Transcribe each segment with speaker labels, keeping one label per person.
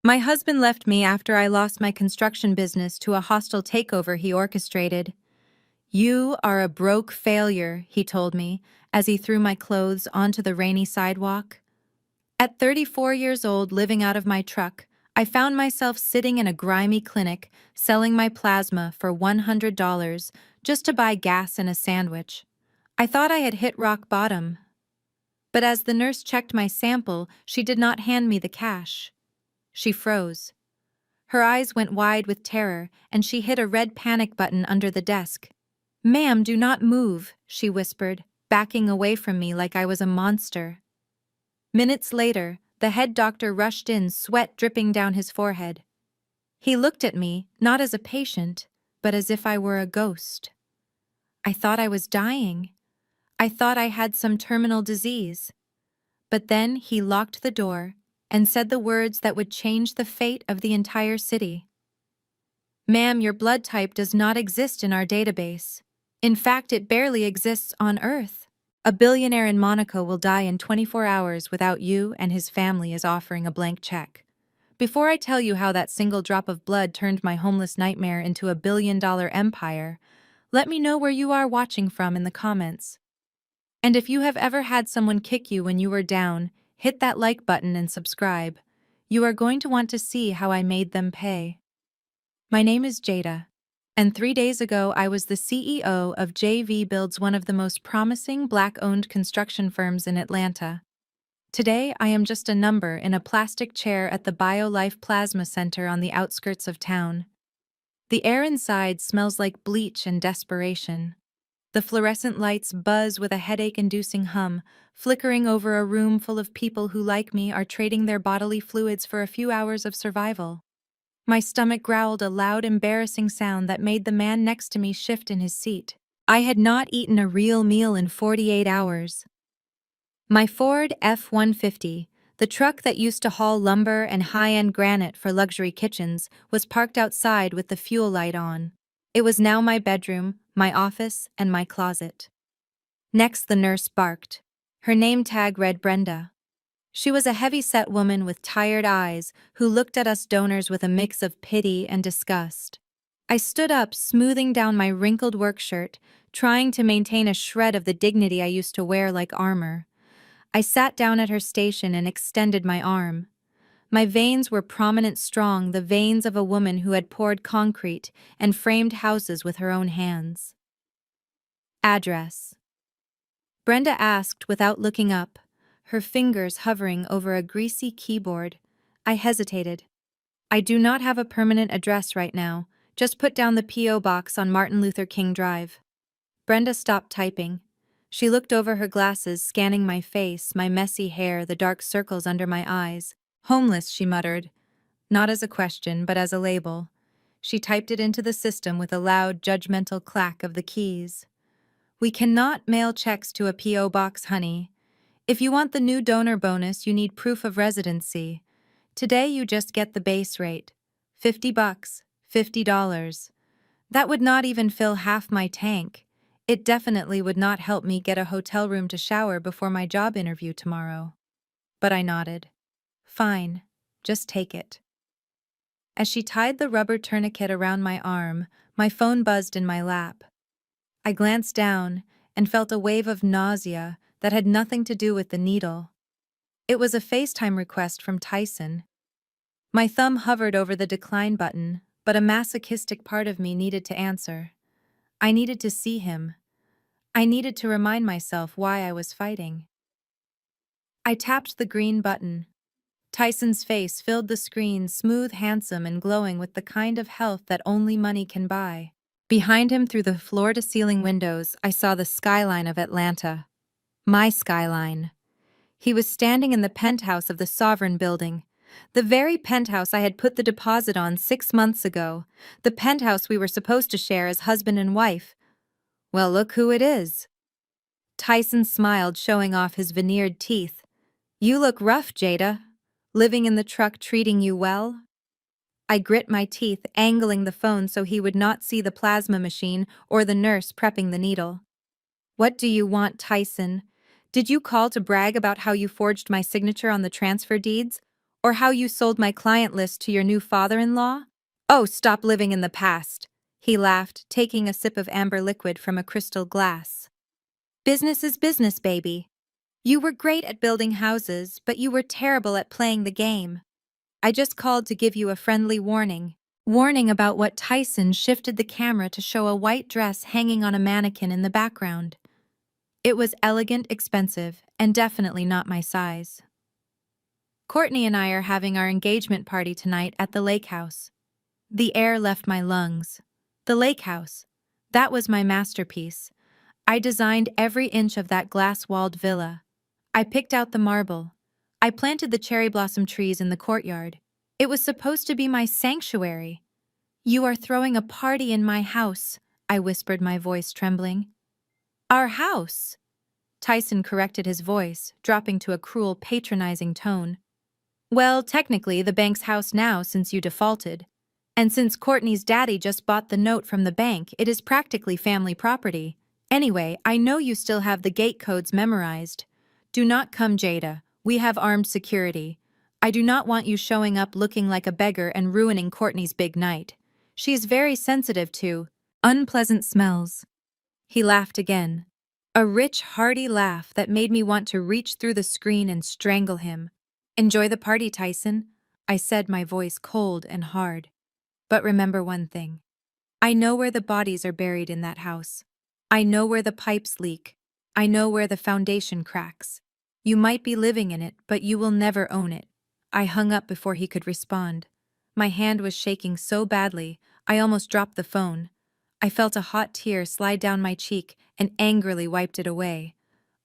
Speaker 1: My husband left me after I lost my construction business to a hostile takeover he orchestrated. "You are a broke failure," he told me, as he threw my clothes onto the rainy sidewalk. At 34 years old, living out of my truck, I found myself sitting in a grimy clinic, selling my plasma for $100 just to buy gas and a sandwich. I thought I had hit rock bottom. But as the nurse checked my sample, she did not hand me the cash. She froze. Her eyes went wide with terror, and she hit a red panic button under the desk. "Ma'am, do not move," she whispered, backing away from me like I was a monster. Minutes later, the head doctor rushed in, sweat dripping down his forehead. He looked at me, not as a patient, but as if I were a ghost. I thought I was dying. I thought I had some terminal disease. But then he locked the door and said the words that would change the fate of the entire city. "Ma'am, your blood type does not exist in our database. In fact, it barely exists on Earth. A billionaire in Monaco will die in 24 hours without you and his family is offering a blank check." Before I tell you how that single drop of blood turned my homeless nightmare into a billion-dollar empire, let me know where you are watching from in the comments. And if you have ever had someone kick you when you were down, hit that like button and subscribe. You are going to want to see how I made them pay. My name is Jada, and 3 days ago I was the CEO of JV Builds, one of the most promising Black-owned construction firms in Atlanta. Today I am just a number in a plastic chair at the BioLife Plasma Center on the outskirts of town. The air inside smells like bleach and desperation. The fluorescent lights buzz with a headache-inducing hum, flickering over a room full of people who, like me, are trading their bodily fluids for a few hours of survival. My stomach growled a loud, embarrassing sound that made the man next to me shift in his seat. I had not eaten a real meal in 48 hours. My Ford F-150, the truck that used to haul lumber and high-end granite for luxury kitchens, was parked outside with the fuel light on. It was now my bedroom, my office, and my closet. Next, the nurse barked. Her name tag read Brenda. She was a heavy-set woman with tired eyes who looked at us donors with a mix of pity and disgust. I stood up, smoothing down my wrinkled work shirt, trying to maintain a shred of the dignity I used to wear like armor. I sat down at her station and extended my arm. My veins were prominent, strong, the veins of a woman who had poured concrete and framed houses with her own hands. "Address?" Brenda asked without looking up, her fingers hovering over a greasy keyboard. I hesitated. "I do not have a permanent address right now. Just put down the P.O. box on Martin Luther King Drive." Brenda stopped typing. She looked over her glasses, scanning my face, my messy hair, the dark circles under my eyes. "Homeless," she muttered, not as a question, but as a label. She typed it into the system with a loud, judgmental clack of the keys. "We cannot mail checks to a P.O. box, honey. If you want the new donor bonus, you need proof of residency. Today you just get the base rate. $50, $50. That would not even fill half my tank. It definitely would not help me get a hotel room to shower before my job interview tomorrow." But I nodded. "Fine, just take it." As she tied the rubber tourniquet around my arm, my phone buzzed in my lap. I glanced down and felt a wave of nausea that had nothing to do with the needle. It was a FaceTime request from Tyson. My thumb hovered over the decline button, but a masochistic part of me needed to answer. I needed to see him. I needed to remind myself why I was fighting. I tapped the green button. Tyson's face filled the screen, smooth, handsome, and glowing with the kind of health that only money can buy. Behind him, through the floor-to-ceiling windows, I saw the skyline of Atlanta. My skyline. He was standing in the penthouse of the Sovereign building. The very penthouse I had put the deposit on 6 months ago. The penthouse we were supposed to share as husband and wife. Well, look who it is. Tyson smiled, showing off his veneered teeth. "You look rough, Jada. Living in the truck treating you well?" I grit my teeth, angling the phone so he would not see the plasma machine or the nurse prepping the needle. "What do you want, Tyson? Did you call to brag about how you forged my signature on the transfer deeds? Or how you sold my client list to your new father-in-law? Oh, stop living in the past. He laughed, taking a sip of amber liquid from a crystal glass. Business is business, baby. You were great at building houses, but you were terrible at playing the game. I just called to give you a friendly warning. Warning about what Tyson shifted the camera to show a white dress hanging on a mannequin in the background. It was elegant, expensive, and definitely not my size. Courtney and I are having our engagement party tonight at the lake house. The air left my lungs. The lake house. That was my masterpiece. I designed every inch of that glass-walled villa. I picked out the marble. I planted the cherry blossom trees in the courtyard. It was supposed to be my sanctuary. You are throwing a party in my house, I whispered, my voice trembling. Our house? Tyson corrected his voice, dropping to a cruel, patronizing tone. Well, technically the bank's house now since you defaulted. And since Courtney's daddy just bought the note from the bank, it is practically family property. Anyway, I know you still have the gate codes memorized. Do not come, Jada. We have armed security. I do not want you showing up looking like a beggar and ruining Courtney's big night. She is very sensitive to unpleasant smells. He laughed again. A rich, hearty laugh that made me want to reach through the screen and strangle him. Enjoy the party, Tyson, I said, my voice cold and hard. But remember one thing. I know where the bodies are buried in that house. I know where the pipes leak. I know where the foundation cracks. You might be living in it, but you will never own it. I hung up before he could respond. My hand was shaking so badly, I almost dropped the phone. I felt a hot tear slide down my cheek and angrily wiped it away.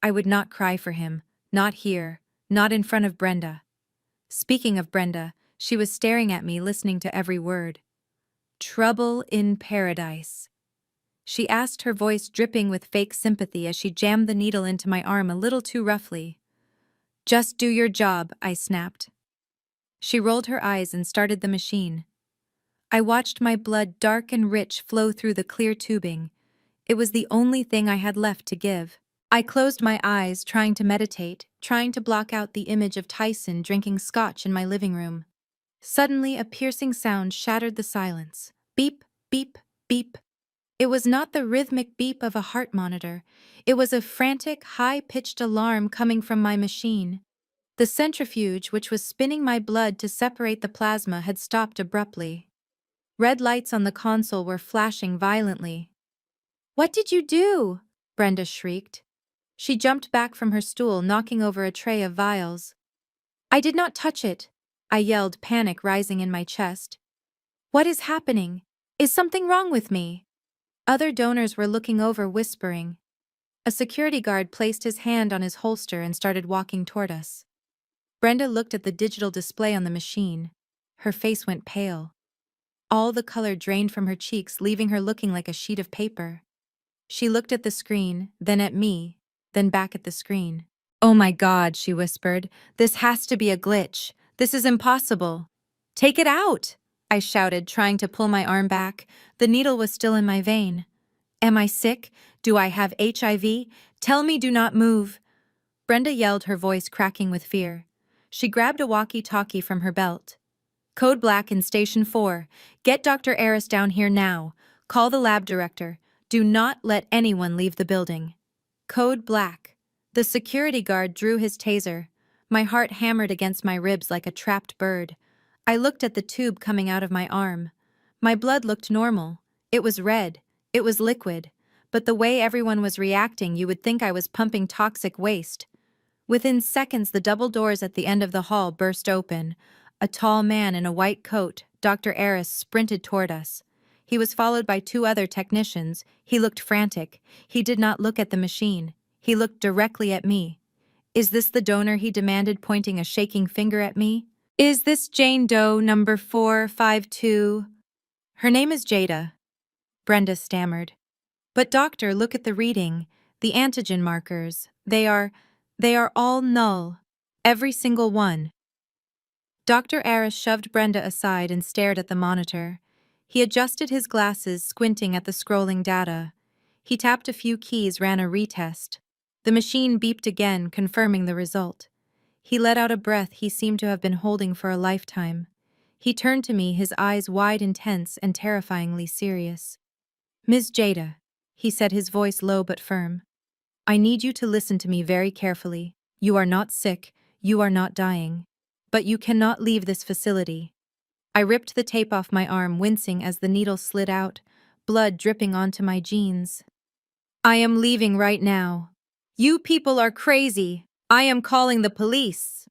Speaker 1: I would not cry for him, not here, not in front of Brenda. Speaking of Brenda, she was staring at me, listening to every word. Trouble in paradise. She asked, her voice dripping with fake sympathy as she jammed the needle into my arm a little too roughly. Just do your job, I snapped. She rolled her eyes and started the machine. I watched my blood, dark and rich, flow through the clear tubing. It was the only thing I had left to give. I closed my eyes, trying to meditate, trying to block out the image of Tyson drinking scotch in my living room. Suddenly, a piercing sound shattered the silence. Beep, beep, beep. It was not the rhythmic beep of a heart monitor. It was a frantic, high-pitched alarm coming from my machine. The centrifuge, which was spinning my blood to separate the plasma, had stopped abruptly. Red lights on the console were flashing violently. What did you do? Brenda shrieked. She jumped back from her stool, knocking over a tray of vials. I did not touch it, I yelled, panic rising in my chest. What is happening? Is something wrong with me? Other donors were looking over, whispering. A security guard placed his hand on his holster and started walking toward us. Brenda looked at the digital display on the machine. Her face went pale. All the color drained from her cheeks, leaving her looking like a sheet of paper. She looked at the screen, then at me, then back at the screen. Oh my God, she whispered. This has to be a glitch. This is impossible. Take it out, I shouted, trying to pull my arm back. The needle was still in my vein. Am I sick? Do I have HIV? Tell me, do not move. Brenda yelled, her voice cracking with fear. She grabbed a walkie-talkie from her belt. Code Black in Station 4. Get Dr. Aris down here now. Call the lab director. Do not let anyone leave the building. Code Black. The security guard drew his taser. My heart hammered against my ribs like a trapped bird. I looked at the tube coming out of my arm. My blood looked normal. It was red. It was liquid. But the way everyone was reacting, you would think I was pumping toxic waste. Within seconds, the double doors at the end of the hall burst open. A tall man in a white coat, Dr. Aris, sprinted toward us. He was followed by 2 other technicians. He looked frantic. He did not look at the machine. He looked directly at me. Is this the donor? He demanded, pointing a shaking finger at me. Is this Jane Doe number 452? Her name is Jada, Brenda stammered. But doctor, look at the reading. The antigen markers. They are all null. Every single one. Dr. Aris shoved Brenda aside and stared at the monitor. He adjusted his glasses, squinting at the scrolling data. He tapped a few keys, ran a retest. The machine beeped again, confirming the result. He let out a breath he seemed to have been holding for a lifetime. He turned to me, his eyes wide, intense, and terrifyingly serious. "Ms. Jada," he said, his voice low but firm, "I need you to listen to me very carefully. You are not sick, you are not dying. But you cannot leave this facility." I ripped the tape off my arm, wincing as the needle slid out, blood dripping onto my jeans. "I am leaving right now. You people are crazy. I am calling the police."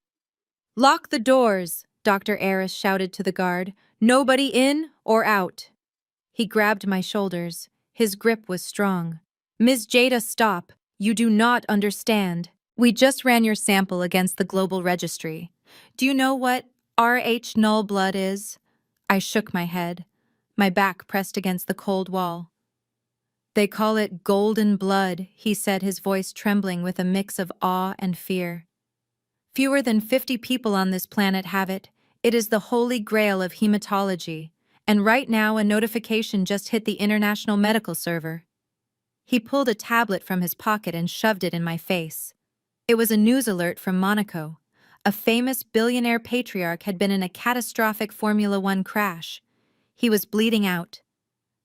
Speaker 1: "Lock the doors," Dr. Aris shouted to the guard. "Nobody in or out." He grabbed my shoulders. His grip was strong. "Ms. Jada, stop. You do not understand. We just ran your sample against the global registry. Do you know what Rh null blood is?" I shook my head, my back pressed against the cold wall. "They call it golden blood," he said, his voice trembling with a mix of awe and fear. "Fewer than 50 people on this planet have it. It is the holy grail of hematology. And right now a notification just hit the International Medical Server." He pulled a tablet from his pocket and shoved it in my face. It was a news alert from Monaco. A famous billionaire patriarch had been in a catastrophic Formula One crash. He was bleeding out.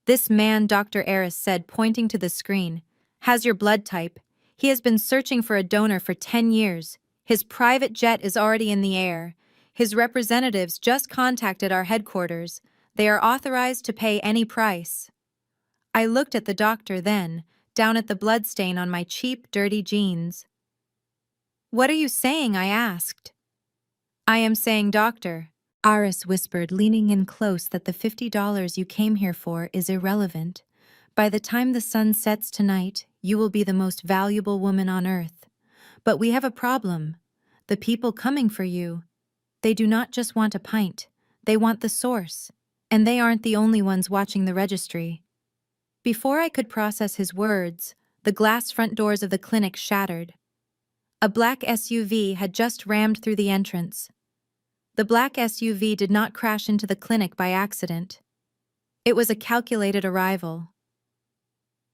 Speaker 1: "This man," Dr. Aris said, pointing to the screen, "has your blood type. He has been searching for a donor for 10 years. His private jet is already in the air. His representatives just contacted our headquarters. They are authorized to pay any price." I looked at the doctor then, down at the bloodstain on my cheap, dirty jeans. "What are you saying?" I asked. "I am saying, doctor," Aris whispered, leaning in close, "that the $50 you came here for is irrelevant. By the time the sun sets tonight, you will be the most valuable woman on earth. But we have a problem. The people coming for you, they do not just want a pint, they want the source. And they aren't the only ones watching the registry." Before I could process his words, the glass front doors of the clinic shattered. A black SUV had just rammed through the entrance. The black SUV did not crash into the clinic by accident. It was a calculated arrival.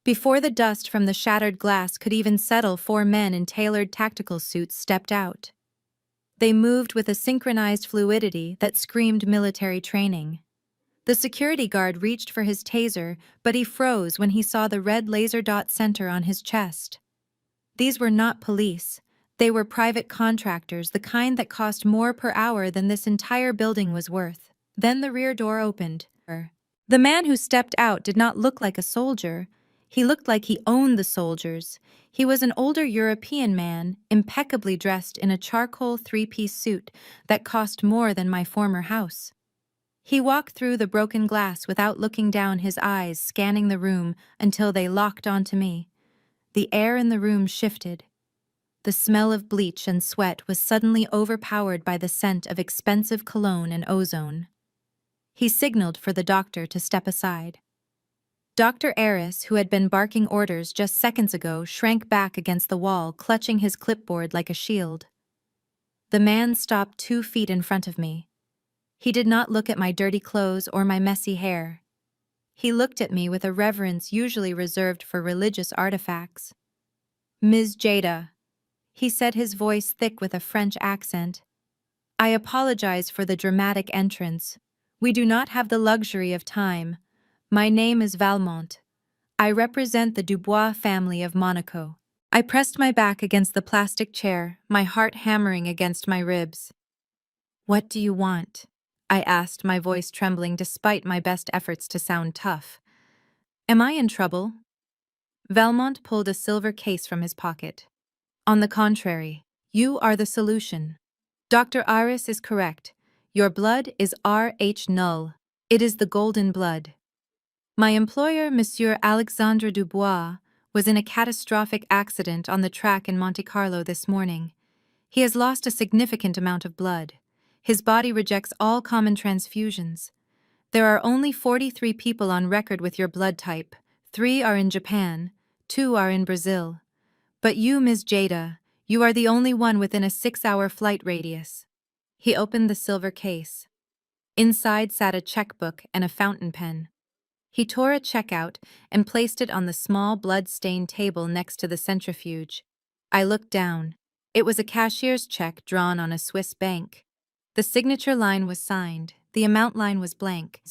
Speaker 1: Before the dust from the shattered glass could even settle, 4 men in tailored tactical suits stepped out. They moved with a synchronized fluidity that screamed military training. The security guard reached for his taser, but he froze when he saw the red laser dot center on his chest. These were not police. They were private contractors, the kind that cost more per hour than this entire building was worth. Then the rear door opened. The man who stepped out did not look like a soldier. He looked like he owned the soldiers. He was an older European man, impeccably dressed in a charcoal 3-piece suit that cost more than my former house. He walked through the broken glass without looking down, his eyes scanning the room until they locked onto me. The air in the room shifted. The smell of bleach and sweat was suddenly overpowered by the scent of expensive cologne and ozone. He signaled for the doctor to step aside. Dr. Aris, who had been barking orders just seconds ago, shrank back against the wall, clutching his clipboard like a shield. The man stopped 2 feet in front of me. He did not look at my dirty clothes or my messy hair. He looked at me with a reverence usually reserved for religious artifacts. "Ms. Jada," he said, his voice thick with a French accent, "I apologize for the dramatic entrance. We do not have the luxury of time. My name is Valmont. I represent the Dubois family of Monaco." I pressed my back against the plastic chair, my heart hammering against my ribs. "What do you want?" I asked, my voice trembling despite my best efforts to sound tough. "Am I in trouble?" Valmont pulled a silver case from his pocket. "On the contrary, you are the solution. Dr. Aris is correct. Your blood is Rh null. It is the golden blood. My employer, Monsieur Alexandre Dubois, was in a catastrophic accident on the track in Monte Carlo this morning. He has lost a significant amount of blood. His body rejects all common transfusions. There are only 43 people on record with your blood type. 3 are in Japan, 2 are in Brazil. But you, Ms. Jada, you are the only one within a 6-hour flight radius." He opened the silver case. Inside sat a checkbook and a fountain pen. He tore a check out and placed it on the small blood-stained table next to the centrifuge. I looked down. It was a cashier's check drawn on a Swiss bank. The signature line was signed, the amount line was blank.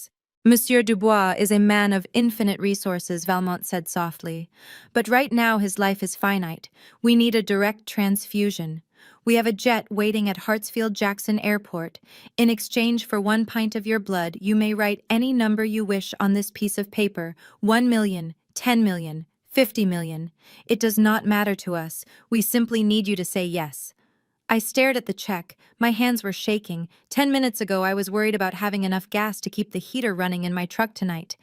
Speaker 1: Monsieur Dubois is a man of infinite resources, Valmont said softly. But right now his life is finite. We need a direct transfusion. We have a jet waiting at Hartsfield-Jackson Airport. In exchange for 1 pint of your blood, you may write any number you wish on this piece of paper. 1 million, 10 million, 50 million. It does not matter to us. We simply need you to say yes. I stared at the check. My hands were shaking. 10 minutes ago, I was worried about having enough gas to keep the heater running in my truck tonight.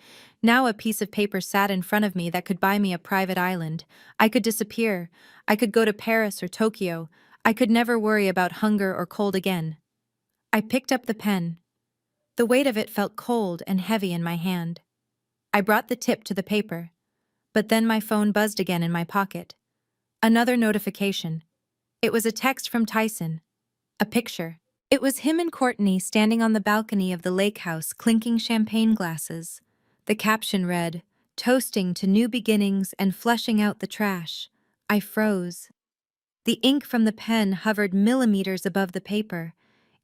Speaker 1: Now a piece of paper sat in front of me that could buy me a private island. I could disappear. I could go to Paris or Tokyo. I could never worry about hunger or cold again. I picked up the pen. The weight of it felt cold and heavy in my hand. I brought the tip to the paper. But then my phone buzzed again in my pocket. Another notification. It was a text from Tyson. A picture. It was him and Courtney standing on the balcony of the lake house clinking champagne glasses. The caption read, "Toasting to new beginnings and flushing out the trash." I froze. The ink from the pen hovered millimeters above the paper.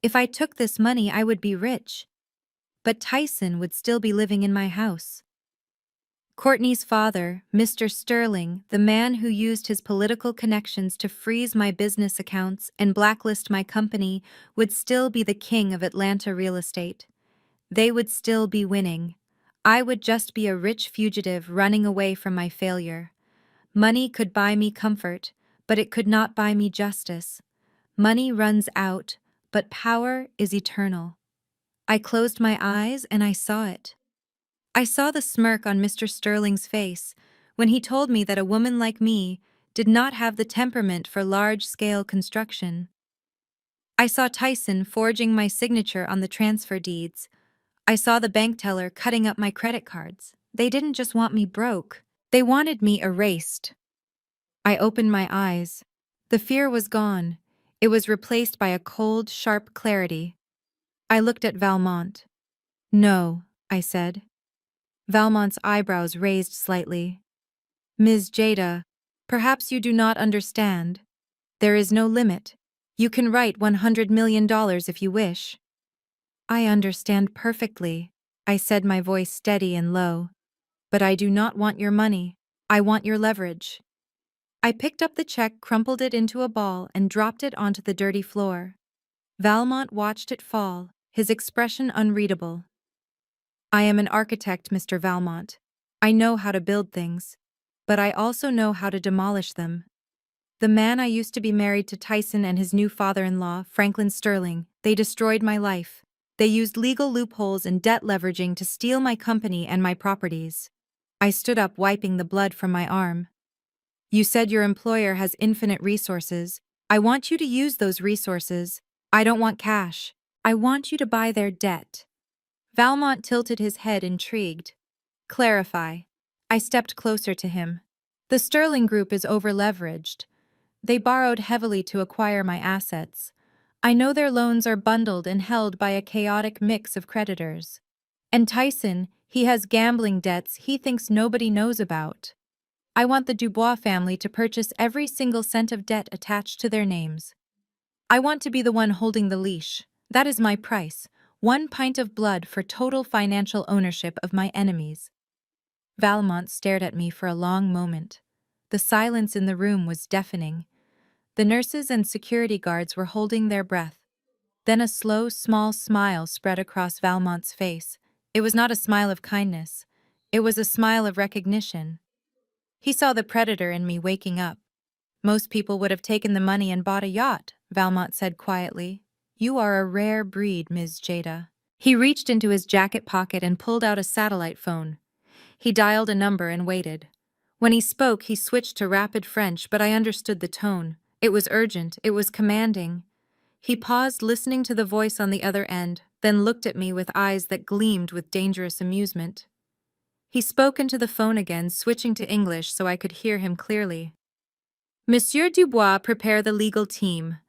Speaker 1: If I took this money, I would be rich. But Tyson would still be living in my house. Courtney's father, Mr. Sterling, the man who used his political connections to freeze my business accounts and blacklist my company, would still be the king of Atlanta real estate. They would still be winning. I would just be a rich fugitive running away from my failure. Money could buy me comfort, but it could not buy me justice. Money runs out, but power is eternal. I closed my eyes and I saw it. I saw the smirk on Mr. Sterling's face when he told me that a woman like me did not have the temperament for large-scale construction. I saw Tyson forging my signature on the transfer deeds. I saw the bank teller cutting up my credit cards. They didn't just want me broke. They wanted me erased. I opened my eyes. The fear was gone. It was replaced by a cold, sharp clarity. I looked at Valmont. "No," I said. Valmont's eyebrows raised slightly. "Ms. Jada, perhaps you do not understand. There is no limit. You can write $100 million if you wish." "I understand perfectly," I said, my voice steady and low. "But I do not want your money. I want your leverage." I picked up the check, crumpled it into a ball, and dropped it onto the dirty floor. Valmont watched it fall, his expression unreadable. "I am an architect, Mr. Valmont. I know how to build things. But I also know how to demolish them. The man I used to be married to, Tyson, and his new father-in-law, Franklin Sterling, they destroyed my life. They used legal loopholes and debt leveraging to steal my company and my properties." I stood up, wiping the blood from my arm. "You said your employer has infinite resources. I want you to use those resources. I don't want cash. I want you to buy their debt." Valmont tilted his head, intrigued. "Clarify." I stepped closer to him. "The Sterling Group is over-leveraged. They borrowed heavily to acquire my assets. I know their loans are bundled and held by a chaotic mix of creditors. And Tyson, he has gambling debts he thinks nobody knows about. I want the Dubois family to purchase every single cent of debt attached to their names. I want to be the one holding the leash. That is my price. 1 pint of blood for total financial ownership of my enemies." Valmont stared at me for a long moment. The silence in the room was deafening. The nurses and security guards were holding their breath. Then a slow, small smile spread across Valmont's face. It was not a smile of kindness. It was a smile of recognition. He saw the predator in me waking up. "Most people would have taken the money and bought a yacht," Valmont said quietly. "You are a rare breed, Ms. Jada." He reached into his jacket pocket and pulled out a satellite phone. He dialed a number and waited. When he spoke, he switched to rapid French, but I understood the tone. It was urgent, it was commanding. He paused, listening to the voice on the other end, then looked at me with eyes that gleamed with dangerous amusement. He spoke into the phone again, switching to English so I could hear him clearly. "Monsieur Dubois, prepare the legal team.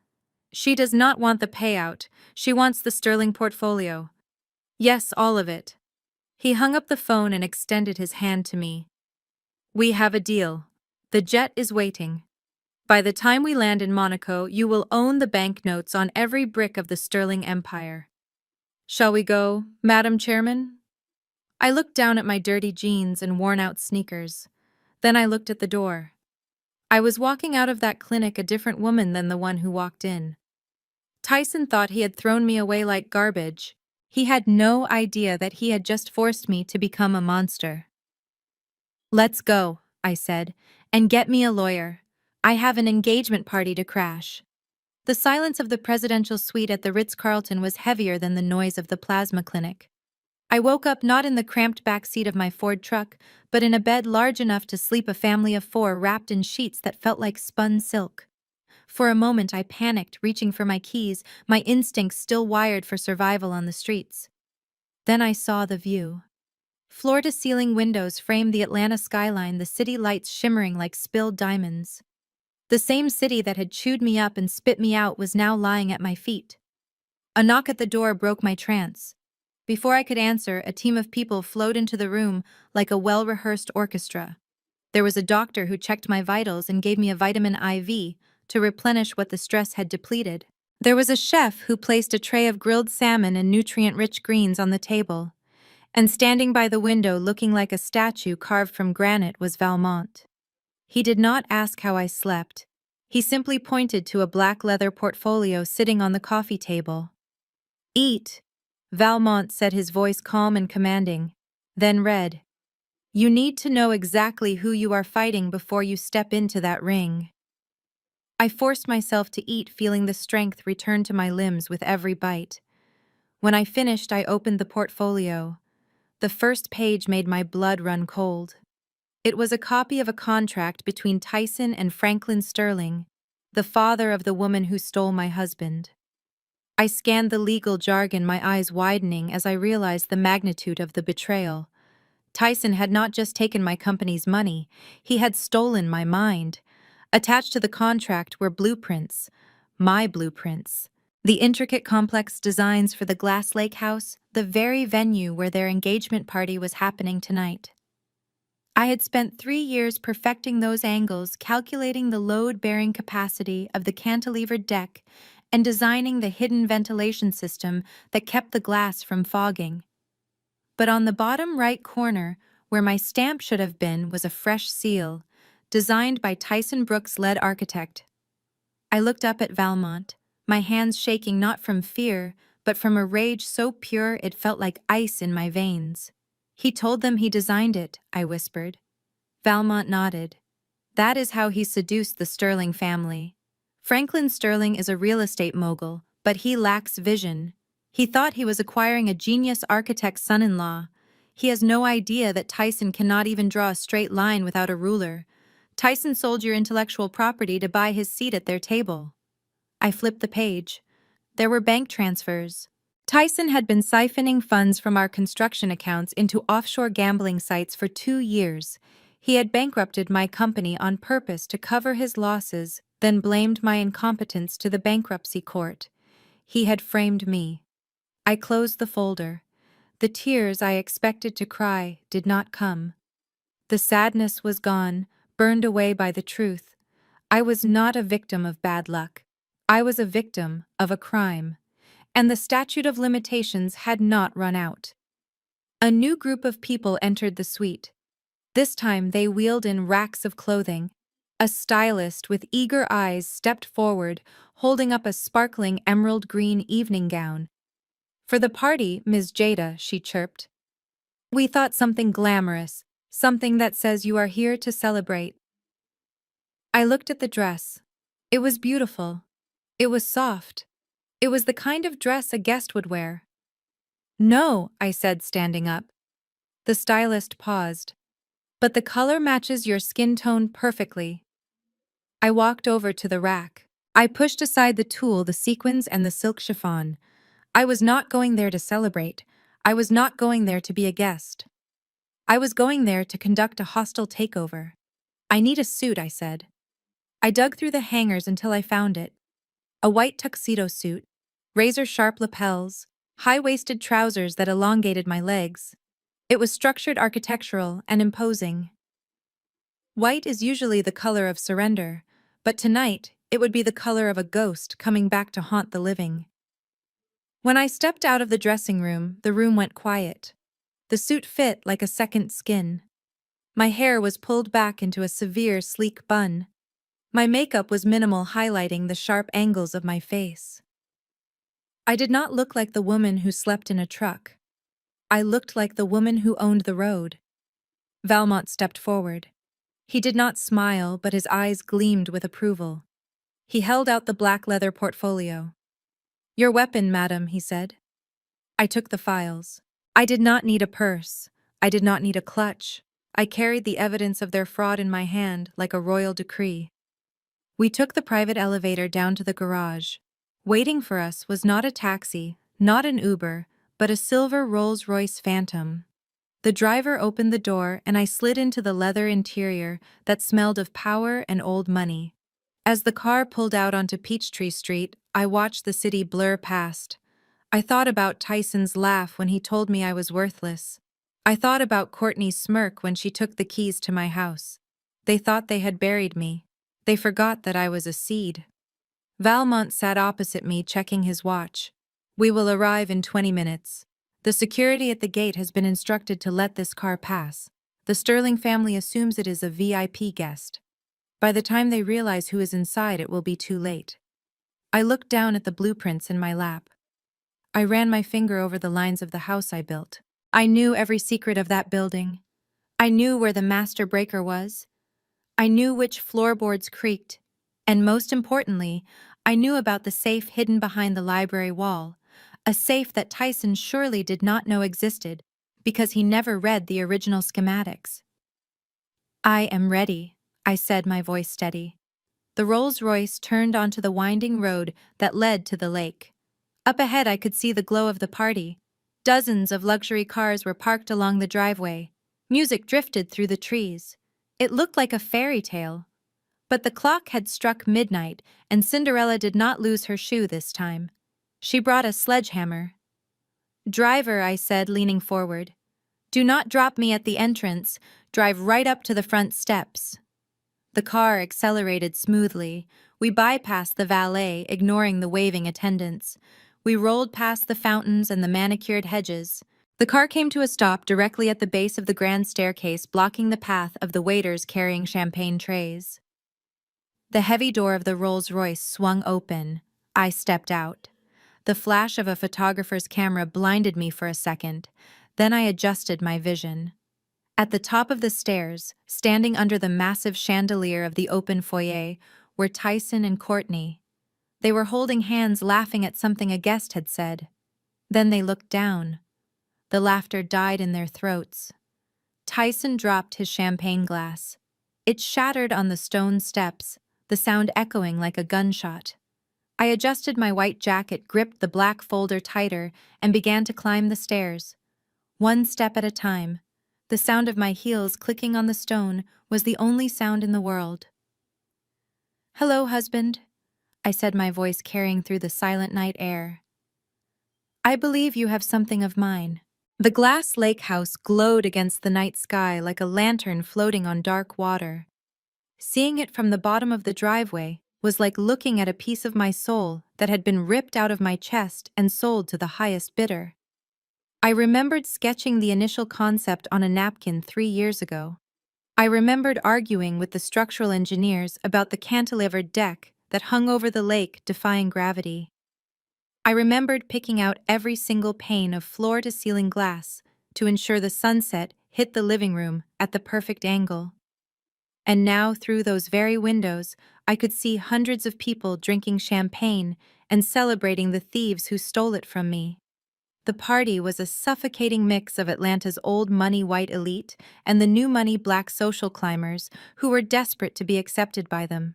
Speaker 1: She does not want the payout. She wants the Sterling portfolio. Yes, all of it." He hung up the phone and extended his hand to me. "We have a deal. The jet is waiting." By the time we land in Monaco, you will own the banknotes on every brick of the sterling empire. Shall we go, Madam Chairman? I looked down at my dirty jeans and worn-out sneakers. Then I looked at the door. I was walking out of that clinic a different woman than the one who walked in. Tyson thought he had thrown me away like garbage. He had no idea that he had just forced me to become a monster. "Let's go," I said, "and get me a lawyer. I have an engagement party to crash." The silence of the presidential suite at the Ritz-Carlton was heavier than the noise of the plasma clinic. I woke up not in the cramped back seat of my Ford truck, but in a bed large enough to sleep a family of 4 wrapped in sheets that felt like spun silk. For a moment I panicked, reaching for my keys, my instincts still wired for survival on the streets. Then I saw the view. Floor-to-ceiling windows framed the Atlanta skyline, the city lights shimmering like spilled diamonds. The same city that had chewed me up and spit me out was now lying at my feet. A knock at the door broke my trance. Before I could answer, a team of people flowed into the room like a well-rehearsed orchestra. There was a doctor who checked my vitals and gave me a vitamin IV to replenish what the stress had depleted. There was a chef who placed a tray of grilled salmon and nutrient-rich greens on the table. And standing by the window looking like a statue carved from granite was Valmont. He did not ask how I slept. He simply pointed to a black leather portfolio sitting on the coffee table. "Eat," Valmont said, his voice calm and commanding, then read, "You need to know exactly who you are fighting before you step into that ring." I forced myself to eat, feeling the strength return to my limbs with every bite. When I finished, I opened the portfolio. The first page made my blood run cold. It was a copy of a contract between Tyson and Franklin Sterling, the father of the woman who stole my husband. I scanned the legal jargon, my eyes widening as I realized the magnitude of the betrayal. Tyson had not just taken my company's money, he had stolen my mind. Attached to the contract were blueprints, my blueprints. The intricate complex designs for the Glass Lake house, the very venue where their engagement party was happening tonight. I had spent 3 years perfecting those angles, calculating the load-bearing capacity of the cantilevered deck, and designing the hidden ventilation system that kept the glass from fogging. But on the bottom right corner, where my stamp should have been, was a fresh seal, designed by Tyson Brooks' lead architect. I looked up at Valmont, my hands shaking not from fear, but from a rage so pure it felt like ice in my veins. "He told them he designed it," I whispered. Valmont nodded. "That is how he seduced the Sterling family. Franklin Sterling is a real estate mogul, but he lacks vision. He thought he was acquiring a genius architect's son-in-law. He has no idea that Tyson cannot even draw a straight line without a ruler. Tyson sold your intellectual property to buy his seat at their table." I flipped the page. There were bank transfers. Tyson had been siphoning funds from our construction accounts into offshore gambling sites for 2 years. He had bankrupted my company on purpose to cover his losses, then blamed my incompetence to the bankruptcy court. He had framed me. I closed the folder. The tears I expected to cry did not come. The sadness was gone, burned away by the truth. I was not a victim of bad luck. I was a victim of a crime. And the statute of limitations had not run out. A new group of people entered the suite. This time they wheeled in racks of clothing. A stylist with eager eyes stepped forward, holding up a sparkling emerald green evening gown. "For the party, Ms. Jada," she chirped. "We thought something glamorous, something that says you are here to celebrate." I looked at the dress. It was beautiful. It was soft. It was the kind of dress a guest would wear. "No," I said, standing up. The stylist paused. "But the color matches your skin tone perfectly." I walked over to the rack. I pushed aside the tulle, the sequins, and the silk chiffon. I was not going there to celebrate. I was not going there to be a guest. I was going there to conduct a hostile takeover. "I need a suit," I said. I dug through the hangers until I found it. A white tuxedo suit, razor-sharp lapels, high-waisted trousers that elongated my legs. It was structured, architectural, and imposing. White is usually the color of surrender, But tonight, it would be the color of a ghost coming back to haunt the living. When I stepped out of the dressing room, the room went quiet. The suit fit like a second skin. My hair was pulled back into a severe, sleek bun. My makeup was minimal, highlighting the sharp angles of my face. I did not look like the woman who slept in a truck. I looked like the woman who owned the road. Valmont stepped forward. He did not smile, but his eyes gleamed with approval. He held out the black leather portfolio. "Your weapon, madam," he said. I took the files. I did not need a purse. I did not need a clutch. I carried the evidence of their fraud in my hand like a royal decree. We took the private elevator down to the garage. Waiting for us was not a taxi, not an Uber, but a silver Rolls-Royce Phantom. The driver opened the door and I slid into the leather interior that smelled of power and old money. As the car pulled out onto Peachtree Street, I watched the city blur past. I thought about Tyson's laugh when he told me I was worthless. I thought about Courtney's smirk when she took the keys to my house. They thought they had buried me. They forgot that I was a seed. Valmont sat opposite me, checking his watch. "We will arrive in 20 minutes. The security at the gate has been instructed to let this car pass. The Sterling family assumes it is a VIP guest. By the time they realize who is inside, it will be too late." I looked down at the blueprints in my lap. I ran my finger over the lines of the house I built. I knew every secret of that building. I knew where the master breaker was. I knew which floorboards creaked. And most importantly, I knew about the safe hidden behind the library wall, a safe that Tyson surely did not know existed because he never read the original schematics. "I am ready," I said, my voice steady. The Rolls-Royce turned onto the winding road that led to the lake. Up ahead I could see the glow of the party. Dozens of luxury cars were parked along the driveway. Music drifted through the trees. It looked like a fairy tale. But the clock had struck midnight, and Cinderella did not lose her shoe this time. She brought a sledgehammer. "Driver," I said, leaning forward, "do not drop me at the entrance. Drive right up to the front steps." The car accelerated smoothly. We bypassed the valet, ignoring the waving attendants. We rolled past the fountains and the manicured hedges. The car came to a stop directly at the base of the grand staircase, blocking the path of the waiters carrying champagne trays. The heavy door of the Rolls-Royce swung open. I stepped out. The flash of a photographer's camera blinded me for a second. Then I adjusted my vision. At the top of the stairs, standing under the massive chandelier of the open foyer, were Tyson and Courtney. They were holding hands, laughing at something a guest had said. Then they looked down. The laughter died in their throats. Tyson dropped his champagne glass. It shattered on the stone steps, the sound echoing like a gunshot. I adjusted my white jacket, gripped the black folder tighter, and began to climb the stairs. One step at a time. The sound of my heels clicking on the stone was the only sound in the world. "Hello, husband," I said, my voice carrying through the silent night air. "I believe you have something of mine." The glass lake house glowed against the night sky like a lantern floating on dark water. Seeing it from the bottom of the driveway was like looking at a piece of my soul that had been ripped out of my chest and sold to the highest bidder. I remembered sketching the initial concept on a napkin 3 years ago. I remembered arguing with the structural engineers about the cantilevered deck that hung over the lake, defying gravity. I remembered picking out every single pane of floor-to-ceiling glass to ensure the sunset hit the living room at the perfect angle. And now, through those very windows, I could see hundreds of people drinking champagne and celebrating the thieves who stole it from me. The party was a suffocating mix of Atlanta's old money white elite and the new money black social climbers who were desperate to be accepted by them.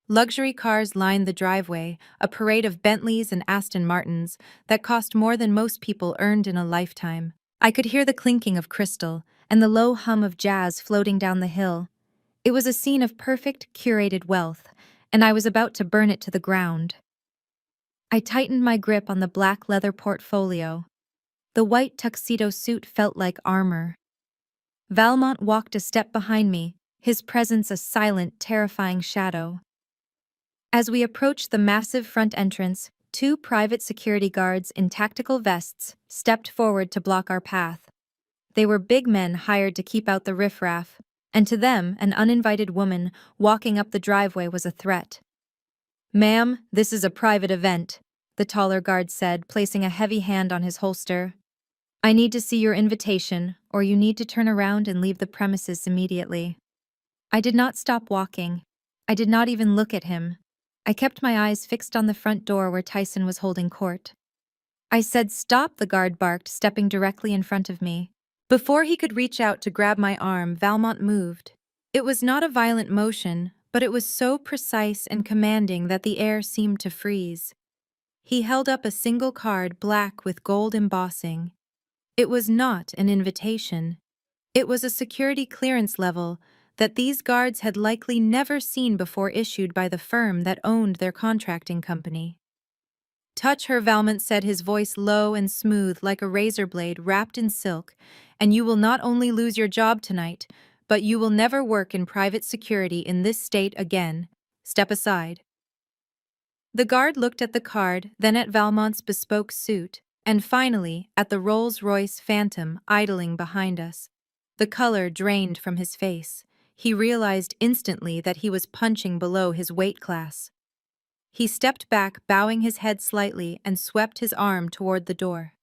Speaker 1: Luxury cars lined the driveway, a parade of Bentleys and Aston Martins that cost more than most people earned in a lifetime. I could hear the clinking of crystal and the low hum of jazz floating down the hill. It was a scene of perfect, curated wealth, and I was about to burn it to the ground. I tightened my grip on the black leather portfolio. The white tuxedo suit felt like armor. Valmont walked a step behind me, his presence a silent, terrifying shadow. As we approached the massive front entrance, two private security guards in tactical vests stepped forward to block our path. They were big men hired to keep out the riffraff, and to them, an uninvited woman walking up the driveway was a threat. "Ma'am, this is a private event," the taller guard said, placing a heavy hand on his holster. "I need to see your invitation, or you need to turn around and leave the premises immediately." I did not stop walking. I did not even look at him. I kept my eyes fixed on the front door where Tyson was holding court. I said, "Stop," the guard barked, stepping directly in front of me. Before he could reach out to grab my arm, Valmont moved. It was not a violent motion, but it was so precise and commanding that the air seemed to freeze. He held up a single card, black with gold embossing. It was not an invitation. It was a security clearance level that these guards had likely never seen before, issued by the firm that owned their contracting company. "Touch her," Valmont said, his voice low and smooth like a razor blade wrapped in silk, "and you will not only lose your job tonight, but you will never work in private security in this state again. Step aside." The guard looked at the card, then at Valmont's bespoke suit, and finally at the Rolls-Royce Phantom idling behind us. The color drained from his face. He realized instantly that he was punching below his weight class. He stepped back, bowing his head slightly, and swept his arm toward the door.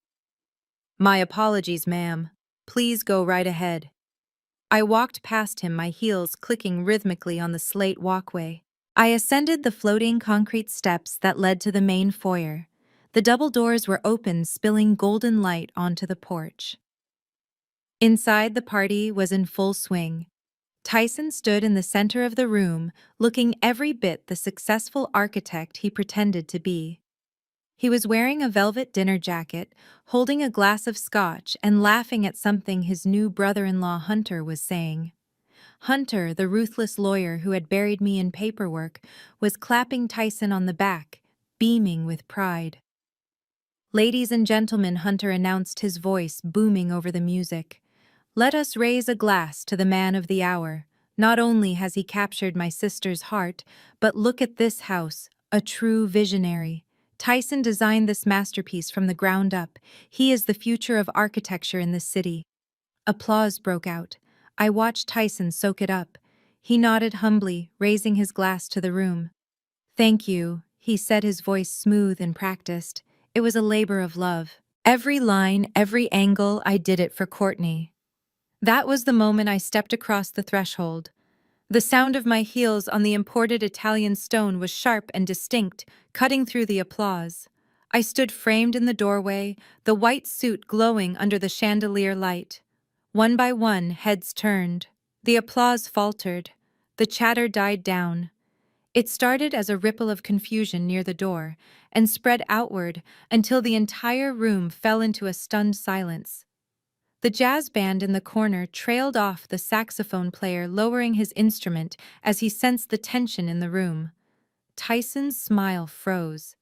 Speaker 1: "My apologies, ma'am. Please go right ahead." I walked past him, my heels clicking rhythmically on the slate walkway. I ascended the floating concrete steps that led to the main foyer. The double doors were open, spilling golden light onto the porch. Inside, the party was in full swing. Tyson stood in the center of the room, looking every bit the successful architect he pretended to be. He was wearing a velvet dinner jacket, holding a glass of scotch, and laughing at something his new brother-in-law Hunter was saying. Hunter, the ruthless lawyer who had buried me in paperwork, was clapping Tyson on the back, beaming with pride. "Ladies and gentlemen," Hunter announced, his voice booming over the music, "let us raise a glass to the man of the hour. Not only has he captured my sister's heart, but look at this house, a true visionary. Tyson designed this masterpiece from the ground up. He is the future of architecture in this city." Applause broke out. I watched Tyson soak it up. He nodded humbly, raising his glass to the room. "Thank you," he said, his voice smooth and practiced. It was a labor of love. Every line, every angle, I did it for Courtney. That was the moment I stepped across the threshold. The sound of my heels on the imported Italian stone was sharp and distinct, cutting through the applause. I stood framed in the doorway, the white suit glowing under the chandelier light. One by one, heads turned. The applause faltered. The chatter died down. It started as a ripple of confusion near the door and spread outward until the entire room fell into a stunned silence. The jazz band in the corner trailed off, the saxophone player lowering his instrument as he sensed the tension in the room. Tyson's smile froze.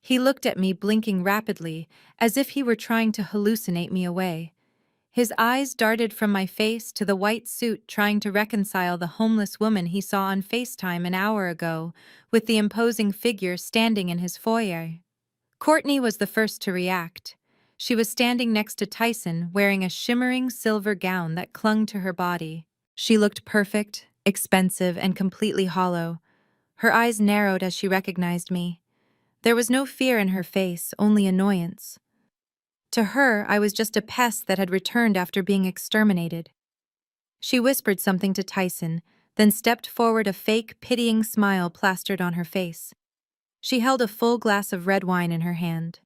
Speaker 1: He looked at me, blinking rapidly, as if he were trying to hallucinate me away. His eyes darted from my face to the white suit, trying to reconcile the homeless woman he saw on FaceTime an hour ago with the imposing figure standing in his foyer. Courtney was the first to react. She was standing next to Tyson, wearing a shimmering silver gown that clung to her body. She looked perfect, expensive, and completely hollow. Her eyes narrowed as she recognized me. There was no fear in her face, only annoyance. To her, I was just a pest that had returned after being exterminated. She whispered something to Tyson, then stepped forward, a fake, pitying smile plastered on her face. She held a full glass of red wine in her hand.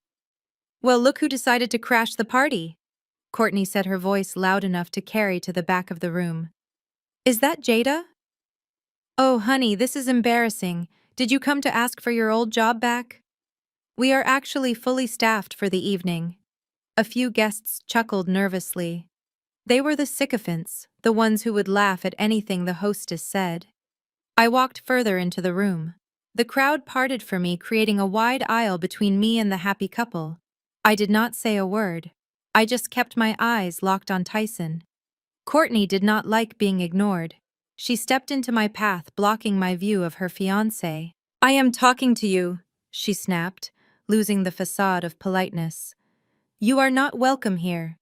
Speaker 1: "Well, look who decided to crash the party," Courtney said, her voice loud enough to carry to the back of the room. "Is that Jada?" "Oh, honey, this is embarrassing. Did you come to ask for your old job back?" "We are actually fully staffed for the evening." A few guests chuckled nervously. They were the sycophants, the ones who would laugh at anything the hostess said. I walked further into the room. The crowd parted for me, creating a wide aisle between me and the happy couple. I did not say a word. I just kept my eyes locked on Tyson. Courtney did not like being ignored. She stepped into my path, blocking my view of her fiancé. I am talking to you, she snapped, losing the facade of politeness. You are not welcome here.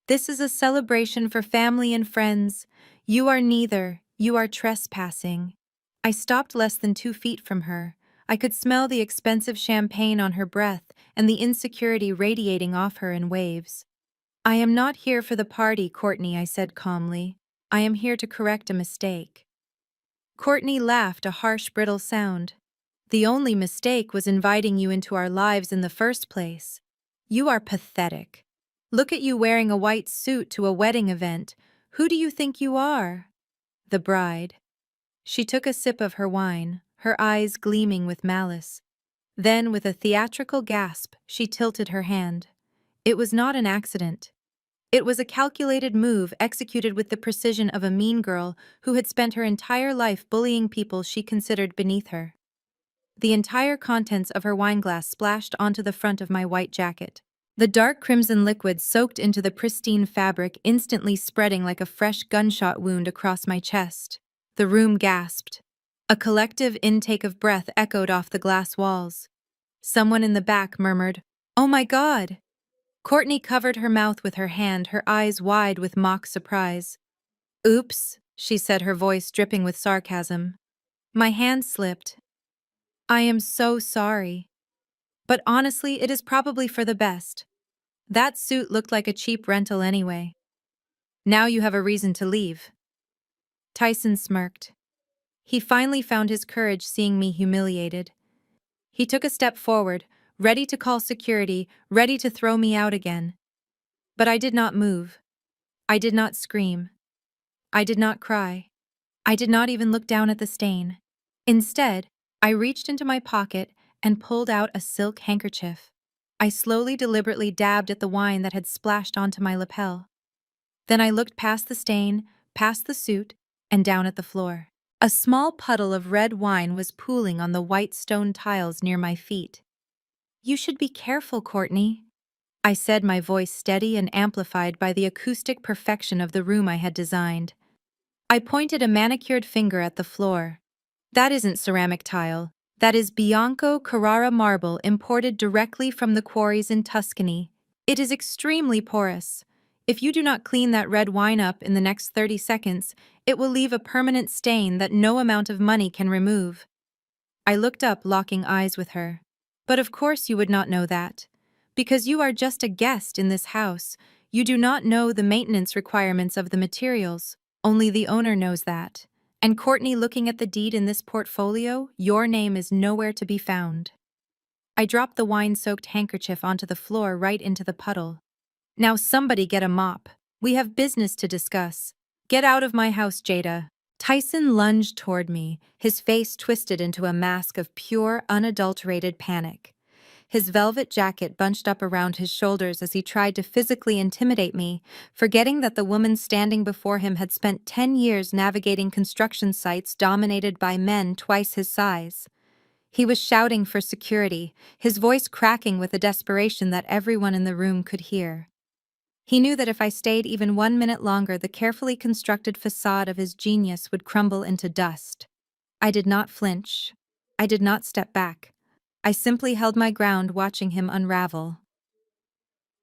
Speaker 1: This is a celebration for family and friends. You are neither. You are trespassing. I stopped less than 2 feet from her. I could smell the expensive champagne on her breath and the insecurity radiating off her in waves. I am not here for the party, Courtney, I said calmly. I am here to correct a mistake. Courtney laughed, a harsh, brittle sound. The only mistake was inviting you into our lives in the first place. You are pathetic. Look at you wearing a white suit to a wedding event. Who do you think you are? The bride. She took a sip of her wine, her eyes gleaming with malice. Then, with a theatrical gasp, she tilted her hand. It was not an accident. It was a calculated move executed with the precision of a mean girl who had spent her entire life bullying people she considered beneath her. The entire contents of her wineglass splashed onto the front of my white jacket. The dark crimson liquid soaked into the pristine fabric, instantly spreading like a fresh gunshot wound across my chest. The room gasped. A collective intake of breath echoed off the glass walls. Someone in the back murmured, "Oh my God!" Courtney covered her mouth with her hand, her eyes wide with mock surprise. "Oops," she said, her voice dripping with sarcasm. My hand slipped. "I am so sorry. But honestly, it is probably for the best. That suit looked like a cheap rental anyway. Now you have a reason to leave." Tyson smirked. He finally found his courage seeing me humiliated. He took a step forward, ready to call security, ready to throw me out again. But I did not move. I did not scream. I did not cry. I did not even look down at the stain. Instead, I reached into my pocket and pulled out a silk handkerchief. I slowly, deliberately dabbed at the wine that had splashed onto my lapel. Then I looked past the stain, past the suit, and down at the floor. A small puddle of red wine was pooling on the white stone tiles near my feet. "You should be careful, Courtney," I said, my voice steady and amplified by the acoustic perfection of the room I had designed. I pointed a manicured finger at the floor. "That isn't ceramic tile. That is Bianco Carrara marble imported directly from the quarries in Tuscany. It is extremely porous. If you do not clean that red wine up in the next 30 seconds, it will leave a permanent stain that no amount of money can remove." I looked up, locking eyes with her. "But of course you would not know that. Because you are just a guest in this house, you do not know the maintenance requirements of the materials. Only the owner knows that. And Courtney, looking at the deed in this portfolio, your name is nowhere to be found." I dropped the wine-soaked handkerchief onto the floor, right into the puddle. "Now somebody get a mop. We have business to discuss. Get out of my house, Jada." Tyson lunged toward me, his face twisted into a mask of pure, unadulterated panic. His velvet jacket bunched up around his shoulders as he tried to physically intimidate me, forgetting that the woman standing before him had spent 10 years navigating construction sites dominated by men twice his size. He was shouting for security, his voice cracking with a desperation that everyone in the room could hear. He knew that if I stayed even 1 minute longer, the carefully constructed facade of his genius would crumble into dust. I did not flinch. I did not step back. I simply held my ground, watching him unravel.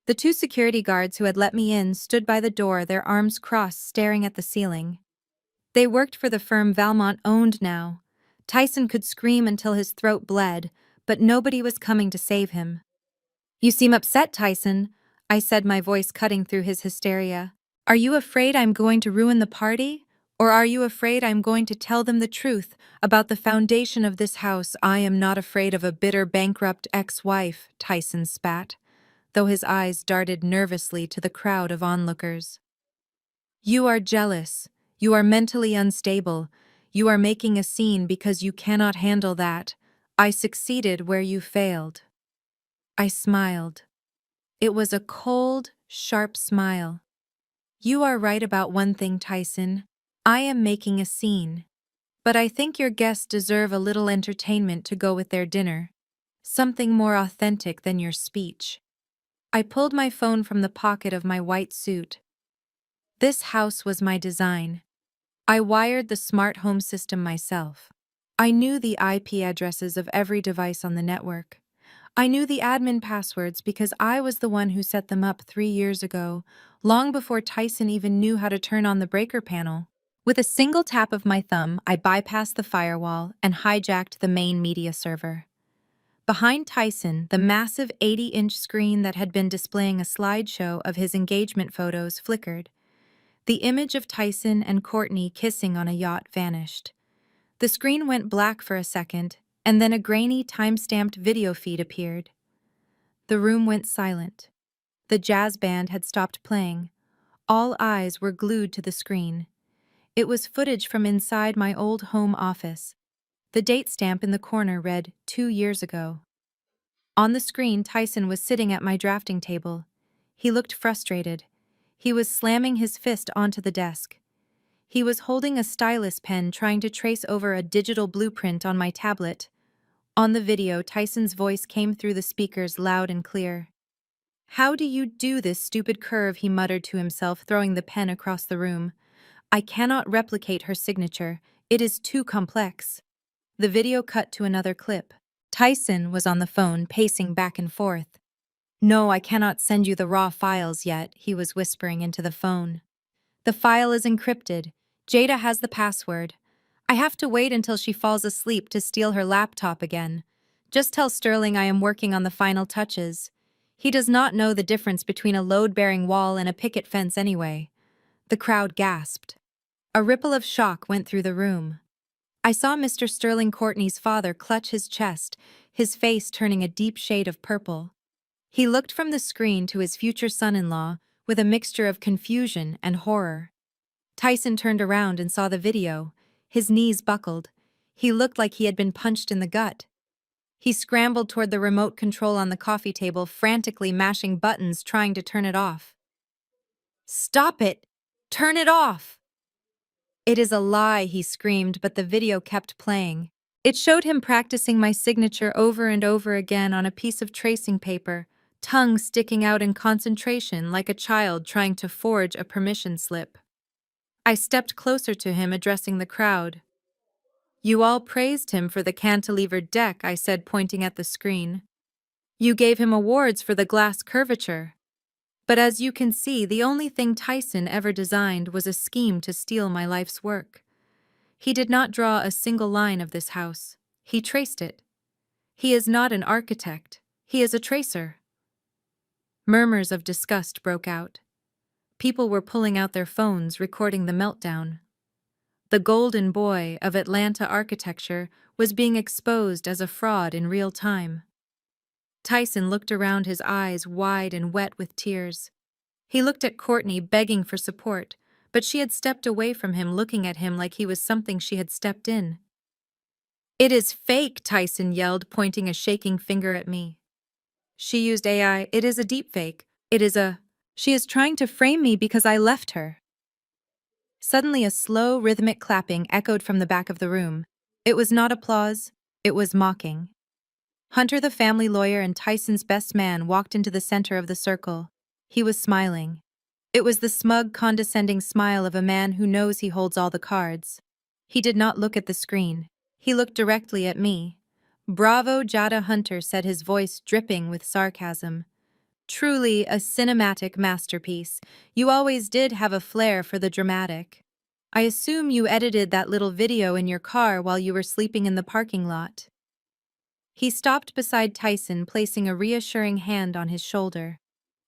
Speaker 1: The 2 security guards who had let me in stood by the door, their arms crossed, staring at the ceiling. They worked for the firm Valmont owned now. Tyson could scream until his throat bled, but nobody was coming to save him. "You seem upset, Tyson," I said, my voice cutting through his hysteria. "Are you afraid I'm going to ruin the party? Or are you afraid I'm going to tell them the truth about the foundation of this house?" "I am not afraid of a bitter, bankrupt ex-wife," Tyson spat, though his eyes darted nervously to the crowd of onlookers. "You are jealous. You are mentally unstable. You are making a scene because you cannot handle that. I succeeded where you failed." I smiled. It was a cold, sharp smile. "You are right about one thing, Tyson. I am making a scene. But I think your guests deserve a little entertainment to go with their dinner. Something more authentic than your speech." I pulled my phone from the pocket of my white suit. This house was my design. I wired the smart home system myself. I knew the IP addresses of every device on the network. I knew the admin passwords because I was the one who set them up 3 years ago, long before Tyson even knew how to turn on the breaker panel. With a single tap of my thumb, I bypassed the firewall and hijacked the main media server. Behind Tyson, the massive 80-inch screen that had been displaying a slideshow of his engagement photos flickered. The image of Tyson and Courtney kissing on a yacht vanished. The screen went black for a second, and then a grainy, time-stamped video feed appeared. The room went silent. The jazz band had stopped playing. All eyes were glued to the screen. It was footage from inside my old home office. The date stamp in the corner read 2 years ago. On the screen, Tyson was sitting at my drafting table. He looked frustrated. He was slamming his fist onto the desk. He was holding a stylus pen trying to trace over a digital blueprint on my tablet. On the video, Tyson's voice came through the speakers loud and clear. "How do you do this stupid curve?" he muttered to himself, throwing the pen across the room. "I cannot replicate her signature. It is too complex." The video cut to another clip. Tyson was on the phone, pacing back and forth. "No, I cannot send you the raw files yet," he was whispering into the phone. "The file is encrypted. Jada has the password. I have to wait until she falls asleep to steal her laptop again. Just tell Sterling I am working on the final touches. He does not know the difference between a load-bearing wall and a picket fence anyway." The crowd gasped. A ripple of shock went through the room. I saw Mr. Sterling Courtney's father clutch his chest, his face turning a deep shade of purple. He looked from the screen to his future son-in-law with a mixture of confusion and horror. Tyson turned around and saw the video. His knees buckled. He looked like he had been punched in the gut. He scrambled toward the remote control on the coffee table, frantically mashing buttons, trying to turn it off. "Stop it! Turn it off!" "It is a lie," he screamed, but the video kept playing. It showed him practicing my signature over and over again on a piece of tracing paper, tongue sticking out in concentration like a child trying to forge a permission slip. I stepped closer to him, addressing the crowd. "You all praised him for the cantilevered deck," I said, pointing at the screen. "You gave him awards for the glass curvature. But as you can see, the only thing Tyson ever designed was a scheme to steal my life's work. He did not draw a single line of this house. He traced it. He is not an architect. He is a tracer." Murmurs of disgust broke out. People were pulling out their phones, recording the meltdown. The golden boy of Atlanta architecture was being exposed as a fraud in real time. Tyson looked around, his eyes wide and wet with tears. He looked at Courtney, begging for support, but she had stepped away from him, looking at him like he was something she had stepped in. "It is fake," Tyson yelled, pointing a shaking finger at me. "She used AI. It is a deepfake. She is trying to frame me because I left her." Suddenly a slow, rhythmic clapping echoed from the back of the room. It was not applause, it was mocking. Hunter, the family lawyer and Tyson's best man, walked into the center of the circle. He was smiling. It was the smug, condescending smile of a man who knows he holds all the cards. He did not look at the screen. He looked directly at me. "Bravo, Jada," Hunter said, his voice dripping with sarcasm. "Truly a cinematic masterpiece. You always did have a flair for the dramatic. I assume you edited that little video in your car while you were sleeping in the parking lot." He stopped beside Tyson, placing a reassuring hand on his shoulder.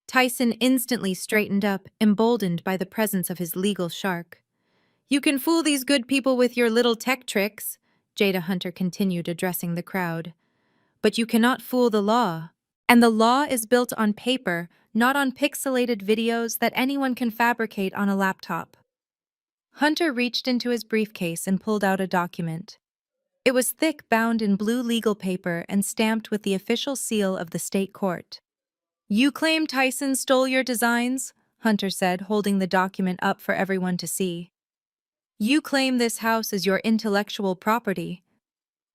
Speaker 1: Tyson instantly straightened up, emboldened by the presence of his legal shark. "You can fool these good people with your little tech tricks," Jada Hunter continued, addressing the crowd. "But you cannot fool the law. And the law is built on paper, not on pixelated videos that anyone can fabricate on a laptop." Hunter reached into his briefcase and pulled out a document. It was thick, bound in blue legal paper and stamped with the official seal of the state court. "You claim Tyson stole your designs?" Hunter said, holding the document up for everyone to see. "You claim this house is your intellectual property.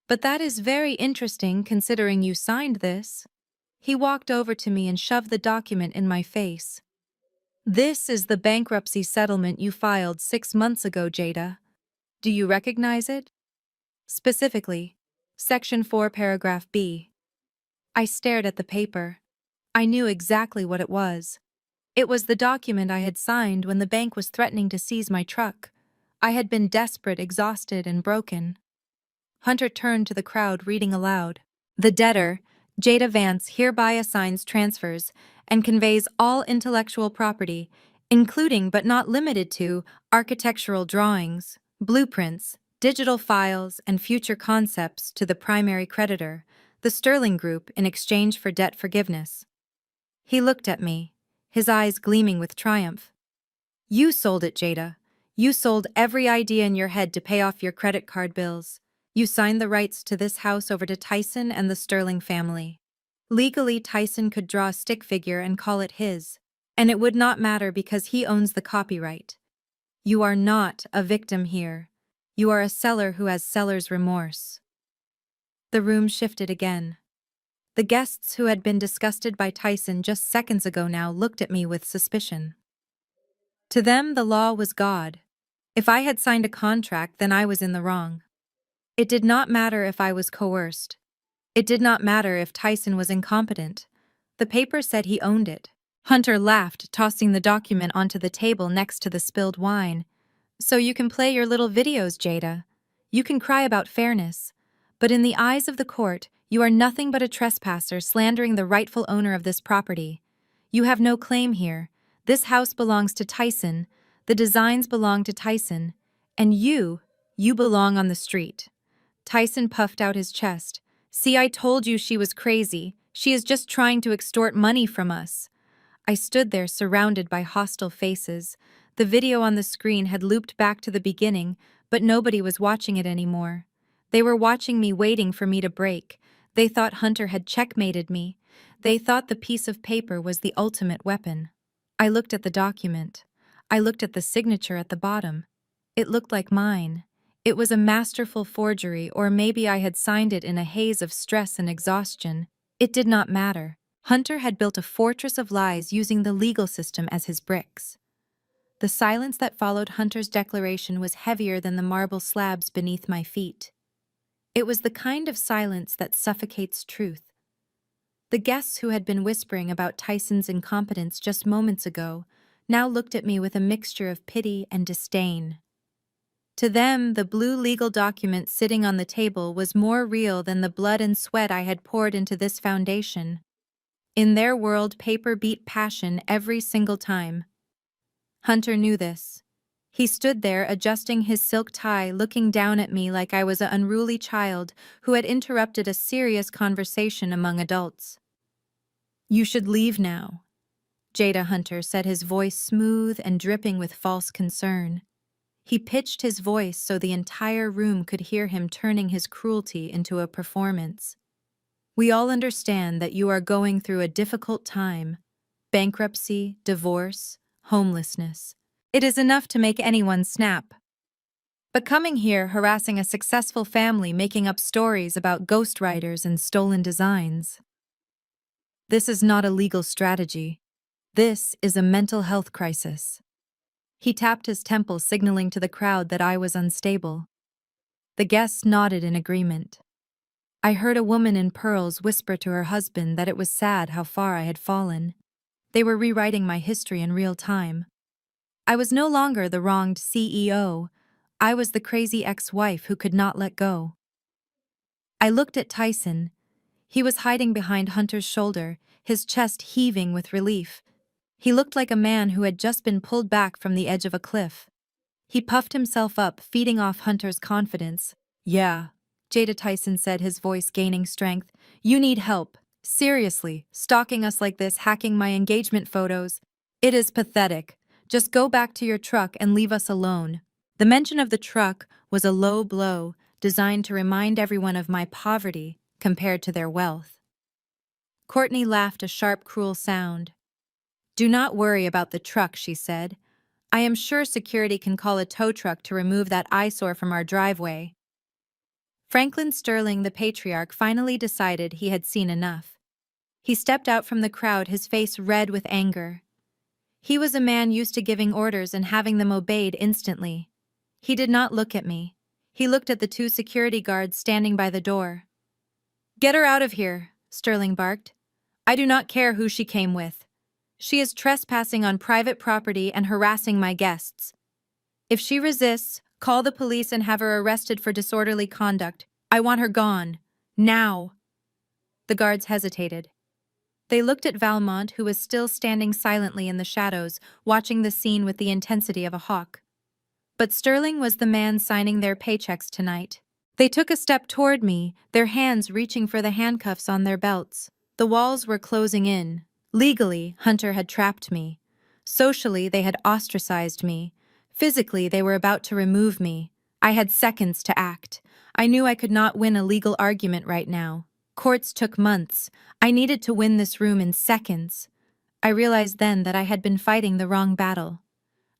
Speaker 1: But that is very interesting considering you signed this." He walked over to me and shoved the document in my face. "This is the bankruptcy settlement you filed 6 months ago, Jada. Do you recognize it?" Specifically, Section 4, Paragraph B. I stared at the paper. I knew exactly what it was. It was the document I had signed when the bank was threatening to seize my truck. I had been desperate, exhausted, and broken. Hunter turned to the crowd, reading aloud. The debtor, Jada Vance, hereby assigns transfers and conveys all intellectual property, including but not limited to architectural drawings, blueprints, digital files, and future concepts to the primary creditor, the Sterling Group, in exchange for debt forgiveness. He looked at me, his eyes gleaming with triumph. You sold it, Jada. You sold every idea in your head to pay off your credit card bills. You signed the rights to this house over to Tyson and the Sterling family. Legally, Tyson could draw a stick figure and call it his, and it would not matter because he owns the copyright. You are not a victim here. You are a seller who has seller's remorse. The room shifted again. The guests who had been disgusted by Tyson just seconds ago now looked at me with suspicion. To them, the law was God. If I had signed a contract, then I was in the wrong. It did not matter if I was coerced. It did not matter if Tyson was incompetent. The paper said he owned it. Hunter laughed, tossing the document onto the table next to the spilled wine. So you can play your little videos, Jada. You can cry about fairness. But in the eyes of the court, you are nothing but a trespasser slandering the rightful owner of this property. You have no claim here. This house belongs to Tyson. The designs belong to Tyson. And you belong on the street. Tyson puffed out his chest. See, I told you she was crazy. She is just trying to extort money from us. I stood there surrounded by hostile faces. The video on the screen had looped back to the beginning, but nobody was watching it anymore. They were watching me, waiting for me to break. They thought Hunter had checkmated me. They thought the piece of paper was the ultimate weapon. I looked at the document. I looked at the signature at the bottom. It looked like mine. It was a masterful forgery, or maybe I had signed it in a haze of stress and exhaustion. It did not matter. Hunter had built a fortress of lies using the legal system as his bricks. The silence that followed Hunter's declaration was heavier than the marble slabs beneath my feet. It was the kind of silence that suffocates truth. The guests who had been whispering about Tyson's incompetence just moments ago now looked at me with a mixture of pity and disdain. To them, the blue legal document sitting on the table was more real than the blood and sweat I had poured into this foundation. In their world, paper beat passion every single time. Hunter knew this. He stood there, adjusting his silk tie, looking down at me like I was an unruly child who had interrupted a serious conversation among adults. You should leave now, Jada Hunter said, his voice smooth and dripping with false concern. He pitched his voice so the entire room could hear him, turning his cruelty into a performance. We all understand that you are going through a difficult time. Bankruptcy, divorce, homelessness. It is enough to make anyone snap. But coming here, harassing a successful family, making up stories about ghostwriters and stolen designs. This is not a legal strategy. This is a mental health crisis. He tapped his temple, signaling to the crowd that I was unstable. The guests nodded in agreement. I heard a woman in pearls whisper to her husband that it was sad how far I had fallen. They were rewriting my history in real time. I was no longer the wronged CEO. I was the crazy ex-wife who could not let go. I looked at Tyson. He was hiding behind Hunter's shoulder, his chest heaving with relief. He looked like a man who had just been pulled back from the edge of a cliff. He puffed himself up, feeding off Hunter's confidence. Yeah, Jada Tyson said, his voice gaining strength. You need help. Seriously, stalking us like this, hacking my engagement photos. It is pathetic. Just go back to your truck and leave us alone. The mention of the truck was a low blow, designed to remind everyone of my poverty compared to their wealth. Courtney laughed, a sharp, cruel sound. Do not worry about the truck, she said. I am sure security can call a tow truck to remove that eyesore from our driveway. Franklin Sterling, the patriarch, finally decided he had seen enough. He stepped out from the crowd, his face red with anger. He was a man used to giving orders and having them obeyed instantly. He did not look at me. He looked at the two security guards standing by the door. "Get her out of here," Sterling barked. "I do not care who she came with. She is trespassing on private property and harassing my guests. If she resists, call the police and have her arrested for disorderly conduct. I want her gone. Now." The guards hesitated. They looked at Valmont, who was still standing silently in the shadows, watching the scene with the intensity of a hawk. But Sterling was the man signing their paychecks tonight. They took a step toward me, their hands reaching for the handcuffs on their belts. The walls were closing in. Legally, Hunter had trapped me. Socially, they had ostracized me. Physically, they were about to remove me. I had seconds to act. I knew I could not win a legal argument right now. Courts took months. I needed to win this room in seconds. I realized then that I had been fighting the wrong battle.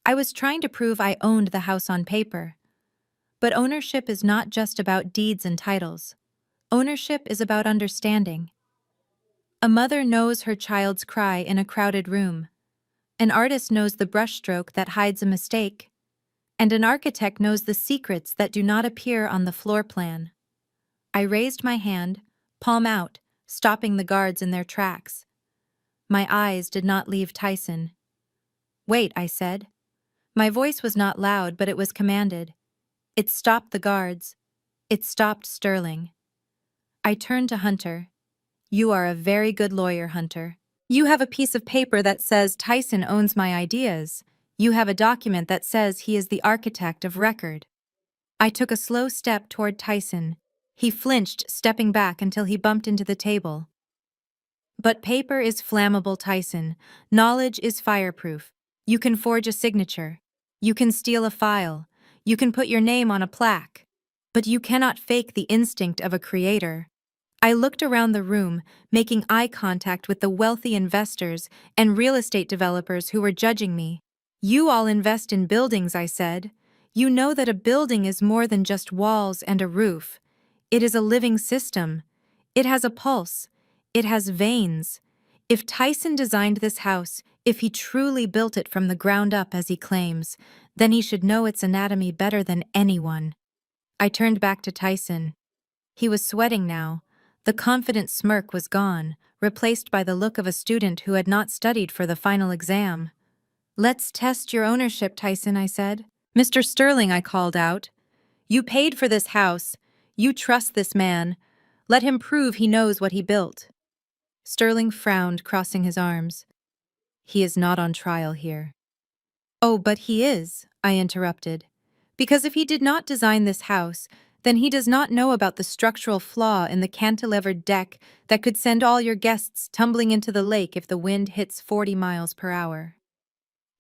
Speaker 1: I was trying to prove I owned the house on paper. But ownership is not just about deeds and titles. Ownership is about understanding. A mother knows her child's cry in a crowded room. An artist knows the brushstroke that hides a mistake. And an architect knows the secrets that do not appear on the floor plan. I raised my hand, palm out, stopping the guards in their tracks. My eyes did not leave Tyson. "Wait," I said. My voice was not loud, but it was commanded. It stopped the guards. It stopped Sterling. I turned to Hunter. "You are a very good lawyer, Hunter. You have a piece of paper that says Tyson owns my ideas. You have a document that says he is the architect of record." I took a slow step toward Tyson. He flinched, stepping back until he bumped into the table. "But paper is flammable, Tyson. Knowledge is fireproof. You can forge a signature. You can steal a file. You can put your name on a plaque. But you cannot fake the instinct of a creator." I looked around the room, making eye contact with the wealthy investors and real estate developers who were judging me. "You all invest in buildings," I said. "You know that a building is more than just walls and a roof. It is a living system. It has a pulse. It has veins. If Tyson designed this house, if he truly built it from the ground up as he claims, then he should know its anatomy better than anyone." I turned back to Tyson. He was sweating now. The confident smirk was gone, replaced by the look of a student who had not studied for the final exam. "Let's test your ownership, Tyson," I said. "Mr. Sterling," I called out. "You paid for this house. You trust this man. Let him prove he knows what he built." Sterling frowned, crossing his arms. "He is not on trial here." "Oh, but he is," I interrupted. "Because if he did not design this house, then he does not know about the structural flaw in the cantilevered deck that could send all your guests tumbling into the lake if the wind hits 40 miles per hour.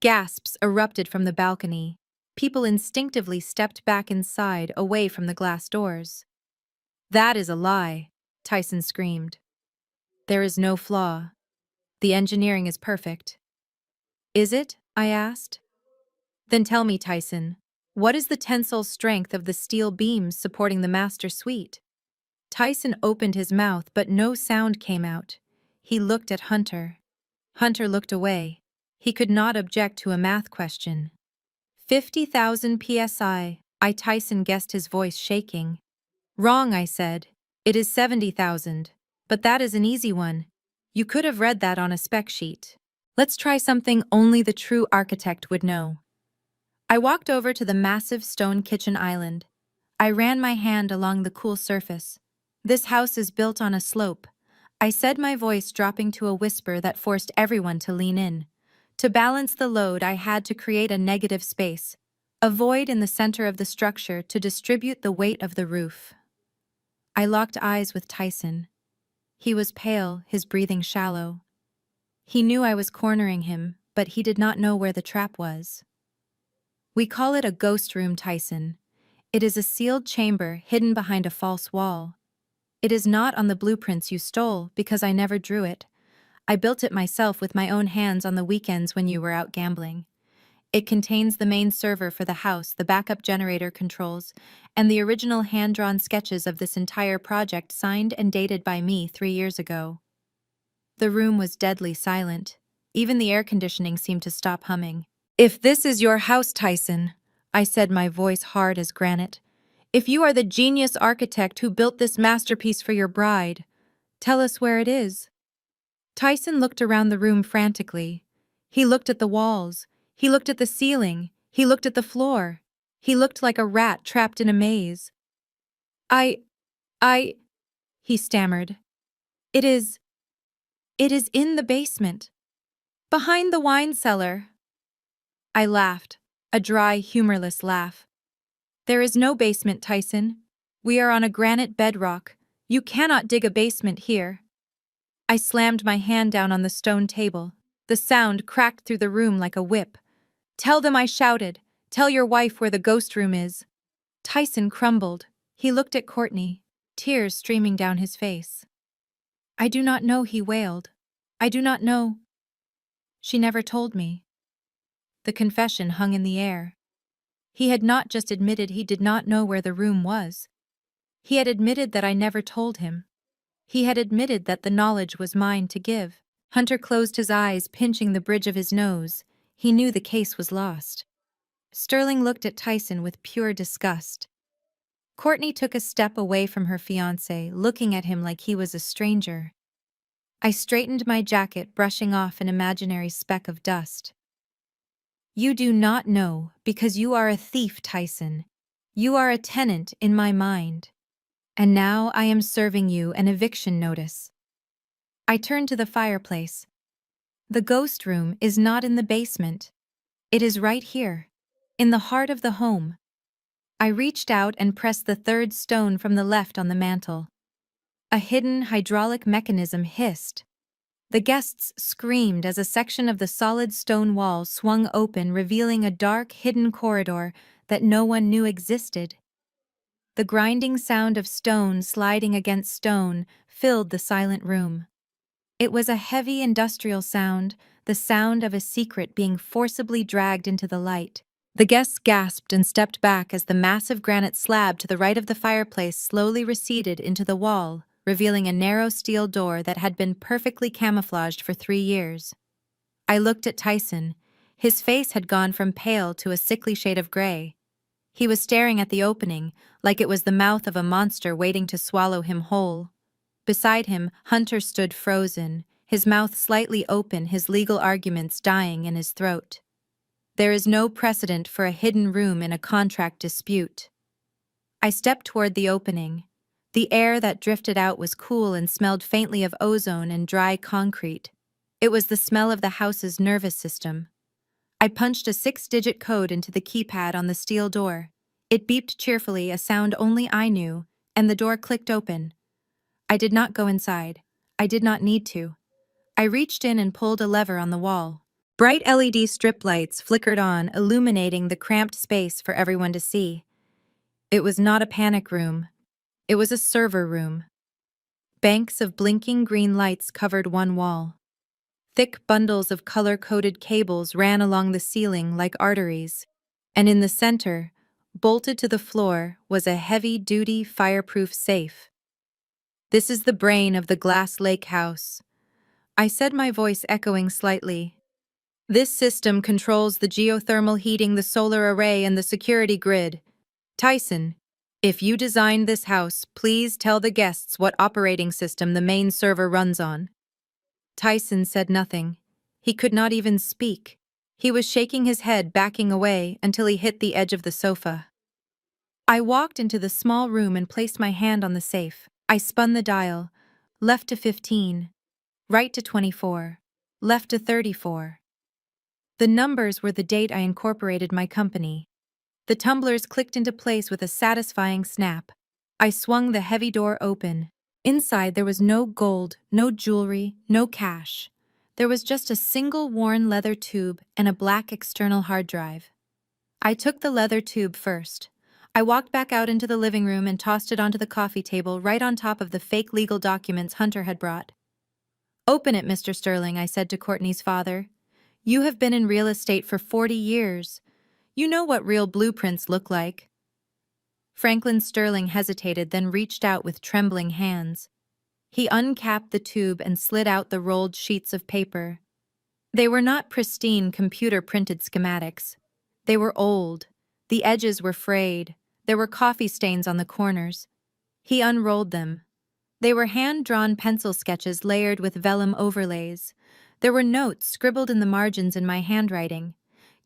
Speaker 1: Gasps erupted from the balcony. People instinctively stepped back inside, away from the glass doors. "That is a lie," Tyson screamed. "There is no flaw. The engineering is perfect." "Is it?" I asked. "Then tell me, Tyson, what is the tensile strength of the steel beams supporting the master suite?" Tyson opened his mouth, but no sound came out. He looked at Hunter. Hunter looked away. He could not object to a math question. 50,000 psi. Tyson guessed, his voice shaking. "Wrong," I said. "It is 70,000. But that is an easy one. You could have read that on a spec sheet. Let's try something only the true architect would know." I walked over to the massive stone kitchen island. I ran my hand along the cool surface. "This house is built on a slope," I said, my voice dropping to a whisper that forced everyone to lean in. To balance the load, I had to create a negative space, a void in the center of the structure to distribute the weight of the roof. I locked eyes with Tyson. He was pale, his breathing shallow. He knew I was cornering him, but he did not know where the trap was. "We call it a ghost room, Tyson. It is a sealed chamber hidden behind a false wall. It is not on the blueprints you stole because I never drew it. I built it myself with my own hands on the weekends when you were out gambling. It contains the main server for the house, the backup generator controls, and the original hand-drawn sketches of this entire project signed and dated by me 3 years ago." The room was deadly silent. Even the air conditioning seemed to stop humming. "If this is your house, Tyson," I said, my voice hard as granite, If you are the genius architect who built this masterpiece for your bride, tell us where it is." Tyson looked around the room frantically. He looked at the walls. He looked at the ceiling. He looked at the floor. He looked like a rat trapped in a maze. I, he stammered. It is in the basement. Behind the wine cellar." I laughed, a dry, humorless laugh. "There is no basement, Tyson. We are on a granite bedrock. You cannot dig a basement here." I slammed my hand down on the stone table. The sound cracked through the room like a whip. "Tell them," I shouted. "Tell your wife where the ghost room is." Tyson crumbled. He looked at Courtney, tears streaming down his face. "I do not know," he wailed. "I do not know." She never told me. The confession hung in the air. He had not just admitted he did not know where the room was. He had admitted that I never told him. He had admitted that the knowledge was mine to give. Hunter closed his eyes, pinching the bridge of his nose. He knew the case was lost. Sterling looked at Tyson with pure disgust. Courtney took a step away from her fiancé, looking at him like he was a stranger. I straightened my jacket, brushing off an imaginary speck of dust. "You do not know because you are a thief, Tyson. You are a tenant in my mind. And now I am serving you an eviction notice." I turned to the fireplace. "The ghost room is not in the basement. It is right here, in the heart of the home." I reached out and pressed the third stone from the left on the mantel. A hidden hydraulic mechanism hissed. The guests screamed as a section of the solid stone wall swung open, revealing a dark, hidden corridor that no one knew existed. The grinding sound of stone sliding against stone filled the silent room. It was a heavy industrial sound, the sound of a secret being forcibly dragged into the light. The guests gasped and stepped back as the massive granite slab to the right of the fireplace slowly receded into the wall, revealing a narrow steel door that had been perfectly camouflaged for 3 years. I looked at Tyson. His face had gone from pale to a sickly shade of gray. He was staring at the opening, like it was the mouth of a monster waiting to swallow him whole. Beside him, Hunter stood frozen, his mouth slightly open, his legal arguments dying in his throat. There is no precedent for a hidden room in a contract dispute. I stepped toward the opening. The air that drifted out was cool and smelled faintly of ozone and dry concrete. It was the smell of the house's nervous system. I punched a 6-digit code into the keypad on the steel door. It beeped cheerfully, a sound only I knew, and the door clicked open. I did not go inside. I did not need to. I reached in and pulled a lever on the wall. Bright LED strip lights flickered on, illuminating the cramped space for everyone to see. It was not a panic room. It was a server room. Banks of blinking green lights covered one wall. Thick bundles of color-coded cables ran along the ceiling like arteries, and in the center, bolted to the floor, was a heavy-duty, fireproof safe. "This is the brain of the Glass Lake House," I said, my voice echoing slightly. "This system controls the geothermal heating, the solar array, and the security grid. Tyson, if you designed this house, please tell the guests what operating system the main server runs on." Tyson said nothing. He could not even speak. He was shaking his head, backing away, until he hit the edge of the sofa. I walked into the small room and placed my hand on the safe. I spun the dial. Left to 15. Right to 24. Left to 34. The numbers were the date I incorporated my company. The tumblers clicked into place with a satisfying snap. I swung the heavy door open. Inside there was no gold, no jewelry, no cash. There was just a single worn leather tube and a black external hard drive. I took the leather tube first. I walked back out into the living room and tossed it onto the coffee table right on top of the fake legal documents Hunter had brought. "Open it, Mr. Sterling," I said to Courtney's father. "You have been in real estate for 40 years. You know what real blueprints look like." Franklin Sterling hesitated, then reached out with trembling hands. He uncapped the tube and slid out the rolled sheets of paper. They were not pristine computer-printed schematics. They were old. The edges were frayed. There were coffee stains on the corners. He unrolled them. They were hand-drawn pencil sketches layered with vellum overlays. There were notes scribbled in the margins in my handwriting.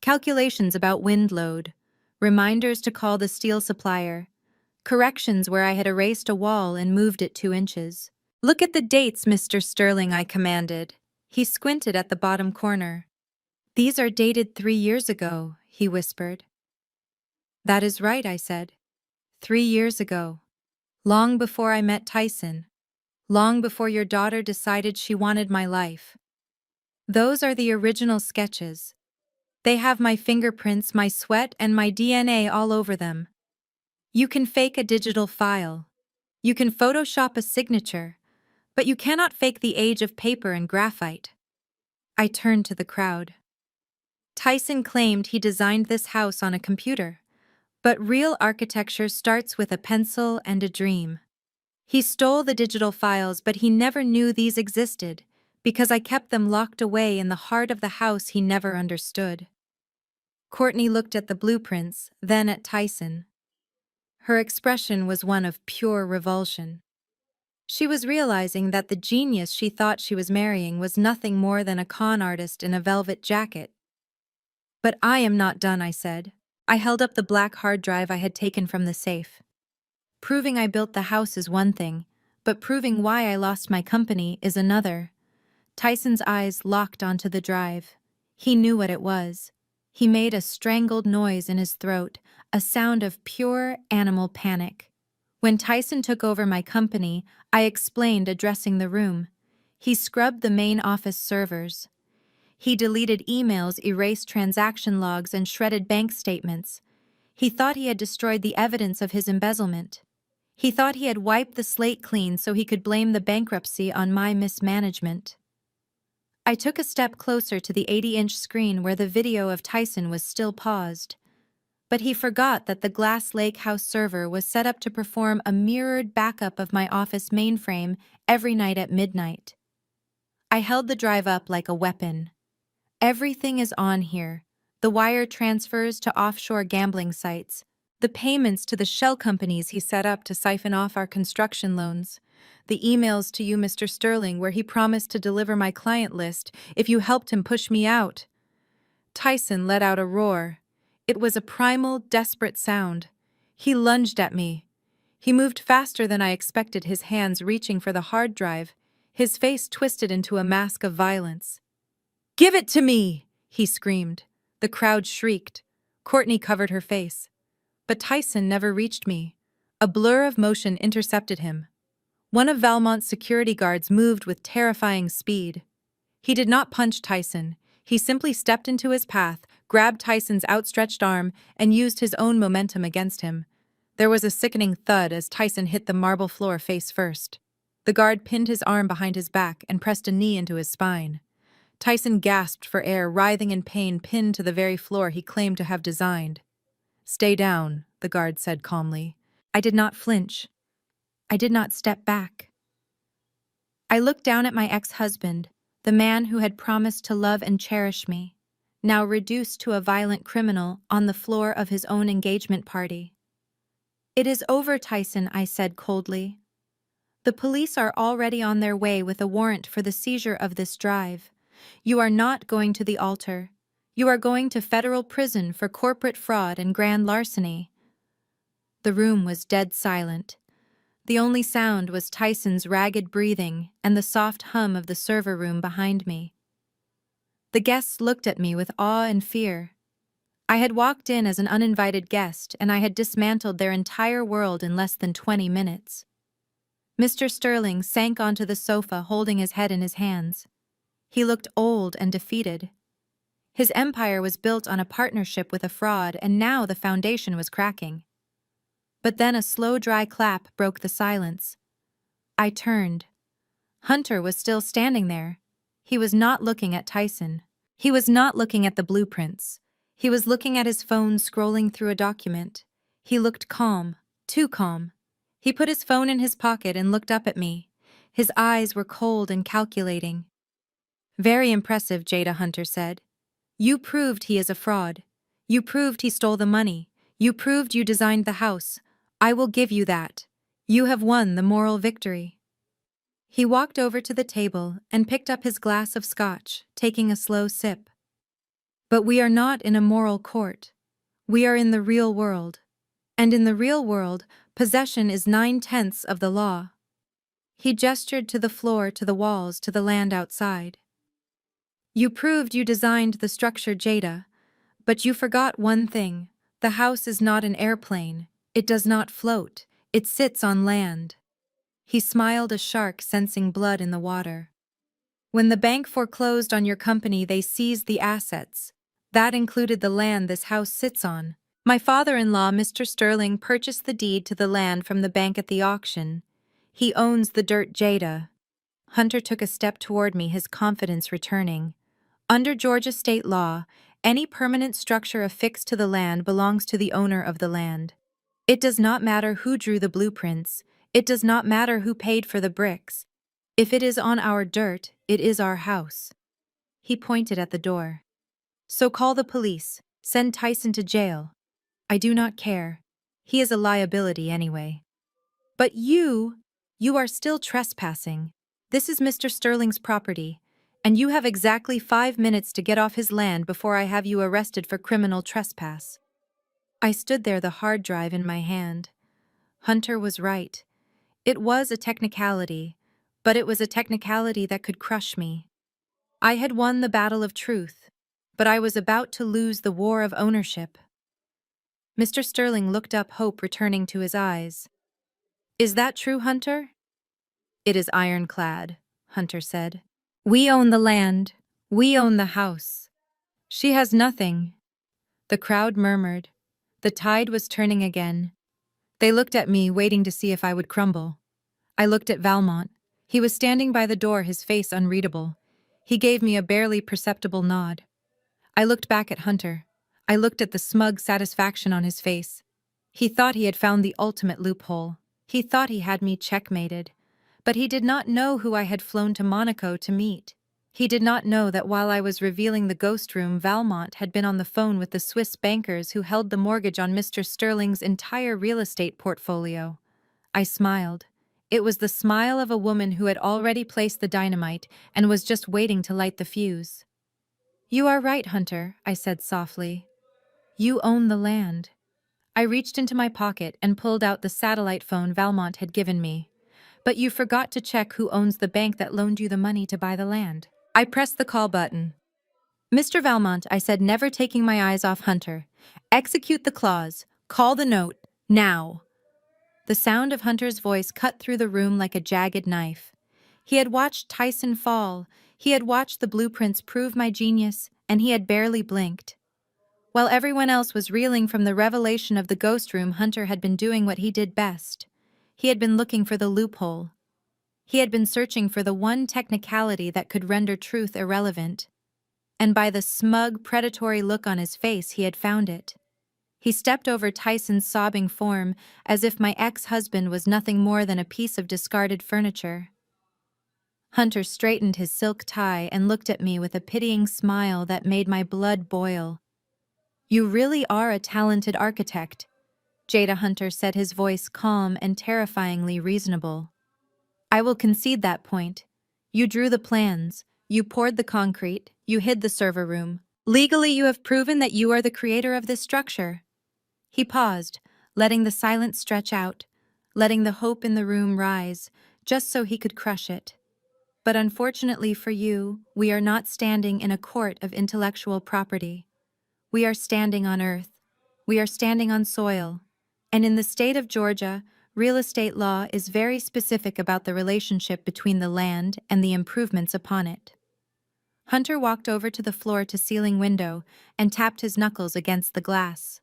Speaker 1: Calculations about wind load. Reminders to call the steel supplier. Corrections where I had erased a wall and moved it 2 inches. "Look at the dates, Mr. Sterling," I commanded. He squinted at the bottom corner. "These are dated 3 years ago," he whispered. "That is right," I said. 3 years ago. Long before I met Tyson. Long before your daughter decided she wanted my life. Those are the original sketches. They have my fingerprints, my sweat, and my DNA all over them. You can fake a digital file. You can Photoshop a signature, but you cannot fake the age of paper and graphite. I turned to the crowd. Tyson claimed he designed this house on a computer, but real architecture starts with a pencil and a dream. He stole the digital files, but he never knew these existed, because I kept them locked away in the heart of the house he never understood. Courtney looked at the blueprints, then at Tyson. Her expression was one of pure revulsion. She was realizing that the genius she thought she was marrying was nothing more than a con artist in a velvet jacket. "But I am not done," I said. I held up the black hard drive I had taken from the safe. "Proving I built the house is one thing, but proving why I lost my company is another." Tyson's eyes locked onto the drive. He knew what it was. He made a strangled noise in his throat, a sound of pure animal panic. When Tyson took over my company, I explained, addressing the room. He scrubbed the main office servers. He deleted emails, erased transaction logs, and shredded bank statements. He thought he had destroyed the evidence of his embezzlement. He thought he had wiped the slate clean so he could blame the bankruptcy on my mismanagement. I took a step closer to the 80-inch screen where the video of Tyson was still paused. But he forgot that the Glass Lake House server was set up to perform a mirrored backup of my office mainframe every night at midnight. I held the drive up like a weapon. Everything is on here. The wire transfers to offshore gambling sites. The payments to the shell companies he set up to siphon off our construction loans. The emails to you, Mr. Sterling, where he promised to deliver my client list if you helped him push me out. Tyson let out a roar. It was a primal, desperate sound. He lunged at me. He moved faster than I expected, his hands reaching for the hard drive, his face twisted into a mask of violence. "Give it to me!" he screamed. The crowd shrieked. Courtney covered her face. But Tyson never reached me. A blur of motion intercepted him. One of Valmont's security guards moved with terrifying speed. He did not punch Tyson. He simply stepped into his path, grabbed Tyson's outstretched arm, and used his own momentum against him. There was a sickening thud as Tyson hit the marble floor face first. The guard pinned his arm behind his back and pressed a knee into his spine. Tyson gasped for air, writhing in pain, pinned to the very floor he claimed to have designed. "Stay down," the guard said calmly. I did not flinch. I did not step back. I looked down at my ex-husband, the man who had promised to love and cherish me, now reduced to a violent criminal on the floor of his own engagement party. "It is over, Tyson," I said coldly. "The police are already on their way with a warrant for the seizure of this drive. You are not going to the altar. You are going to federal prison for corporate fraud and grand larceny." The room was dead silent. The only sound was Tyson's ragged breathing and the soft hum of the server room behind me. The guests looked at me with awe and fear. I had walked in as an uninvited guest, and I had dismantled their entire world in less than 20 minutes. Mr. Sterling sank onto the sofa, holding his head in his hands. He looked old and defeated. His empire was built on a partnership with a fraud, and now the foundation was cracking. But then a slow, dry clap broke the silence. I turned. Hunter was still standing there. He was not looking at Tyson. He was not looking at the blueprints. He was looking at his phone, scrolling through a document. He looked calm, too calm. He put his phone in his pocket and looked up at me. His eyes were cold and calculating. "Very impressive," Jada Hunter said. "You proved he is a fraud. You proved he stole the money. You proved you designed the house. I will give you that. You have won the moral victory. He walked over to the table and picked up his glass of scotch, taking a slow sip. But we are not in a moral court. We are in the real world. And in the real world, possession is 9/10 of the law. He gestured to the floor, to the walls, to the land outside. You proved you designed the structure, Jada, but you forgot one thing. The house is not an airplane. It does not float. It sits on land. He smiled, a shark sensing blood in the water. When the bank foreclosed on your company, they seized the assets. That included the land this house sits on. My father-in-law, Mr. Sterling, purchased the deed to the land from the bank at the auction. He owns the dirt, Jada. Hunter took a step toward me, his confidence returning. Under Georgia state law, any permanent structure affixed to the land belongs to the owner of the land. It does not matter who drew the blueprints. It does not matter who paid for the bricks. If it is on our dirt, it is our house. He pointed at the door. So call the police. Send Tyson to jail. I do not care. He is a liability anyway. But you are still trespassing. This is Mr. Sterling's property, and you have exactly 5 minutes to get off his land before I have you arrested for criminal trespass. I stood there, the hard drive in my hand. Hunter was right. It was a technicality, but it was a technicality that could crush me. I had won the battle of truth, but I was about to lose the war of ownership. Mr. Sterling looked up, hope returning to his eyes. Is that true, Hunter? It is ironclad, Hunter said. We own the land. We own the house. She has nothing. The crowd murmured. The tide was turning again. They looked at me, waiting to see if I would crumble. I looked at Valmont. He was standing by the door, his face unreadable. He gave me a barely perceptible nod. I looked back at Hunter. I looked at the smug satisfaction on his face. He thought he had found the ultimate loophole. He thought he had me checkmated. But he did not know who I had flown to Monaco to meet. He did not know that while I was revealing the ghost room, Valmont had been on the phone with the Swiss bankers who held the mortgage on Mr. Sterling's entire real estate portfolio. I smiled. It was the smile of a woman who had already placed the dynamite and was just waiting to light the fuse. You are right, Hunter, I said softly. You own the land. I reached into my pocket and pulled out the satellite phone Valmont had given me. But you forgot to check who owns the bank that loaned you the money to buy the land. I pressed the call button. Mr. Valmont, I said, never taking my eyes off Hunter. Execute the clause. Call the note. Now. The sound of Hunter's voice cut through the room like a jagged knife. He had watched Tyson fall. He had watched the blueprints prove my genius, and he had barely blinked. While everyone else was reeling from the revelation of the ghost room, Hunter had been doing what he did best. He had been looking for the loophole. He had been searching for the one technicality that could render truth irrelevant. And by the smug, predatory look on his face, he had found it. He stepped over Tyson's sobbing form as if my ex-husband was nothing more than a piece of discarded furniture. Hunter straightened his silk tie and looked at me with a pitying smile that made my blood boil. You really are a talented architect, Jada, Hunter said, his voice calm and terrifyingly reasonable. I will concede that point. You drew the plans, you poured the concrete, you hid the server room. Legally, you have proven that you are the creator of this structure. He paused, letting the silence stretch out, letting the hope in the room rise, just so he could crush it. But unfortunately for you, we are not standing in a court of intellectual property. We are standing on earth. We are standing on soil. And in the state of Georgia, real estate law is very specific about the relationship between the land and the improvements upon it. Hunter walked over to the floor-to-ceiling window and tapped his knuckles against the glass.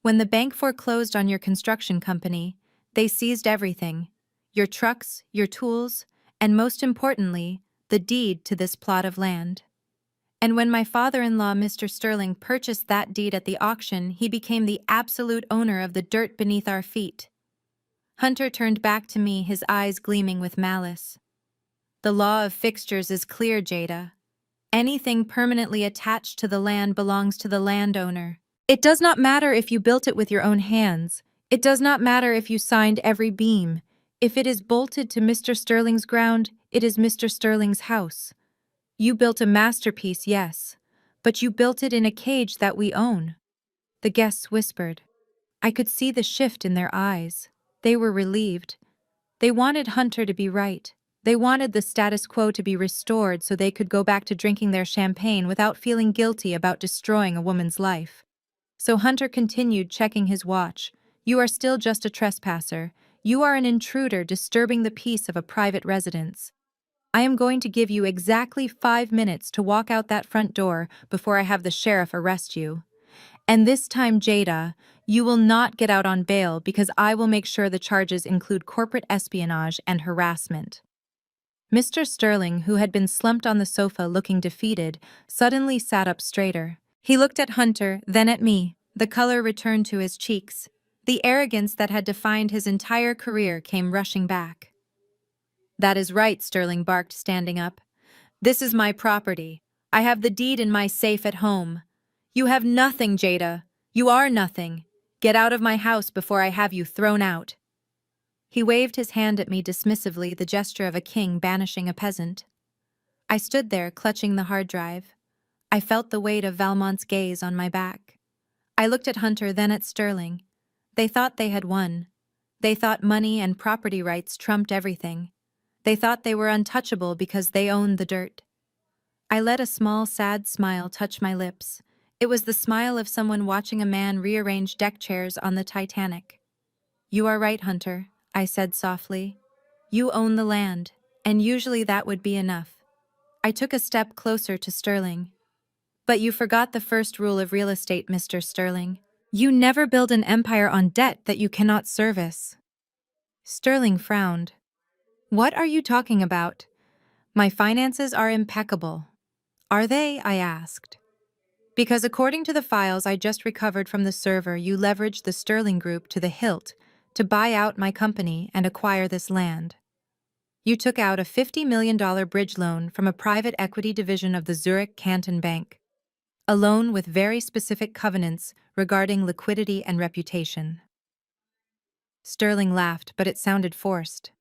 Speaker 1: When the bank foreclosed on your construction company, they seized everything: your trucks, your tools, and most importantly, the deed to this plot of land. And when my father-in-law, Mr. Sterling, purchased that deed at the auction, he became the absolute owner of the dirt beneath our feet. Hunter turned back to me, his eyes gleaming with malice. The law of fixtures is clear, Jada. Anything permanently attached to the land belongs to the landowner. It does not matter if you built it with your own hands. It does not matter if you signed every beam. If it is bolted to Mr. Sterling's ground, it is Mr. Sterling's house. You built a masterpiece, yes, but you built it in a cage that we own. The guests whispered. I could see the shift in their eyes. They were relieved. They wanted Hunter to be right. They wanted the status quo to be restored so they could go back to drinking their champagne without feeling guilty about destroying a woman's life. So Hunter continued checking his watch. You are still just a trespasser. You are an intruder disturbing the peace of a private residence. I am going to give you exactly 5 minutes to walk out that front door before I have the sheriff arrest you. And this time, Jada, you will not get out on bail because I will make sure the charges include corporate espionage and harassment. Mr. Sterling, who had been slumped on the sofa looking defeated, suddenly sat up straighter. He looked at Hunter, then at me. The color returned to his cheeks. The arrogance that had defined his entire career came rushing back. That is right, Sterling barked, standing up. This is my property. I have the deed in my safe at home. You have nothing, Jada. You are nothing. Get out of my house before I have you thrown out. He waved his hand at me dismissively, the gesture of a king banishing a peasant. I stood there, clutching the hard drive. I felt the weight of Valmont's gaze on my back. I looked at Hunter, then at Sterling. They thought they had won. They thought money and property rights trumped everything. They thought they were untouchable because they owned the dirt. I let a small, sad smile touch my lips. It was the smile of someone watching a man rearrange deck chairs on the Titanic. You are right, Hunter, I said softly. You own the land, and usually that would be enough. I took a step closer to Sterling. But you forgot the first rule of real estate, Mr. Sterling. You never build an empire on debt that you cannot service. Sterling frowned. What are you talking about? My finances are impeccable. Are they? I asked. Because according to the files I just recovered from the server, you leveraged the Sterling Group to the hilt to buy out my company and acquire this land. You took out a $50 million bridge loan from a private equity division of the Zurich Canton Bank, a loan with very specific covenants regarding liquidity and reputation. Sterling laughed, but it sounded forced.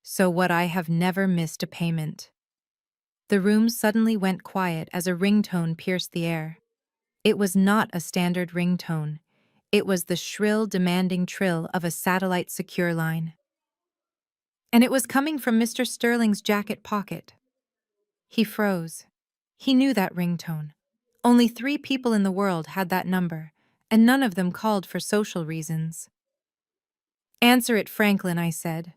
Speaker 1: So what, I have never missed a payment. The room suddenly went quiet as a ringtone pierced the air. It was not a standard ringtone. It was the shrill, demanding trill of a satellite secure line. And it was coming from Mr. Sterling's jacket pocket. He froze. He knew that ringtone. Only 3 people in the world had that number, and none of them called for social reasons. Answer it, Franklin, I said.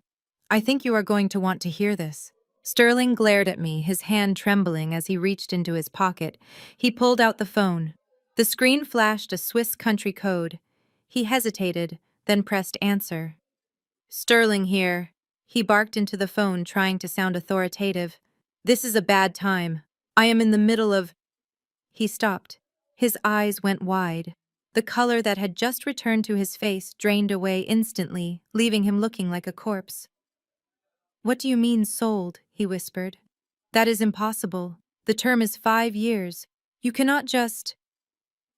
Speaker 1: I think you are going to want to hear this. Sterling glared at me, his hand trembling as he reached into his pocket. He pulled out the phone. The screen flashed a Swiss country code. He hesitated, then pressed answer. Sterling here. He barked into the phone, trying to sound authoritative. This is a bad time. I am in the middle of... He stopped. His eyes went wide. The color that had just returned to his face drained away instantly, leaving him looking like a corpse. What do you mean, sold? He whispered. That is impossible. The term is 5 years. You cannot just...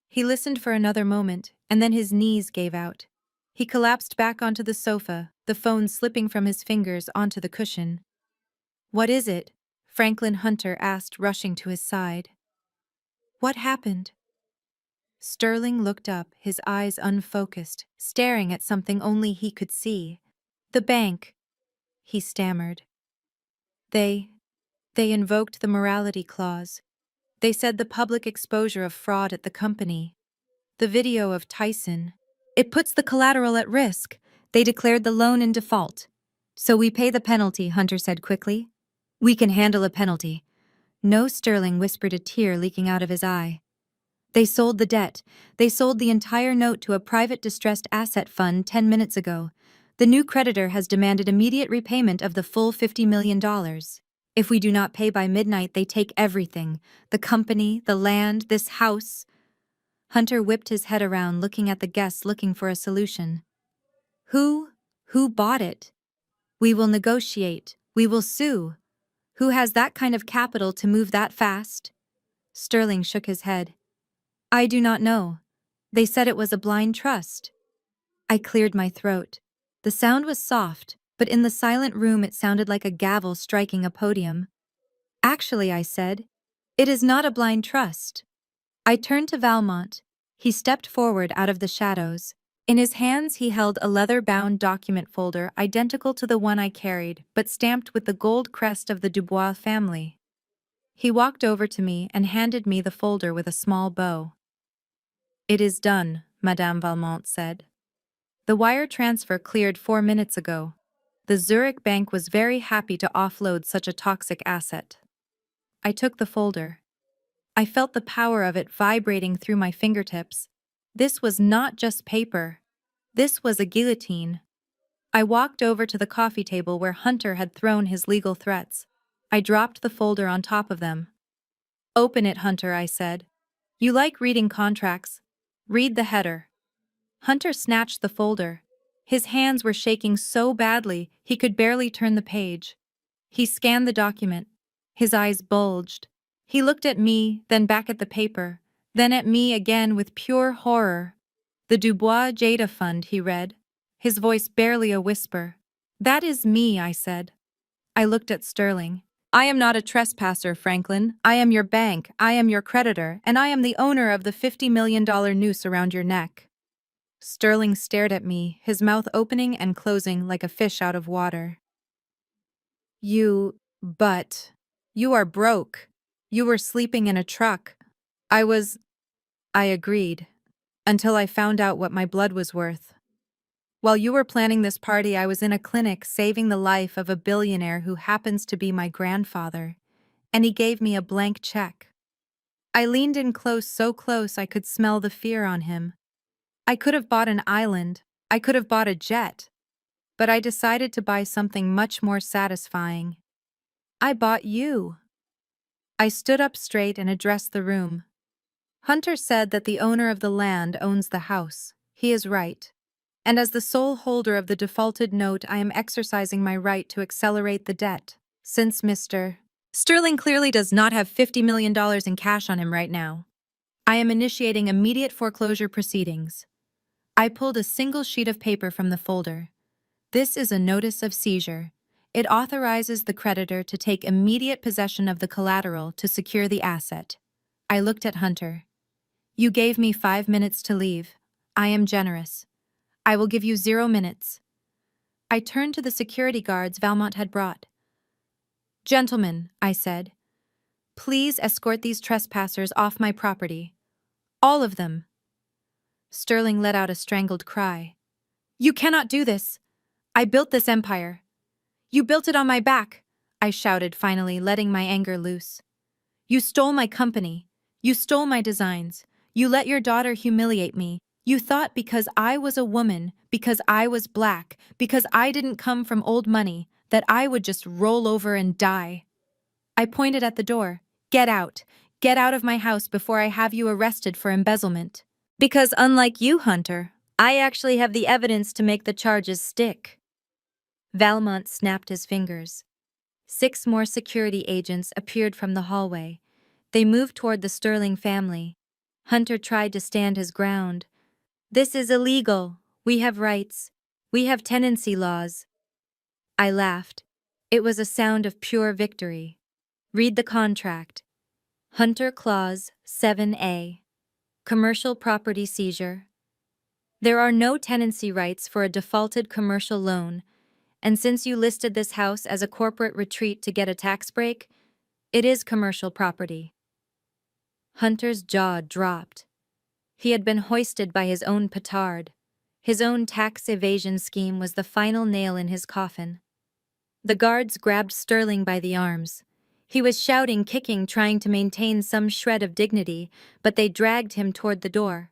Speaker 1: He listened for another moment, and then his knees gave out. He collapsed back onto the sofa, the phone slipping from his fingers onto the cushion. What is it? Franklin Hunter asked, rushing to his side. What happened? Sterling looked up, his eyes unfocused, staring at something only he could see. The bank, he stammered. They invoked the morality clause. They said the public exposure of fraud at the company. The video of Tyson. It puts the collateral at risk. They declared the loan in default. So we pay the penalty, Hunter said quickly. We can handle a penalty. No, Sterling whispered, a tear leaking out of his eye. They sold the debt. They sold the entire note to a private distressed asset fund 10 minutes ago. The new creditor has demanded immediate repayment of the full $50 million. If we do not pay by midnight, they take everything. The company, the land, this house. Hunter whipped his head around, looking at the guests, looking for a solution. Who bought it? We will negotiate. We will sue. Who has that kind of capital to move that fast? Sterling shook his head. I do not know. They said it was a blind trust. I cleared my throat. The sound was soft, but in the silent room it sounded like a gavel striking a podium. Actually, I said, it is not a blind trust. I turned to Valmont. He stepped forward out of the shadows. In his hands he held a leather-bound document folder identical to the one I carried, but stamped with the gold crest of the Dubois family. He walked over to me and handed me the folder with a small bow. "It is done," Madame Valmont said. "The wire transfer cleared 4 minutes ago. The Zurich bank was very happy to offload such a toxic asset." I took the folder. I felt the power of it vibrating through my fingertips. This was not just paper. This was a guillotine. I walked over to the coffee table where Hunter had thrown his legal threats. I dropped the folder on top of them. "Open it, Hunter," I said. "You like reading contracts. Read the header." Hunter snatched the folder. His hands were shaking so badly he could barely turn the page. He scanned the document. His eyes bulged. He looked at me, then back at the paper, then at me again with pure horror. "The Dubois Jada Fund," he read, his voice barely a whisper. "That is me," I said. I looked at Sterling. "I am not a trespasser, Franklin. I am your bank, I am your creditor, and I am the owner of the $50 million noose around your neck." Sterling stared at me, his mouth opening and closing like a fish out of water. But you are broke. You were sleeping in a truck." I agreed, until I found out what my blood was worth. "While you were planning this party, I was in a clinic saving the life of a billionaire who happens to be my grandfather, and he gave me a blank check." I leaned in close, so close I could smell the fear on him. I could have bought an island, I could have bought a jet, but I decided to buy something much more satisfying. I bought you. I stood up straight and addressed the room. "Hunter said that the owner of the land owns the house. He is right. And as the sole holder of the defaulted note, I am exercising my right to accelerate the debt, since Mr. Sterling clearly does not have $50 million in cash on him right now. I am initiating immediate foreclosure proceedings." I pulled a single sheet of paper from the folder. "This is a notice of seizure. It authorizes the creditor to take immediate possession of the collateral to secure the asset." I looked at Hunter. "You gave me 5 minutes to leave. I am generous. I will give you 0 minutes." I turned to the security guards Valmont had brought. "Gentlemen," I said, "please escort these trespassers off my property. All of them." Sterling let out a strangled cry. "You cannot do this. I built this empire. You built it on my back," I shouted, finally letting my anger loose. "You stole my company. You stole my designs. You let your daughter humiliate me. You thought because I was a woman, because I was black, because I didn't come from old money, that I would just roll over and die." I pointed at the door. "Get out. Get out of my house before I have you arrested for embezzlement." Because unlike you, Hunter, I actually have the evidence to make the charges stick. Valmont snapped his fingers. 6 more security agents appeared from the hallway. They moved toward the Sterling family. Hunter tried to stand his ground. "This is illegal. We have rights. We have tenancy laws." I laughed. It was a sound of pure victory. "Read the contract. Hunter Clause 7A. Commercial property seizure. There are no tenancy rights for a defaulted commercial loan, and since you listed this house as a corporate retreat to get a tax break, it is commercial property." Hunter's jaw dropped. He had been hoisted by his own petard. His own tax evasion scheme was the final nail in his coffin. The guards grabbed Sterling by the arms. He was shouting, kicking, trying to maintain some shred of dignity, but they dragged him toward the door.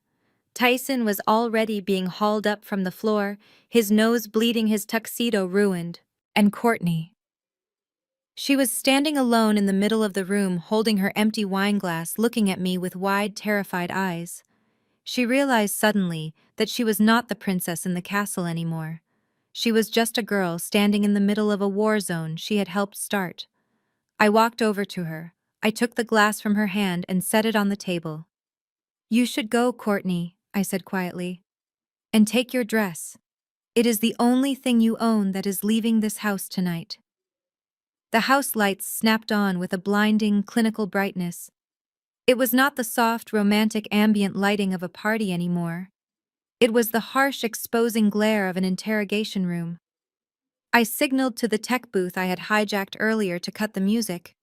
Speaker 1: Tyson was already being hauled up from the floor, his nose bleeding, his tuxedo ruined. And Courtney. She was standing alone in the middle of the room, holding her empty wineglass, looking at me with wide, terrified eyes. She realized suddenly that she was not the princess in the castle anymore. She was just a girl standing in the middle of a war zone she had helped start. I walked over to her. I took the glass from her hand and set it on the table. "You should go, Courtney," I said quietly. "And take your dress. It is the only thing you own that is leaving this house tonight." The house lights snapped on with a blinding, clinical brightness. It was not the soft, romantic ambient lighting of a party anymore. It was the harsh, exposing glare of an interrogation room. I signaled to the tech booth I had hijacked earlier to cut the music.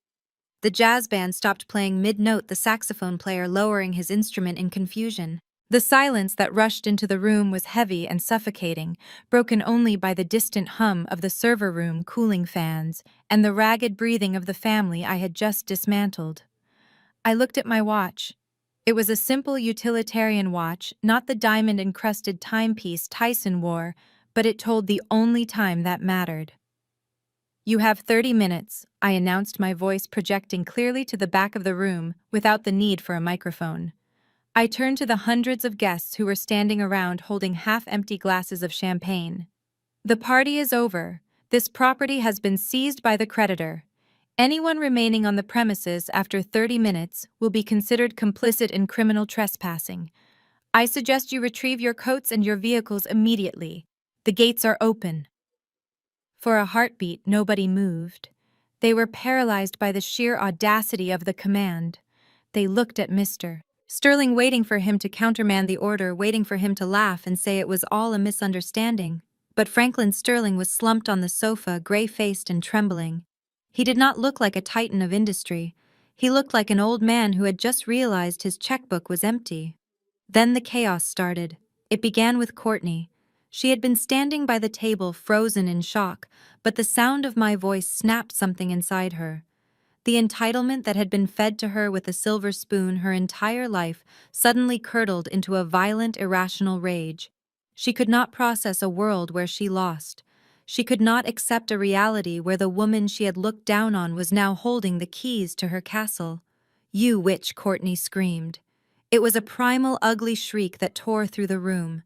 Speaker 1: The jazz band stopped playing mid-note, the saxophone player lowering his instrument in confusion. The silence that rushed into the room was heavy and suffocating, broken only by the distant hum of the server room cooling fans and the ragged breathing of the family I had just dismantled. I looked at my watch. It was a simple utilitarian watch, not the diamond-encrusted timepiece Tyson wore, but it told the only time that mattered. "You have 30 minutes, I announced, my voice projecting clearly to the back of the room without the need for a microphone. I turned to the hundreds of guests who were standing around holding half-empty glasses of champagne. "The party is over. This property has been seized by the creditor. Anyone remaining on the premises after 30 minutes will be considered complicit in criminal trespassing. I suggest you retrieve your coats and your vehicles immediately. The gates are open." For a heartbeat, nobody moved. They were paralyzed by the sheer audacity of the command. They looked at Mr. Sterling, waiting for him to countermand the order, waiting for him to laugh and say it was all a misunderstanding. But Franklin Sterling was slumped on the sofa, gray-faced and trembling. He did not look like a titan of industry. He looked like an old man who had just realized his checkbook was empty. Then the chaos started. It began with Courtney. She had been standing by the table, frozen in shock, but the sound of my voice snapped something inside her. The entitlement that had been fed to her with a silver spoon her entire life suddenly curdled into a violent, irrational rage. She could not process a world where she lost. She could not accept a reality where the woman she had looked down on was now holding the keys to her castle. "You witch!" Courtney screamed. It was a primal, ugly shriek that tore through the room.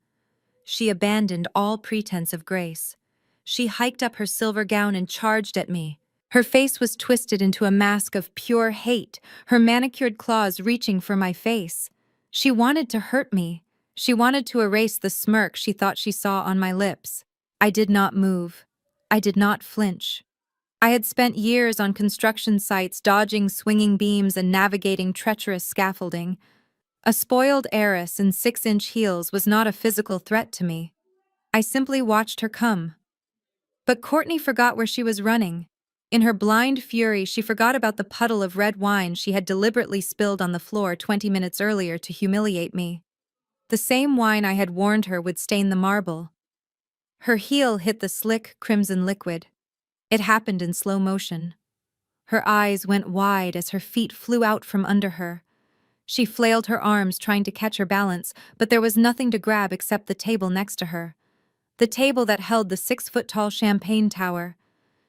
Speaker 1: She abandoned all pretense of grace. She hiked up her silver gown and charged at me. Her face was twisted into a mask of pure hate, her manicured claws reaching for my face. She wanted to hurt me. She wanted to erase the smirk she thought she saw on my lips. I did not move. I did not flinch. I had spent years on construction sites, dodging swinging beams and navigating treacherous scaffolding. A spoiled heiress in 6-inch heels was not a physical threat to me. I simply watched her come. But Courtney forgot where she was running. In her blind fury, she forgot about the puddle of red wine she had deliberately spilled on the floor 20 minutes earlier to humiliate me. The same wine I had warned her would stain the marble. Her heel hit the slick, crimson liquid. It happened in slow motion. Her eyes went wide as her feet flew out from under her. She flailed her arms trying to catch her balance, but there was nothing to grab except the table next to her. The table that held the 6-foot-tall champagne tower.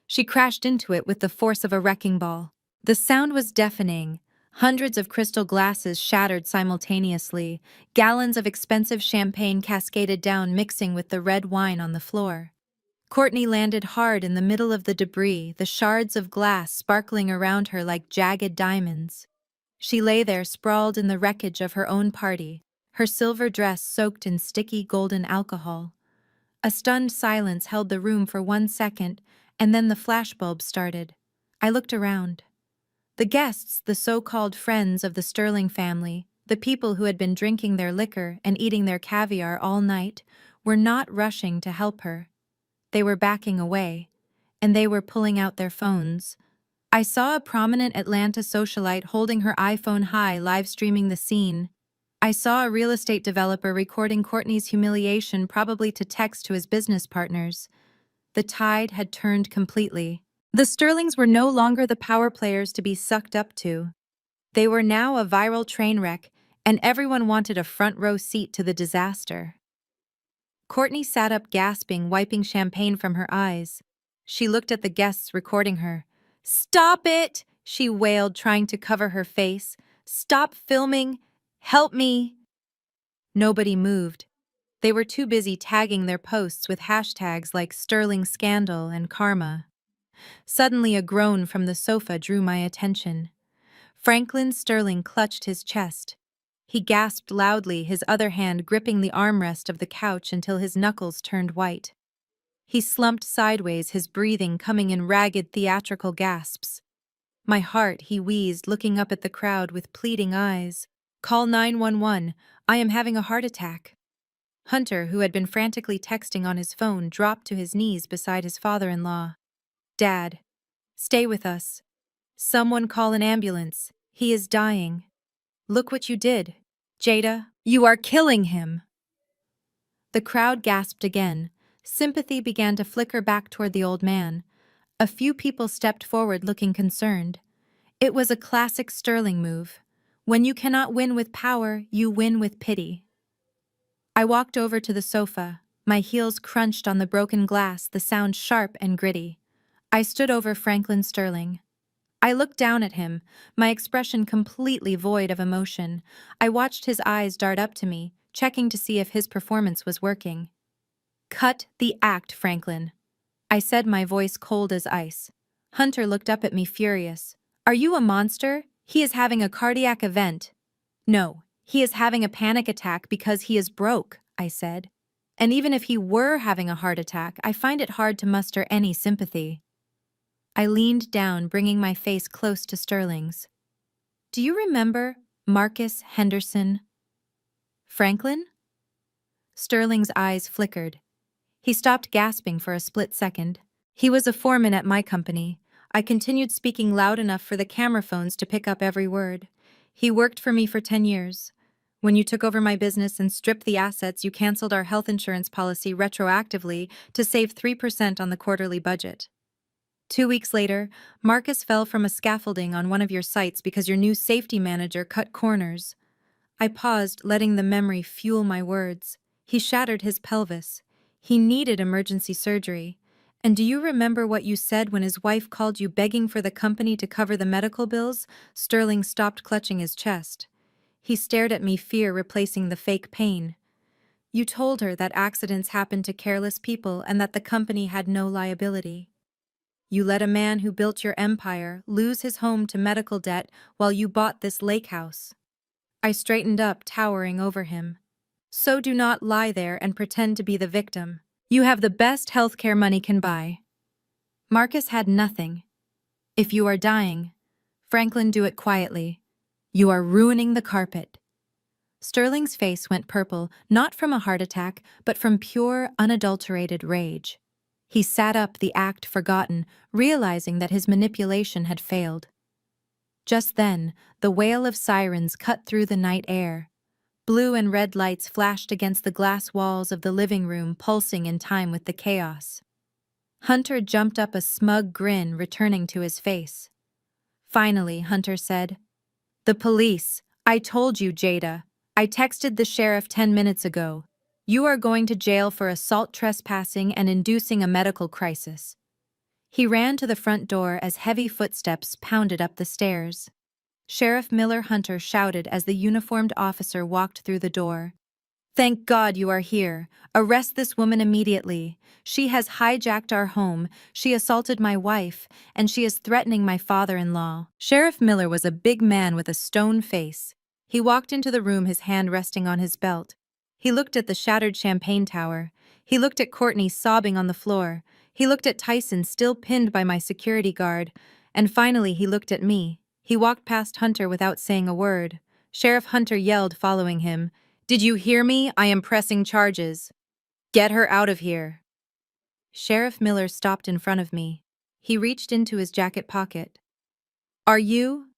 Speaker 1: She crashed into it with the force of a wrecking ball. The sound was deafening. Hundreds of crystal glasses shattered simultaneously. Gallons of expensive champagne cascaded down, mixing with the red wine on the floor. Courtney landed hard in the middle of the debris, the shards of glass sparkling around her like jagged diamonds. She lay there sprawled in the wreckage of her own party, her silver dress soaked in sticky golden alcohol. A stunned silence held the room for 1 second, and then the flashbulb started. I looked around. The guests, the so-called friends of the Sterling family, the people who had been drinking their liquor and eating their caviar all night, were not rushing to help her. They were backing away, and they were pulling out their phones. I saw a prominent Atlanta socialite holding her iPhone high, live-streaming the scene. I saw a real estate developer recording Courtney's humiliation, probably to text to his business partners. The tide had turned completely. The Sterlings were no longer the power players to be sucked up to. They were now a viral train wreck, and everyone wanted a front-row seat to the disaster. Courtney sat up gasping, wiping champagne from her eyes. She looked at the guests recording her. "Stop it!" she wailed, trying to cover her face. "Stop filming! Help me!" Nobody moved. They were too busy tagging their posts with hashtags like Sterling Scandal and Karma. Suddenly a groan from the sofa drew my attention. Franklin Sterling clutched his chest. He gasped loudly, his other hand gripping the armrest of the couch until his knuckles turned white. He slumped sideways, his breathing coming in ragged theatrical gasps. My heart, he wheezed, looking up at the crowd with pleading eyes. "Call 911. I am having a heart attack." Hunter, who had been frantically texting on his phone, dropped to his knees beside his father-in-law. "Dad, stay with us. Someone call an ambulance. He is dying. Look what you did. Jada, you are killing him." The crowd gasped again. Sympathy began to flicker back toward the old man. A few people stepped forward looking concerned. It was a classic Sterling move. When you cannot win with power, you win with pity. I walked over to the sofa. My heels crunched on the broken glass, the sound sharp and gritty. I stood over Franklin Sterling. I looked down at him, my expression completely void of emotion. I watched his eyes dart up to me, checking to see if his performance was working. "Cut the act, Franklin," I said, my voice cold as ice. Hunter looked up at me furious. "Are you a monster? He is having a cardiac event." "No, he is having a panic attack because he is broke," I said. "And even if he were having a heart attack, I find it hard to muster any sympathy." I leaned down, bringing my face close to Sterling's. "Do you remember Marcus Henderson?" "Franklin?" Sterling's eyes flickered. He stopped gasping for a split second. "He was a foreman at my company." I continued, speaking loud enough for the camera phones to pick up every word. "He worked for me for 10 years. When you took over my business and stripped the assets, you canceled our health insurance policy retroactively to save 3% on the quarterly budget. 2 weeks later, Marcus fell from a scaffolding on one of your sites because your new safety manager cut corners." I paused, letting the memory fuel my words. "He shattered his pelvis. He needed emergency surgery. And do you remember what you said when his wife called you begging for the company to cover the medical bills?" Sterling stopped clutching his chest. He stared at me, fear replacing the fake pain. "You told her that accidents happen to careless people and that the company had no liability. You let a man who built your empire lose his home to medical debt while you bought this lake house." I straightened up, towering over him. "So do not lie there and pretend to be the victim. You have the best healthcare money can buy. Marcus had nothing. If you are dying, Franklin, do it quietly. You are ruining the carpet." Sterling's face went purple, not from a heart attack, but from pure, unadulterated rage. He sat up, the act forgotten, realizing that his manipulation had failed. Just then, the wail of sirens cut through the night air. Blue and red lights flashed against the glass walls of the living room, pulsing in time with the chaos. Hunter jumped up, a smug grin returning to his face. Finally, Hunter said, "The police. I told you, Jada. I texted the sheriff 10 minutes ago. You are going to jail for assault, trespassing, and inducing a medical crisis." He ran to the front door as heavy footsteps pounded up the stairs. Sheriff Miller Hunter shouted as the uniformed officer walked through the door. "Thank God you are here. Arrest this woman immediately. She has hijacked our home, she assaulted my wife, and she is threatening my father-in-law." Sheriff Miller was a big man with a stone face. He walked into the room, his hand resting on his belt. He looked at the shattered champagne tower. He looked at Courtney sobbing on the floor. He looked at Tyson still pinned by my security guard. And finally he looked at me. He walked past Hunter without saying a word. Sheriff Hunter yelled, following him, "Did you hear me? I am pressing charges. Get her out of here." Sheriff Miller stopped in front of me. He reached into his jacket pocket. "Are you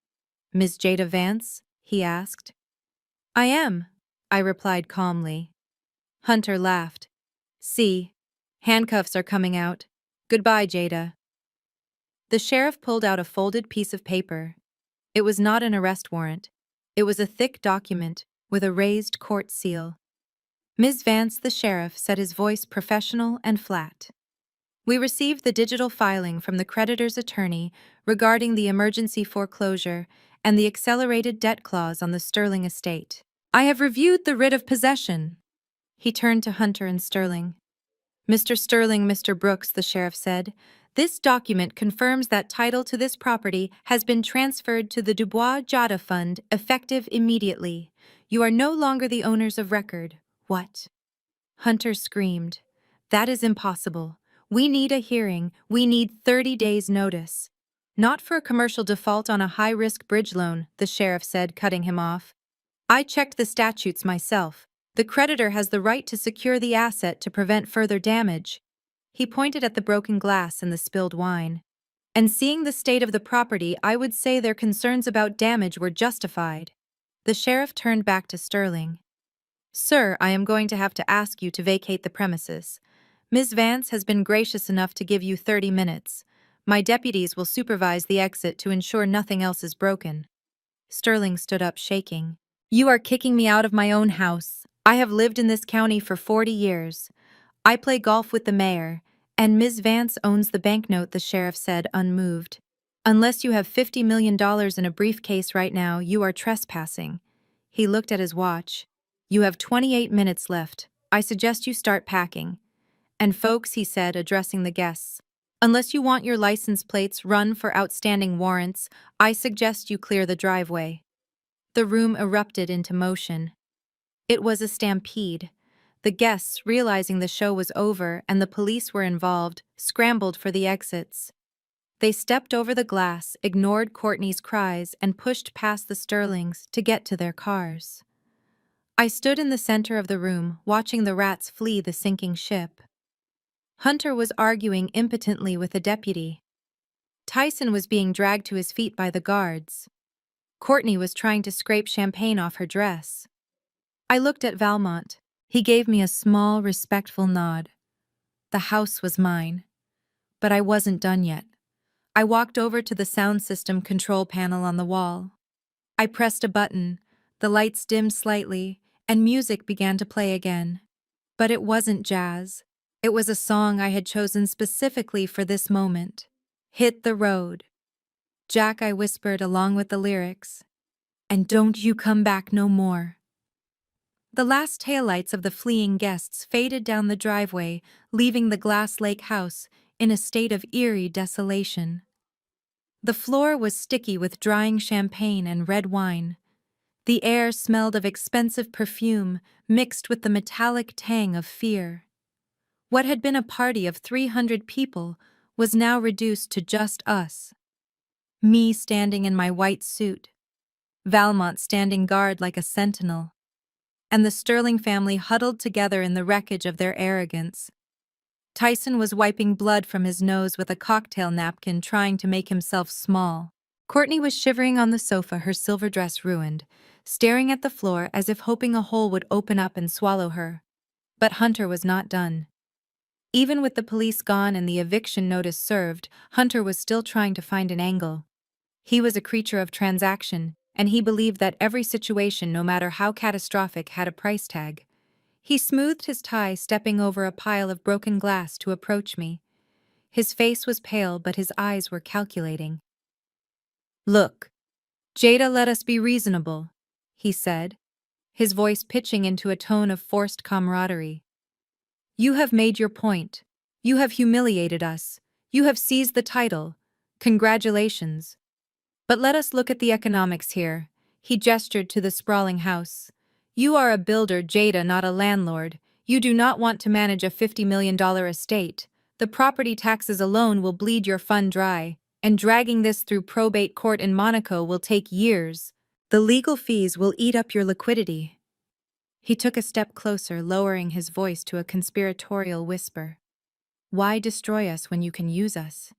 Speaker 1: Miss Jada Vance?" he asked. "I am," I replied calmly. Hunter laughed. "See, handcuffs are coming out. Goodbye, Jada." The sheriff pulled out a folded piece of paper. It was not an arrest warrant. It was a thick document with a raised court seal. "Ms. Vance," the sheriff said, his voice professional and flat. "We received the digital filing from the creditor's attorney regarding the emergency foreclosure and the accelerated debt clause on the Sterling estate. I have reviewed the writ of possession." He turned to Hunter and Sterling. "Mr. Sterling, Mr. Brooks," the sheriff said, "this document confirms that title to this property has been transferred to the Dubois Jada Fund, effective immediately. You are no longer the owners of record. What? Hunter screamed. That is impossible. We need a hearing. We need 30 days' notice. Not for a commercial default on a high-risk bridge loan, the sheriff said, cutting him off. I checked the statutes myself. The creditor has the right to secure the asset to prevent further damage. He pointed at the broken glass and the spilled wine. And seeing the state of the property, I would say their concerns about damage were justified. The sheriff turned back to Sterling. Sir, I am going to have to ask you to vacate the premises. Ms. Vance has been gracious enough to give you 30 minutes. My deputies will supervise the exit to ensure nothing else is broken. Sterling stood up, shaking. You are kicking me out of my own house. I have lived in this county for 40 years. I play golf with the mayor, and Ms. Vance owns the banknote, the sheriff said, unmoved. Unless you have $50 million in a briefcase right now, you are trespassing. He looked at his watch. You have 28 minutes left. I suggest you start packing. And folks, he said, addressing the guests, unless you want your license plates run for outstanding warrants, I suggest you clear the driveway. The room erupted into motion. It was a stampede. The guests, realizing the show was over and the police were involved, scrambled for the exits. They stepped over the glass, ignored Courtney's cries, and pushed past the Sterlings to get to their cars. I stood in the center of the room, watching the rats flee the sinking ship. Hunter was arguing impotently with a deputy. Tyson was being dragged to his feet by the guards. Courtney was trying to scrape champagne off her dress. I looked at Valmont. He gave me a small, respectful nod. The house was mine. But I wasn't done yet. I walked over to the sound system control panel on the wall. I pressed a button, the lights dimmed slightly, and music began to play again. But it wasn't jazz. It was a song I had chosen specifically for this moment. Hit the road. Jack, I whispered along with the lyrics. And don't you come back no more. The last taillights of the fleeing guests faded down the driveway, leaving the Glass Lake house in a state of eerie desolation. The floor was sticky with drying champagne and red wine. The air smelled of expensive perfume mixed with the metallic tang of fear. What had been a party of 300 people was now reduced to just us. Me standing in my white suit, Valmont standing guard like a sentinel, and the Sterling family huddled together in the wreckage of their arrogance. Tyson was wiping blood from his nose with a cocktail napkin, trying to make himself small. Courtney was shivering on the sofa, her silver dress ruined, staring at the floor as if hoping a hole would open up and swallow her. But Hunter was not done. Even with the police gone and the eviction notice served, Hunter was still trying to find an angle. He was a creature of transaction, and he believed that every situation, no matter how catastrophic, had a price tag. He smoothed his tie, stepping over a pile of broken glass to approach me. His face was pale, but his eyes were calculating. Look, Jada, let us be reasonable, he said, his voice pitching into a tone of forced camaraderie. You have made your point. You have humiliated us. You have seized the title. Congratulations. But let us look at the economics here. He gestured to the sprawling house. You are a builder, Jada, not a landlord. You do not want to manage a $50 million estate. The property taxes alone will bleed your fund dry, and dragging this through probate court in Monaco will take years. The legal fees will eat up your liquidity. He took a step closer, lowering his voice to a conspiratorial whisper. Why destroy us when you can use us?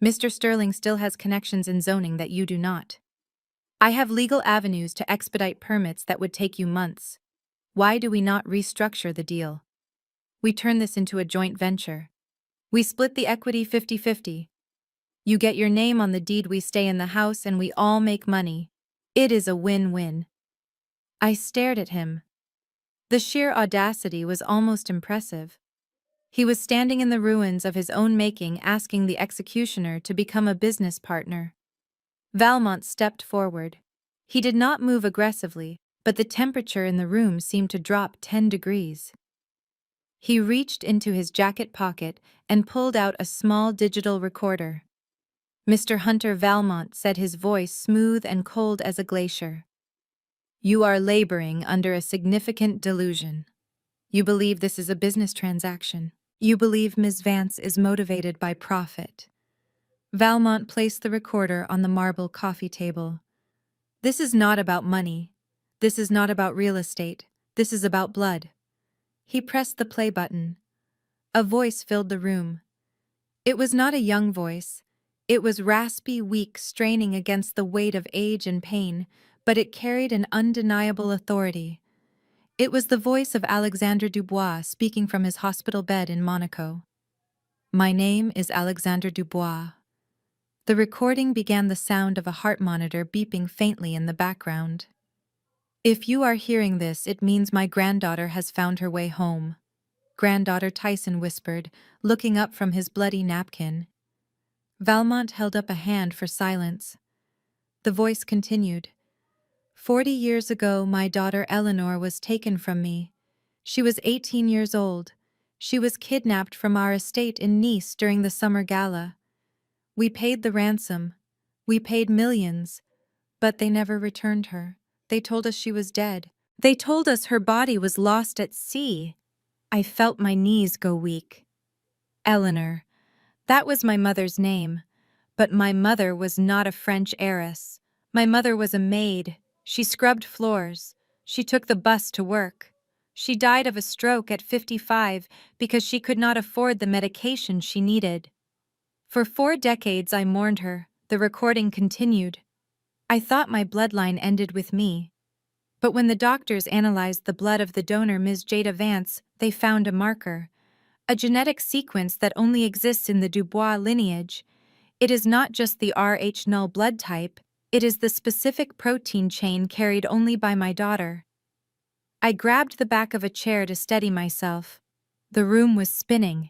Speaker 1: Mr. Sterling still has connections in zoning that you do not. I have legal avenues to expedite permits that would take you months. Why do we not restructure the deal? We turn this into a joint venture. We split the equity 50-50. You get your name on the deed, we stay in the house, and we all make money. It is a win-win. I stared at him. The sheer audacity was almost impressive. He was standing in the ruins of his own making, asking the executioner to become a business partner. Valmont stepped forward. He did not move aggressively, but the temperature in the room seemed to drop 10 degrees. He reached into his jacket pocket and pulled out a small digital recorder. Mr. Hunter Valmont, said, his voice smooth and cold as a glacier. You are laboring under a significant delusion. You believe this is a business transaction. You believe Ms. Vance is motivated by profit. Valmont placed the recorder on the marble coffee table. This is not about money. This is not about real estate. This is about blood. He pressed the play button. A voice filled the room. It was not a young voice. It was raspy, weak, straining against the weight of age and pain, but it carried an undeniable authority. It was the voice of Alexandre Dubois speaking from his hospital bed in Monaco. My name is Alexandre Dubois. The recording began the sound of a heart monitor beeping faintly in the background. If you are hearing this, it means my granddaughter has found her way home. Granddaughter, Tyson whispered, looking up from his bloody napkin. Valmont held up a hand for silence. The voice continued. 40 years ago, my daughter Eleanor was taken from me. She was 18 years old. She was kidnapped from our estate in Nice during the summer gala. We paid the ransom. We paid millions. But they never returned her. They told us she was dead. They told us her body was lost at sea. I felt my knees go weak. Eleanor. That was my mother's name. But my mother was not a French heiress. My mother was a maid. She scrubbed floors. She took the bus to work. She died of a stroke at 55 because she could not afford the medication she needed. For 4 decades I mourned her. The recording continued. I thought my bloodline ended with me. But when the doctors analyzed the blood of the donor, Ms. Jada Vance, they found a marker. A genetic sequence that only exists in the Dubois lineage. It is not just the Rh null blood type, it is the specific protein chain carried only by my daughter. I grabbed the back of a chair to steady myself. The room was spinning.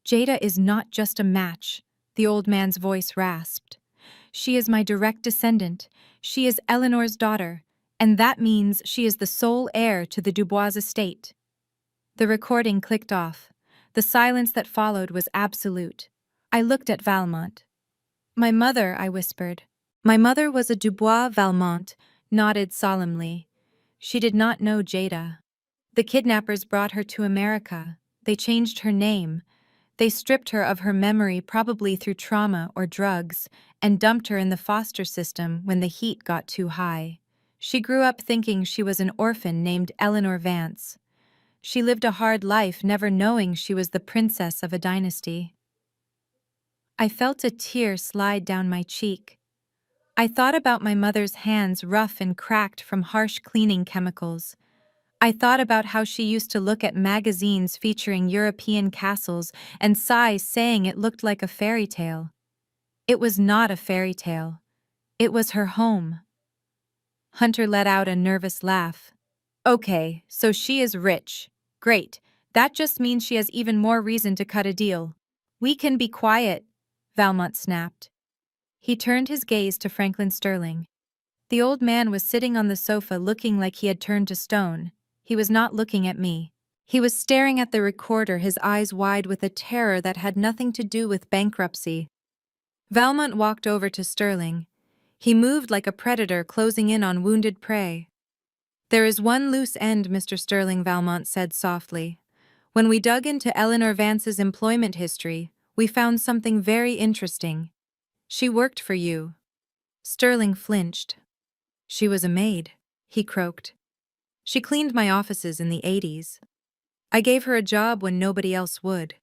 Speaker 1: Jada is not just a match, the old man's voice rasped. She is my direct descendant. She is Eleanor's daughter, and that means she is the sole heir to the Dubois estate. The recording clicked off. The silence that followed was absolute. I looked at Valmont. My mother, I whispered. My mother was a Dubois. Valmont nodded solemnly. She did not know Jada. The kidnappers brought her to America. They changed her name. They stripped her of her memory, probably through trauma or drugs, and dumped her in the foster system when the heat got too high. She grew up thinking she was an orphan named Eleanor Vance. She lived a hard life, never knowing she was the princess of a dynasty. I felt a tear slide down my cheek. I thought about my mother's hands, rough and cracked from harsh cleaning chemicals. I thought about how she used to look at magazines featuring European castles and sigh, saying it looked like a fairy tale. It was not a fairy tale. It was her home. Hunter let out a nervous laugh. Okay, so she is rich. Great. That just means she has even more reason to cut a deal. We can be quiet, Valmont snapped. He turned his gaze to Franklin Sterling. The old man was sitting on the sofa looking like he had turned to stone. He was not looking at me. He was staring at the recorder, his eyes wide with a terror that had nothing to do with bankruptcy. Valmont walked over to Sterling. He moved like a predator closing in on wounded prey. There is one loose end, Mr. Sterling, Valmont said softly. When we dug into Eleanor Vance's employment history, we found something very interesting. She worked for you. Sterling flinched. She was a maid, he croaked. She cleaned my offices in the 80s. I gave her a job when nobody else would.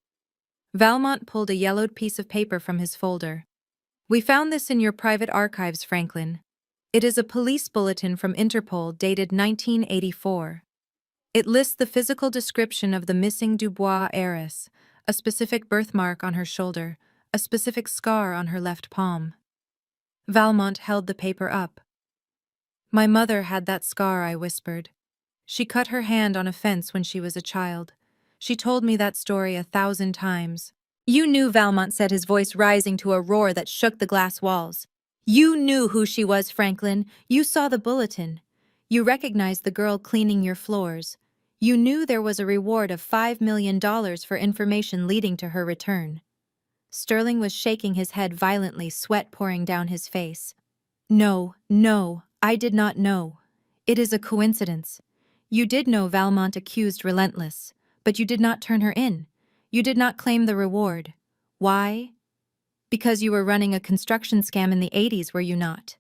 Speaker 1: Valmont pulled a yellowed piece of paper from his folder. We found this in your private archives, Franklin. It is a police bulletin from Interpol dated 1984. It lists the physical description of the missing Dubois heiress, a specific birthmark on her shoulder, a specific scar on her left palm. Valmont held the paper up. My mother had that scar, I whispered. She cut her hand on a fence when she was a child. She told me that story 1,000 times. You knew, Valmont said, his voice rising to a roar that shook the glass walls. You knew who she was, Franklin. You saw the bulletin. You recognized the girl cleaning your floors. You knew there was a reward of $5 million for information leading to her return. Sterling was shaking his head violently, sweat pouring down his face. No, I did not know. It is a coincidence. You did know Valmont accused Relentless, but you did not turn her in. You did not claim the reward. Why? Because you were running a construction scam in the 80s, were you not?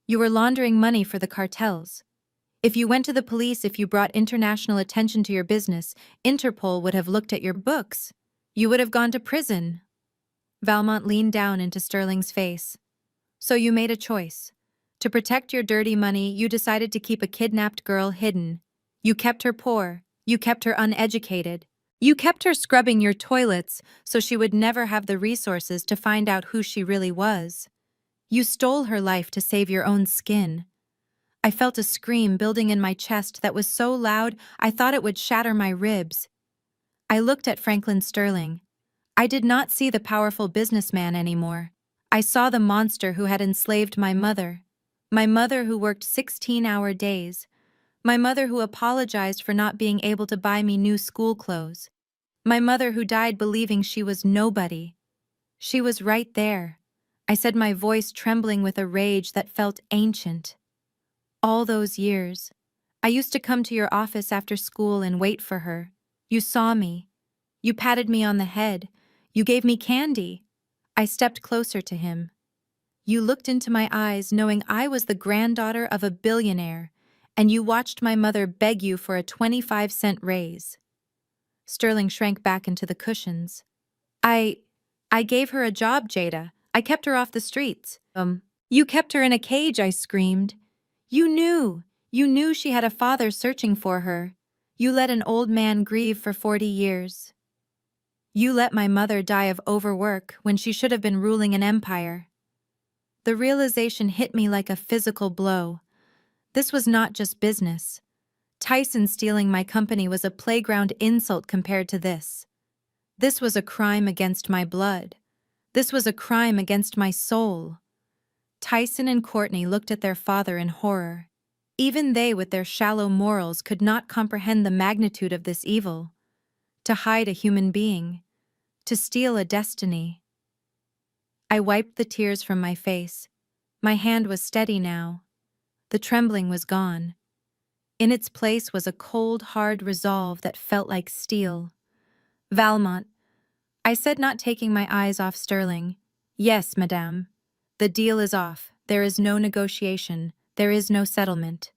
Speaker 1: You were laundering money for the cartels. If you went to the police, if you brought international attention to your business, Interpol would have looked at your books. You would have gone to prison. Valmont leaned down into Sterling's face. So you made a choice. To protect your dirty money, you decided to keep a kidnapped girl hidden. You kept her poor. You kept her uneducated. You kept her scrubbing your toilets so she would never have the resources to find out who she really was. You stole her life to save your own skin. I felt a scream building in my chest that was so loud I thought it would shatter my ribs. I looked at Franklin Sterling. I did not see the powerful businessman anymore. I saw the monster who had enslaved my mother who worked 16-hour days, my mother who apologized for not being able to buy me new school clothes, my mother who died believing she was nobody. She was right there. I said, my voice trembling with a rage that felt ancient. All those years, I used to come to your office after school and wait for her. You saw me. You patted me on the head. You gave me candy. I stepped closer to him. You looked into my eyes knowing I was the granddaughter of a billionaire, and you watched my mother beg you for a 25-cent raise. Sterling shrank back into the cushions. I gave her a job, Jada. I kept her off the streets. You kept her in a cage, I screamed. You knew she had a father searching for her. You let an old man grieve for 40 years. You let my mother die of overwork when she should have been ruling an empire. The realization hit me like a physical blow. This was not just business. Tyson stealing my company was a playground insult compared to this. This was a crime against my blood. This was a crime against my soul. Tyson and Courtney looked at their father in horror. Even they, with their shallow morals, could not comprehend the magnitude of this evil. To hide a human being. To steal a destiny. I wiped the tears from my face. My hand was steady now. The trembling was gone. In its place was a cold, hard resolve that felt like steel. Valmont, I said, not taking my eyes off Sterling. Yes, madame. The deal is off. There is no negotiation. There is no settlement.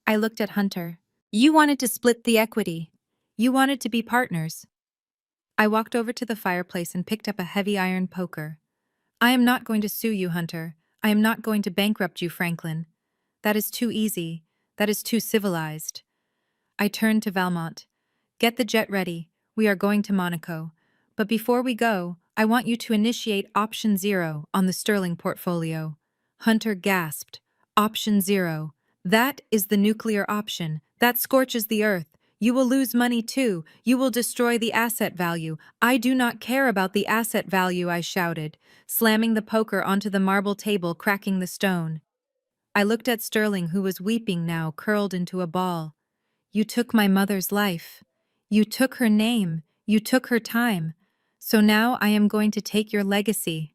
Speaker 1: I looked at Hunter. You wanted to split the equity. You wanted to be partners. I walked over to the fireplace and picked up a heavy iron poker. I am not going to sue you, Hunter. I am not going to bankrupt you, Franklin. That is too easy. That is too civilized. I turned to Valmont. Get the jet ready. We are going to Monaco. But before we go, I want you to initiate Option 0 on the Sterling portfolio. Hunter gasped. Option 0. That is the nuclear option. That scorches the earth. You will lose money too. You will destroy the asset value. I do not care about the asset value, I shouted, slamming the poker onto the marble table, cracking the stone. I looked at Sterling, who was weeping now, curled into a ball. You took my mother's life. You took her name. You took her time. So now I am going to take your legacy.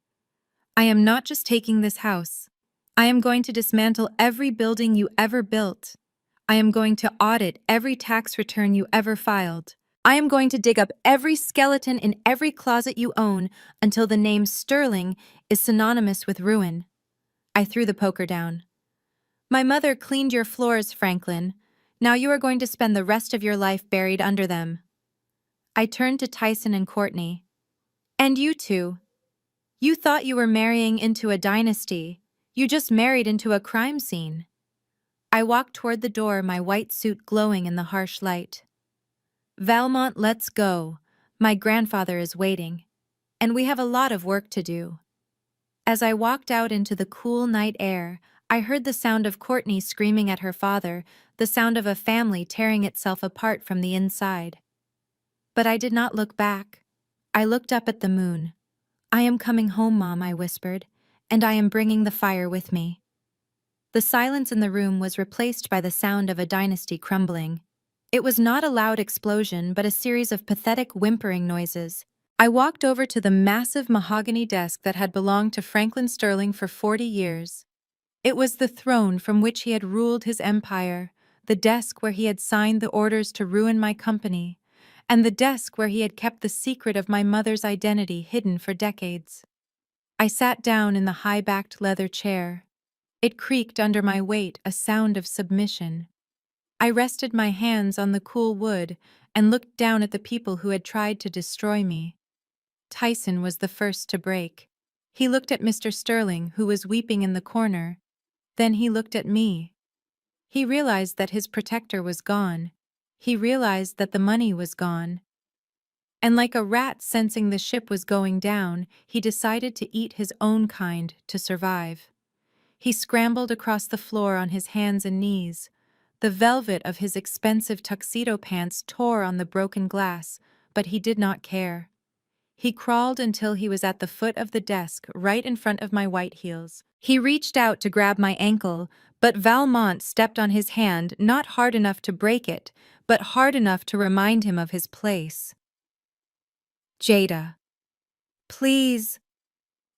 Speaker 1: I am not just taking this house. I am going to dismantle every building you ever built. I am going to audit every tax return you ever filed. I am going to dig up every skeleton in every closet you own until the name Sterling is synonymous with ruin. I threw the poker down. My mother cleaned your floors, Franklin. Now you are going to spend the rest of your life buried under them. I turned to Tyson and Courtney. And you two. You thought you were marrying into a dynasty. You just married into a crime scene. I walked toward the door, my white suit glowing in the harsh light. Valmont, let's go. My grandfather is waiting. And we have a lot of work to do. As I walked out into the cool night air, I heard the sound of Courtney screaming at her father, the sound of a family tearing itself apart from the inside. But I did not look back. I looked up at the moon. I am coming home, Mom, I whispered, and I am bringing the fire with me. The silence in the room was replaced by the sound of a dynasty crumbling. It was not a loud explosion, but a series of pathetic whimpering noises. I walked over to the massive mahogany desk that had belonged to Franklin Sterling for 40 years. It was the throne from which he had ruled his empire, the desk where he had signed the orders to ruin my company, and the desk where he had kept the secret of my mother's identity hidden for decades. I sat down in the high-backed leather chair. It creaked under my weight, a sound of submission. I rested my hands on the cool wood and looked down at the people who had tried to destroy me. Tyson was the first to break. He looked at Mr. Sterling, who was weeping in the corner. Then he looked at me. He realized that his protector was gone. He realized that the money was gone. And like a rat sensing the ship was going down, he decided to eat his own kind to survive. He scrambled across the floor on his hands and knees. The velvet of his expensive tuxedo pants tore on the broken glass, but he did not care. He crawled until he was at the foot of the desk, right in front of my white heels. He reached out to grab my ankle, but Valmont stepped on his hand, not hard enough to break it, but hard enough to remind him of his place. Jada. Please.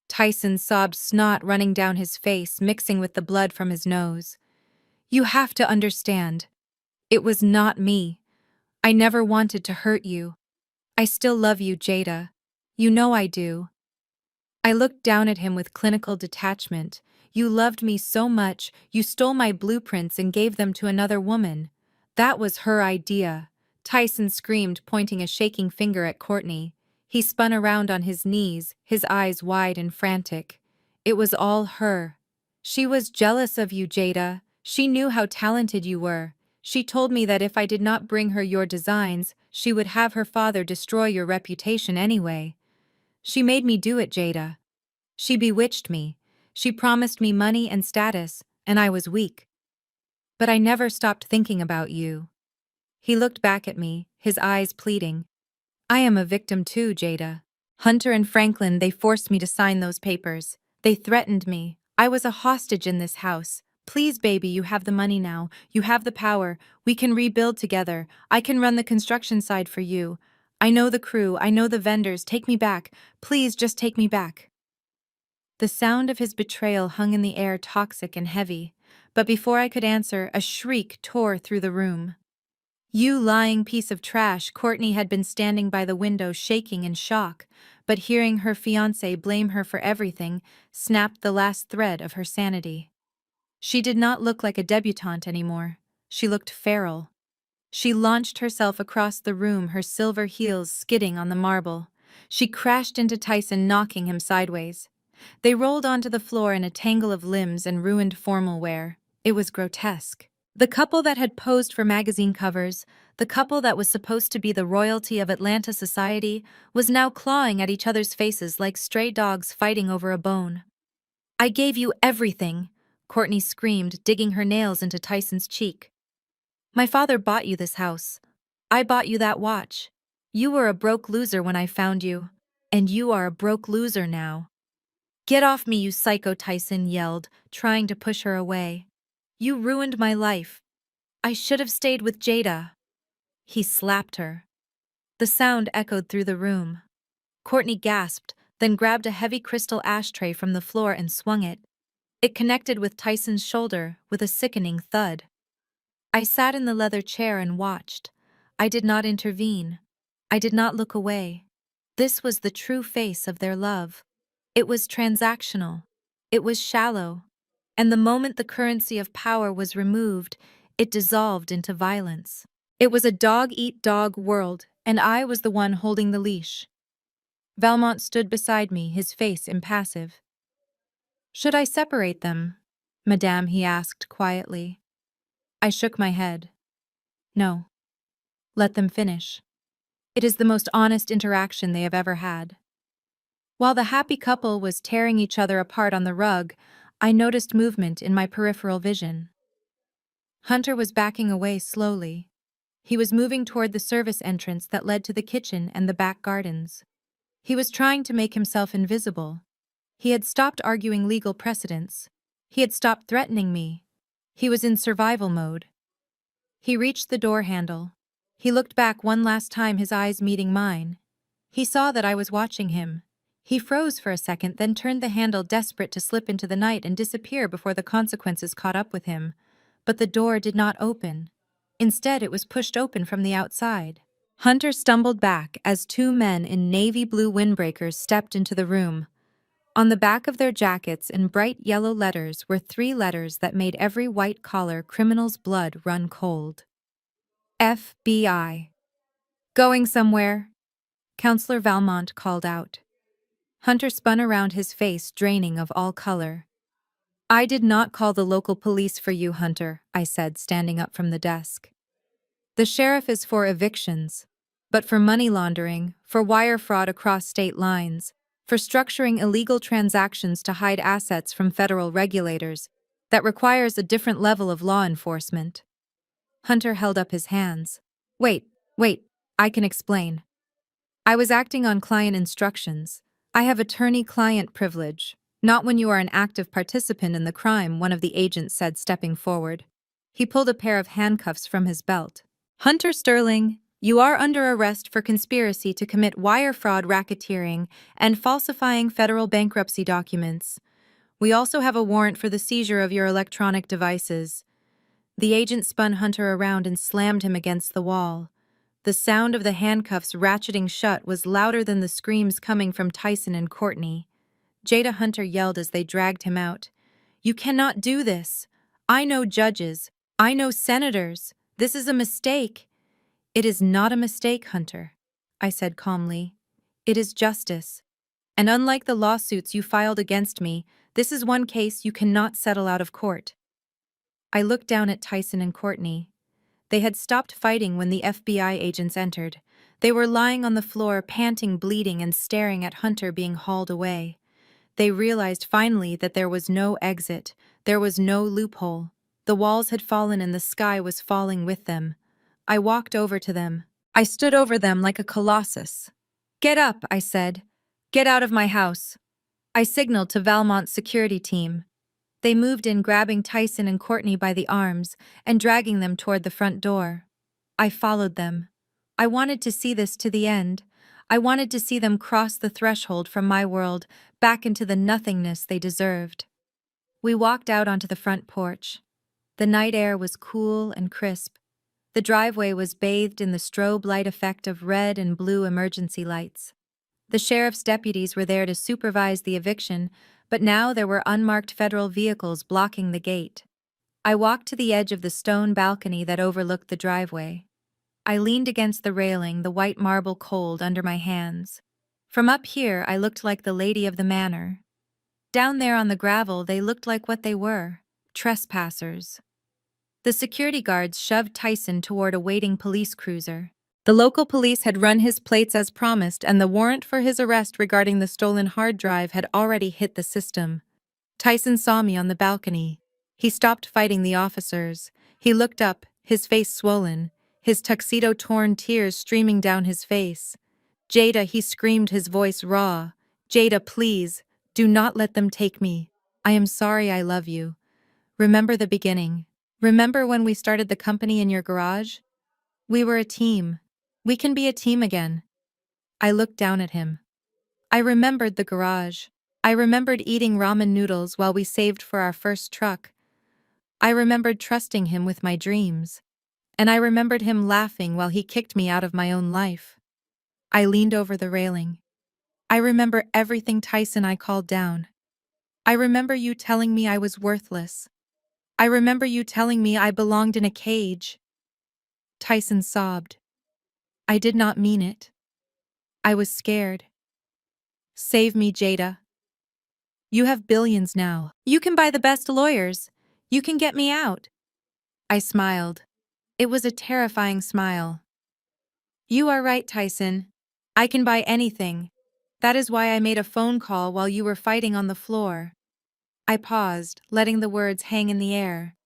Speaker 1: Tyson sobbed, snot running down his face, mixing with the blood from his nose. You have to understand. It was not me. I never wanted to hurt you. I still love you, Jada. You know I do. I looked down at him with clinical detachment. You loved me so much, you stole my blueprints and gave them to another woman. That was her idea. Tyson screamed, pointing a shaking finger at Courtney. He spun around on his knees, his eyes wide and frantic. It was all her. She was jealous of you, Jada. She knew how talented you were. She told me that if I did not bring her your designs, she would have her father destroy your reputation anyway. She made me do it, Jada. She bewitched me. She promised me money and status, and I was weak. But I never stopped thinking about you. He looked back at me, his eyes pleading. I am a victim too, Jada. Hunter and Franklin, they forced me to sign those papers. They threatened me. I was a hostage in this house. Please, baby, you have the money now. You have the power. We can rebuild together. I can run the construction side for you. I know the crew. I know the vendors. Take me back. Please, just take me back. The sound of his betrayal hung in the air, toxic and heavy. But before I could answer, a shriek tore through the room. You lying piece of trash. Courtney had been standing by the window, shaking in shock, but hearing her fiancé blame her for everything snapped the last thread of her sanity. She did not look like a debutante anymore. She looked feral. She launched herself across the room, her silver heels skidding on the marble. She crashed into Tyson, knocking him sideways. They rolled onto the floor in a tangle of limbs and ruined formal wear. It was grotesque. The couple that had posed for magazine covers, the couple that was supposed to be the royalty of Atlanta society, was now clawing at each other's faces like stray dogs fighting over a bone. I gave you everything, Courtney screamed, digging her nails into Tyson's cheek. My father bought you this house. I bought you that watch. You were a broke loser when I found you. And you are a broke loser now. Get off me, you psycho, Tyson yelled, trying to push her away. You ruined my life. I should have stayed with Jada. He slapped her. The sound echoed through the room. Courtney gasped, then grabbed a heavy crystal ashtray from the floor and swung it. It connected with Tyson's shoulder with a sickening thud. I sat in the leather chair and watched. I did not intervene. I did not look away. This was the true face of their love. It was transactional. It was shallow. And the moment the currency of power was removed, it dissolved into violence. It was a dog-eat-dog world, and I was the one holding the leash. Valmont stood beside me, his face impassive. Should I separate them, Madame? He asked quietly. I shook my head. No. Let them finish. It is the most honest interaction they have ever had. While the happy couple was tearing each other apart on the rug, I noticed movement in my peripheral vision. Hunter was backing away slowly. He was moving toward the service entrance that led to the kitchen and the back gardens. He was trying to make himself invisible. He had stopped arguing legal precedents. He had stopped threatening me. He was in survival mode. He reached the door handle. He looked back one last time, his eyes meeting mine. He saw that I was watching him. He froze for a second, then turned the handle, desperate to slip into the night and disappear before the consequences caught up with him. But the door did not open. Instead, it was pushed open from the outside. Hunter stumbled back as two men in navy blue windbreakers stepped into the room. On the back of their jackets in bright yellow letters were three letters that made every white-collar criminal's blood run cold. FBI. Going somewhere? Counselor Valmont called out. Hunter spun around, his face draining of all color. I did not call the local police for you, Hunter, I said, standing up from the desk. The sheriff is for evictions, but for money laundering, for wire fraud across state lines, for structuring illegal transactions to hide assets from federal regulators, that requires a different level of law enforcement. Hunter held up his hands. Wait, I can explain. I was acting on client instructions. I have attorney-client privilege. Not when you are an active participant in the crime, one of the agents said, stepping forward. He pulled a pair of handcuffs from his belt. Hunter Sterling, you are under arrest for conspiracy to commit wire fraud, racketeering, and falsifying federal bankruptcy documents. We also have a warrant for the seizure of your electronic devices. The agent spun Hunter around and slammed him against the wall. The sound of the handcuffs ratcheting shut was louder than the screams coming from Tyson and Courtney. Jada Hunter yelled as they dragged him out. You cannot do this. I know judges. I know senators. This is a mistake. It is not a mistake, Hunter, I said calmly. It is justice. And unlike the lawsuits you filed against me, this is one case you cannot settle out of court. I looked down at Tyson and Courtney. They had stopped fighting when the FBI agents entered. They were lying on the floor, panting, bleeding, and staring at Hunter being hauled away. They realized finally that there was no exit. There was no loophole. The walls had fallen and the sky was falling with them. I walked over to them. I stood over them like a colossus. Get up, I said. Get out of my house. I signaled to Valmont's security team. They moved in, grabbing Tyson and Courtney by the arms and dragging them toward the front door. I followed them. I wanted to see this to the end. I wanted to see them cross the threshold from my world back into the nothingness they deserved. We walked out onto the front porch. The night air was cool and crisp. The driveway was bathed in the strobe light effect of red and blue emergency lights. The sheriff's deputies were there to supervise the eviction, but now there were unmarked federal vehicles blocking the gate. I walked to the edge of the stone balcony that overlooked the driveway. I leaned against the railing, the white marble cold under my hands. From up here, I looked like the lady of the manor. Down there on the gravel, they looked like what they were, trespassers. The security guards shoved Tyson toward a waiting police cruiser. The local police had run his plates as promised, and the warrant for his arrest regarding the stolen hard drive had already hit the system. Tyson saw me on the balcony. He stopped fighting the officers. He looked up, his face swollen, his tuxedo torn, tears streaming down his face. Jada, he screamed, his voice raw. Jada, please, do not let them take me. I am sorry, I love you. Remember the beginning. Remember when we started the company in your garage? We were a team. We can be a team again. I looked down at him. I remembered the garage. I remembered eating ramen noodles while we saved for our first truck. I remembered trusting him with my dreams. And I remembered him laughing while he kicked me out of my own life. I leaned over the railing. I remember everything, Tyson, I called down. I remember you telling me I was worthless. I remember you telling me I belonged in a cage. Tyson sobbed. I did not mean it. I was scared. Save me, Jada. You have billions now. You can buy the best lawyers. You can get me out. I smiled. It was a terrifying smile. You are right, Tyson. I can buy anything. That is why I made a phone call while you were fighting on the floor. I paused, letting the words hang in the air.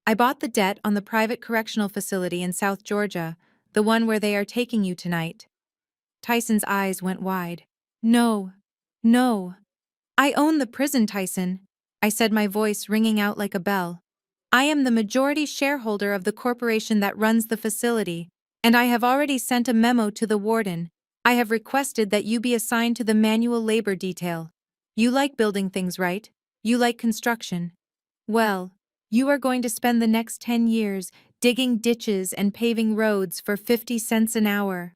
Speaker 1: I bought the debt on the private correctional facility in South Georgia, the one where they are taking you tonight. Tyson's eyes went wide. No. I own the prison, Tyson, I said, my voice ringing out like a bell. I am the majority shareholder of the corporation that runs the facility, and I have already sent a memo to the warden. I have requested that you be assigned to the manual labor detail. You like building things, right? You like construction. Well, you are going to spend the next 10 years digging ditches and paving roads for 50 cents an hour.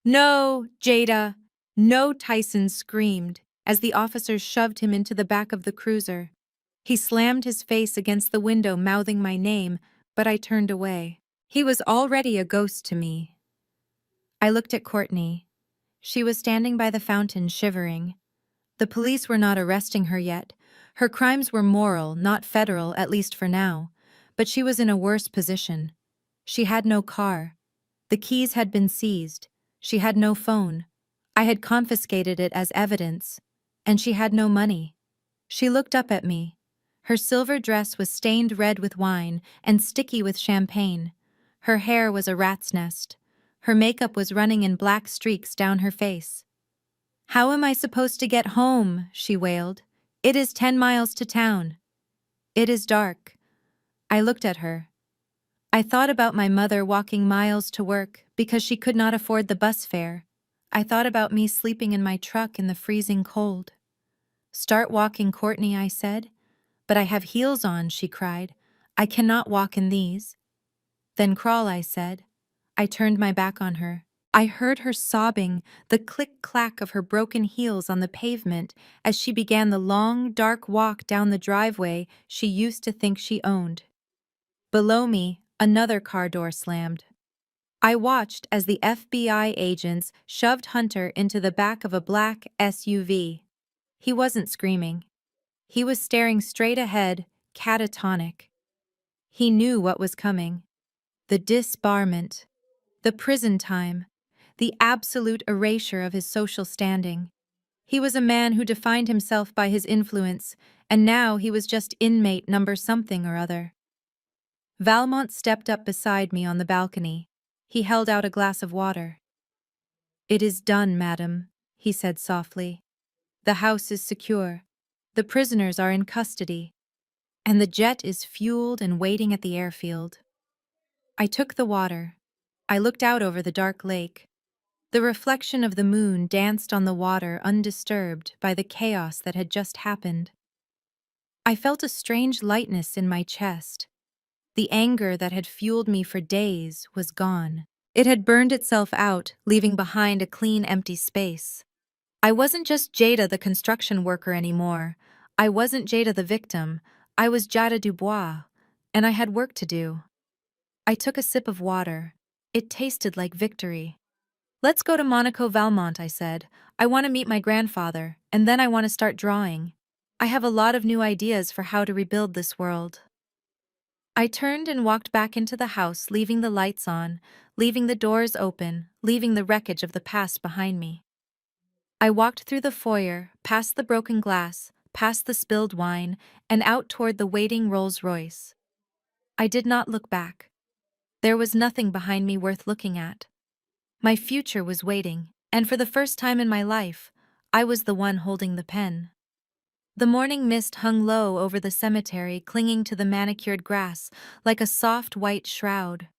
Speaker 1: No, Jada! No, Tyson screamed as the officers shoved him into the back of the cruiser. He slammed his face against the window, mouthing my name, but I turned away. He was already a ghost to me. I looked at Courtney. She was standing by the fountain, shivering. The police were not arresting her yet. Her crimes were moral, not federal, at least for now. But she was in a worse position. She had no car. The keys had been seized. She had no phone. I had confiscated it as evidence. And she had no money. She looked up at me. Her silver dress was stained red with wine and sticky with champagne. Her hair was a rat's nest. Her makeup was running in black streaks down her face. "How am I supposed to get home?" she wailed. "It is 10 miles to town." "It is dark." I looked at her. I thought about my mother walking miles to work because she could not afford the bus fare. I thought about me sleeping in my truck in the freezing cold. "Start walking, Courtney," I said. "But I have heels on," she cried. "I cannot walk in these." "Then crawl," I said. I turned my back on her. I heard her sobbing, the click-clack of her broken heels on the pavement as she began the long, dark walk down the driveway she used to think she owned. Below me, another car door slammed. I watched as the FBI agents shoved Hunter into the back of a black SUV. He wasn't screaming. He was staring straight ahead, catatonic. He knew what was coming. The disbarment. The prison time. The absolute erasure of his social standing. He was a man who defined himself by his influence, and now he was just inmate number something or other. Valmont stepped up beside me on the balcony. He held out a glass of water. "It is done, madam," he said softly. "The house is secure. The prisoners are in custody. And the jet is fueled and waiting at the airfield." I took the water. I looked out over the dark lake. The reflection of the moon danced on the water undisturbed by the chaos that had just happened. I felt a strange lightness in my chest. The anger that had fueled me for days was gone. It had burned itself out, leaving behind a clean, empty space. I wasn't just Jada the construction worker anymore. I wasn't Jada the victim. I was Jada Dubois, and I had work to do. I took a sip of water. It tasted like victory. "Let's go to Monaco Valmont," I said. "I want to meet my grandfather, and then I want to start drawing. I have a lot of new ideas for how to rebuild this world." I turned and walked back into the house, leaving the lights on, leaving the doors open, leaving the wreckage of the past behind me. I walked through the foyer, past the broken glass, past the spilled wine, and out toward the waiting Rolls-Royce. I did not look back. There was nothing behind me worth looking at. My future was waiting, and for the first time in my life, I was the one holding the pen. The morning mist hung low over the cemetery, clinging to the manicured grass like a soft white shroud.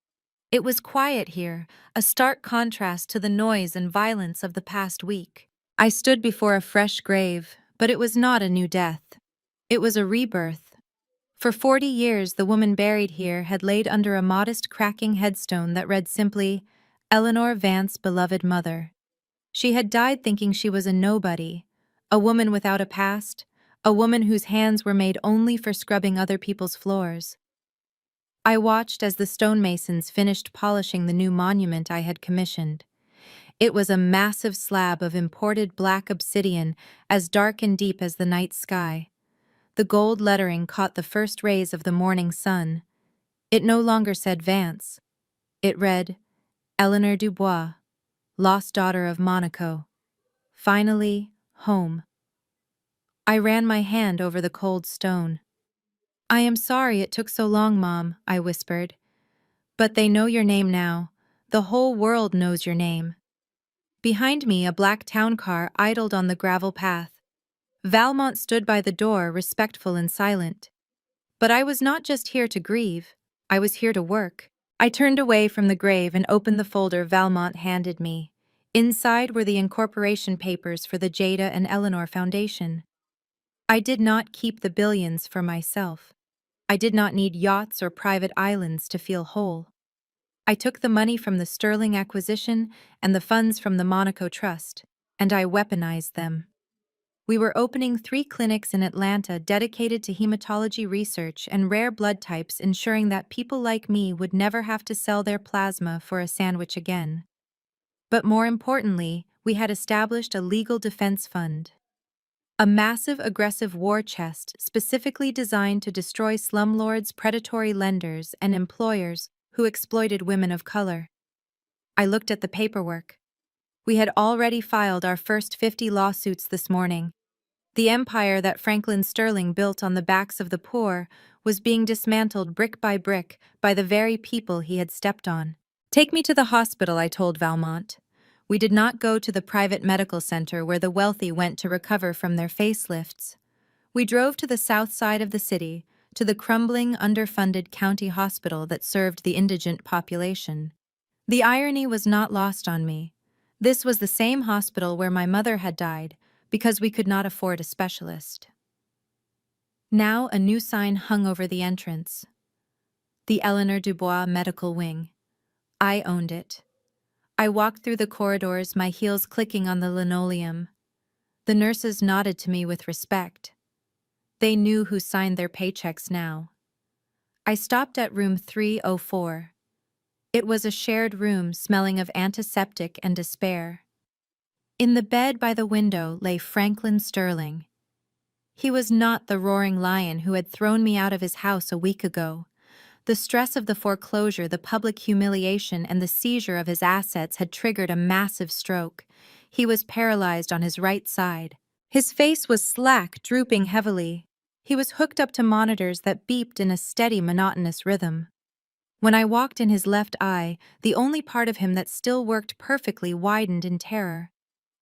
Speaker 1: It was quiet here, a stark contrast to the noise and violence of the past week. I stood before a fresh grave, but it was not a new death. It was a rebirth. For 40 years, the woman buried here had laid under a modest cracking headstone that read simply, "Eleanor Vance, beloved mother." She had died thinking she was a nobody, a woman without a past, a woman whose hands were made only for scrubbing other people's floors. I watched as the stonemasons finished polishing the new monument I had commissioned. It was a massive slab of imported black obsidian, as dark and deep as the night sky. The gold lettering caught the first rays of the morning sun. It no longer said Vance. It read, "Eleanor Dubois, lost daughter of Monaco. Finally, home." I ran my hand over the cold stone. "I am sorry it took so long, Mom," I whispered. "But they know your name now. The whole world knows your name." Behind me, a black town car idled on the gravel path. Valmont stood by the door, respectful and silent. But I was not just here to grieve. I was here to work. I turned away from the grave and opened the folder Valmont handed me. Inside were the incorporation papers for the Jada and Eleanor Foundation. I did not keep the billions for myself. I did not need yachts or private islands to feel whole. I took the money from the Sterling acquisition and the funds from the Monaco Trust, and I weaponized them. We were opening 3 clinics in Atlanta dedicated to hematology research and rare blood types, ensuring that people like me would never have to sell their plasma for a sandwich again. But more importantly, we had established a legal defense fund. A massive aggressive war chest specifically designed to destroy slumlords, predatory lenders, and employers who exploited women of color. I looked at the paperwork. We had already filed our first 50 lawsuits this morning. The empire that Franklin Sterling built on the backs of the poor was being dismantled brick by the very people he had stepped on. "Take me to the hospital," I told Valmont. We did not go to the private medical center where the wealthy went to recover from their facelifts. We drove to the south side of the city, to the crumbling, underfunded county hospital that served the indigent population. The irony was not lost on me. This was the same hospital where my mother had died, because we could not afford a specialist. Now a new sign hung over the entrance. The Eleanor Dubois Medical Wing. I owned it. I walked through the corridors, my heels clicking on the linoleum. The nurses nodded to me with respect. They knew who signed their paychecks now. I stopped at room 304. It was a shared room smelling of antiseptic and despair. In the bed by the window lay Franklin Sterling. He was not the roaring lion who had thrown me out of his house a week ago. The stress of the foreclosure, the public humiliation, and the seizure of his assets had triggered a massive stroke. He was paralyzed on his right side. His face was slack, drooping heavily. He was hooked up to monitors that beeped in a steady, monotonous rhythm. When I walked in, his left eye, the only part of him that still worked perfectly, widened in terror.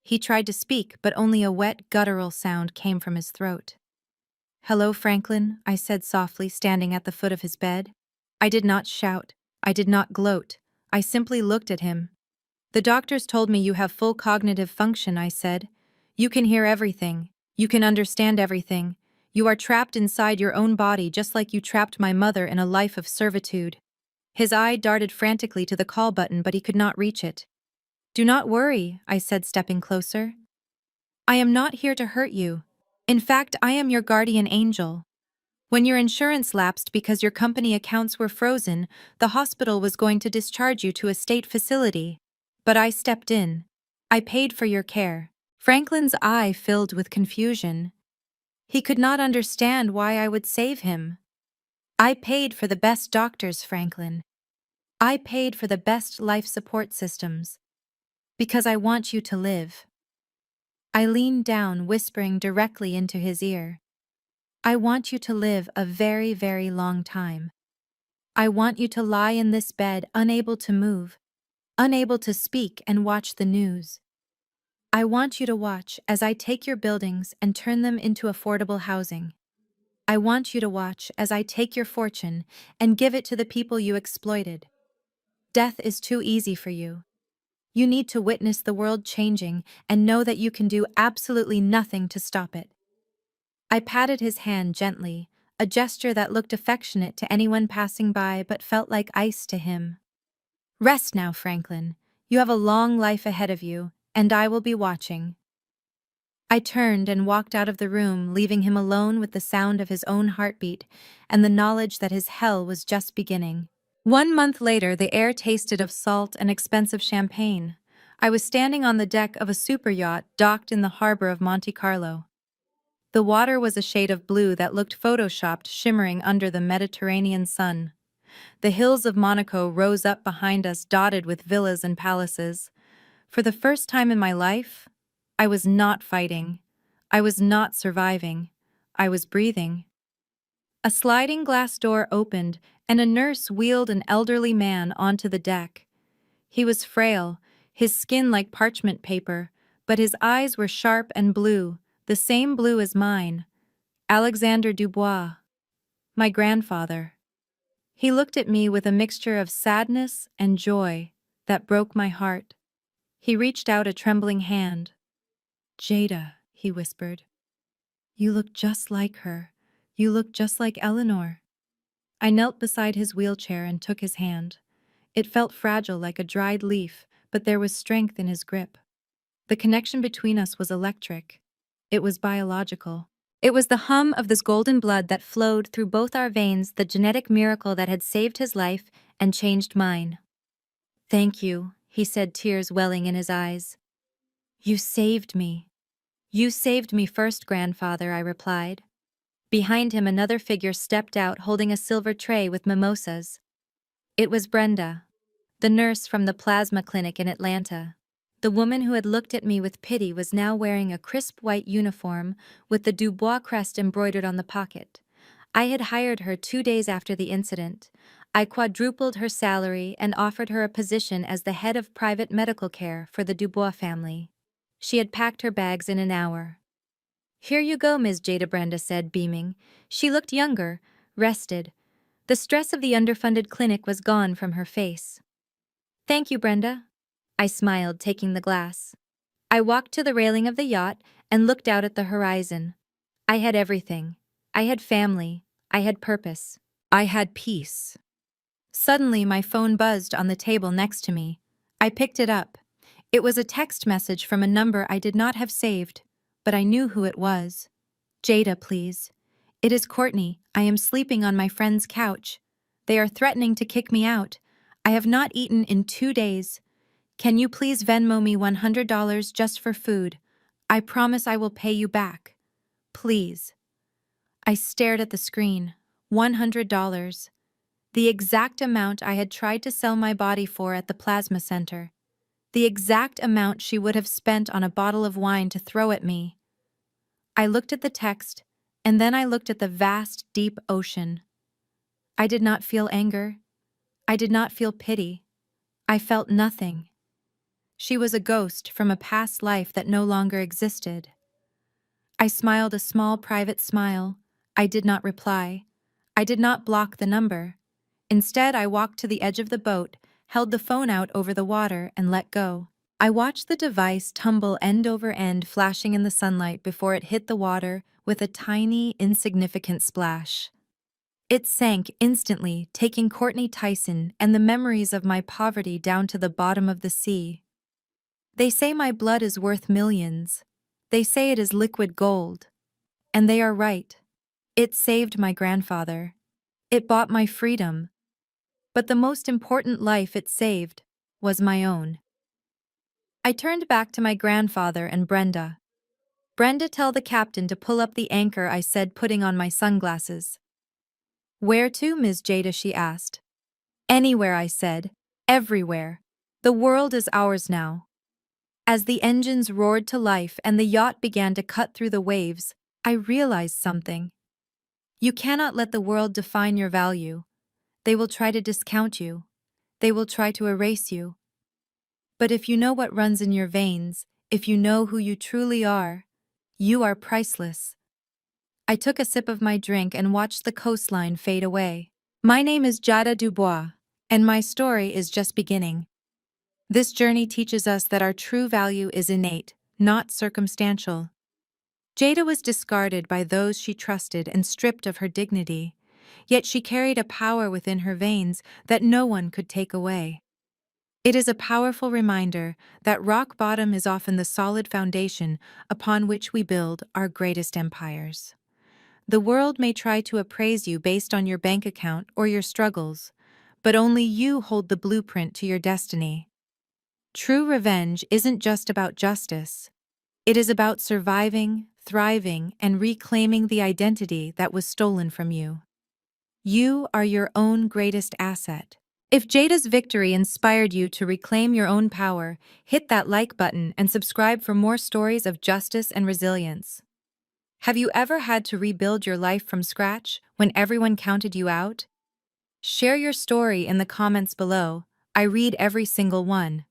Speaker 1: He tried to speak, but only a wet, guttural sound came from his throat. "Hello, Franklin," I said softly, standing at the foot of his bed. I did not shout. I did not gloat. I simply looked at him. "The doctors told me you have full cognitive function," I said. "You can hear everything. You can understand everything. You are trapped inside your own body just like you trapped my mother in a life of servitude." His eye darted frantically to the call button, but he could not reach it. "Do not worry," I said, stepping closer. "I am not here to hurt you. In fact, I am your guardian angel. When your insurance lapsed because your company accounts were frozen, the hospital was going to discharge you to a state facility. But I stepped in. I paid for your care." Franklin's eye filled with confusion. He could not understand why I would save him. "I paid for the best doctors, Franklin. I paid for the best life support systems. Because I want you to live." I leaned down, whispering directly into his ear. "I want you to live a very, very long time. I want you to lie in this bed, unable to move, unable to speak and watch the news. I want you to watch as I take your buildings and turn them into affordable housing. I want you to watch as I take your fortune and give it to the people you exploited. Death is too easy for you. You need to witness the world changing and know that you can do absolutely nothing to stop it." I patted his hand gently, a gesture that looked affectionate to anyone passing by but felt like ice to him. "Rest now, Franklin. You have a long life ahead of you, and I will be watching." I turned and walked out of the room, leaving him alone with the sound of his own heartbeat and the knowledge that his hell was just beginning. 1 month later, the air tasted of salt and expensive champagne. I was standing on the deck of a super yacht docked in the harbor of Monte Carlo. The water was a shade of blue that looked photoshopped, shimmering under the Mediterranean sun. The hills of Monaco rose up behind us, dotted with villas and palaces. For the first time in my life, I was not fighting. I was not surviving. I was breathing. A sliding glass door opened, and a nurse wheeled an elderly man onto the deck. He was frail, his skin like parchment paper, but his eyes were sharp and blue, the same blue as mine. Alexander Dubois, my grandfather. He looked at me with a mixture of sadness and joy that broke my heart. He reached out a trembling hand. "Jada," he whispered. "You look just like her. You look just like Eleanor." I knelt beside his wheelchair and took his hand. It felt fragile like a dried leaf, but there was strength in his grip. The connection between us was electric. It was biological. It was the hum of this golden blood that flowed through both our veins, the genetic miracle that had saved his life and changed mine. "Thank you," he said, tears welling in his eyes. "You saved me." "You saved me first, grandfather," I replied. Behind him, another figure stepped out holding a silver tray with mimosas. It was Brenda, the nurse from the plasma clinic in Atlanta. The woman who had looked at me with pity was now wearing a crisp white uniform with the Dubois crest embroidered on the pocket. I had hired her 2 days after the incident. I quadrupled her salary and offered her a position as the head of private medical care for the Dubois family. She had packed her bags in an hour. "Here you go, Ms. Jada," Brenda said, beaming. She looked younger, rested. The stress of the underfunded clinic was gone from her face. "Thank you, Brenda." I smiled, taking the glass. I walked to the railing of the yacht and looked out at the horizon. I had everything. I had family. I had purpose. I had peace. Suddenly, my phone buzzed on the table next to me. I picked it up. It was a text message from a number I did not have saved, but I knew who it was. "Jada, please. It is Courtney. I am sleeping on my friend's couch. They are threatening to kick me out. I have not eaten in 2 days. Can you please Venmo me $100 just for food? I promise I will pay you back. Please." I stared at the screen. $100. The exact amount I had tried to sell my body for at the plasma center. The exact amount she would have spent on a bottle of wine to throw at me. I looked at the text, and then I looked at the vast, deep ocean. I did not feel anger. I did not feel pity. I felt nothing. She was a ghost from a past life that no longer existed. I smiled a small private smile. I did not reply. I did not block the number. Instead, I walked to the edge of the boat, held the phone out over the water, and let go. I watched the device tumble end over end, flashing in the sunlight before it hit the water with a tiny, insignificant splash. It sank instantly, taking Courtney Tyson and the memories of my poverty down to the bottom of the sea. They say my blood is worth millions. They say it is liquid gold. And they are right. It saved my grandfather. It bought my freedom. But the most important life it saved was my own. I turned back to my grandfather and Brenda. "Brenda, tell the captain to pull up the anchor," I said, putting on my sunglasses. "Where to, Ms. Jada?" she asked. "Anywhere," I said. "Everywhere. The world is ours now." As the engines roared to life and the yacht began to cut through the waves, I realized something. You cannot let the world define your value. They will try to discount you. They will try to erase you. But if you know what runs in your veins, if you know who you truly are, you are priceless. I took a sip of my drink and watched the coastline fade away. My name is Jada Dubois, and my story is just beginning. This journey teaches us that our true value is innate, not circumstantial. Jada was discarded by those she trusted and stripped of her dignity, yet she carried a power within her veins that no one could take away. It is a powerful reminder that rock bottom is often the solid foundation upon which we build our greatest empires. The world may try to appraise you based on your bank account or your struggles, but only you hold the blueprint to your destiny. True revenge isn't just about justice. It is about surviving, thriving, and reclaiming the identity that was stolen from you. You are your own greatest asset. If Jada's victory inspired you to reclaim your own power, hit that like button and subscribe for more stories of justice and resilience. Have you ever had to rebuild your life from scratch when everyone counted you out? Share your story in the comments below. I read every single one.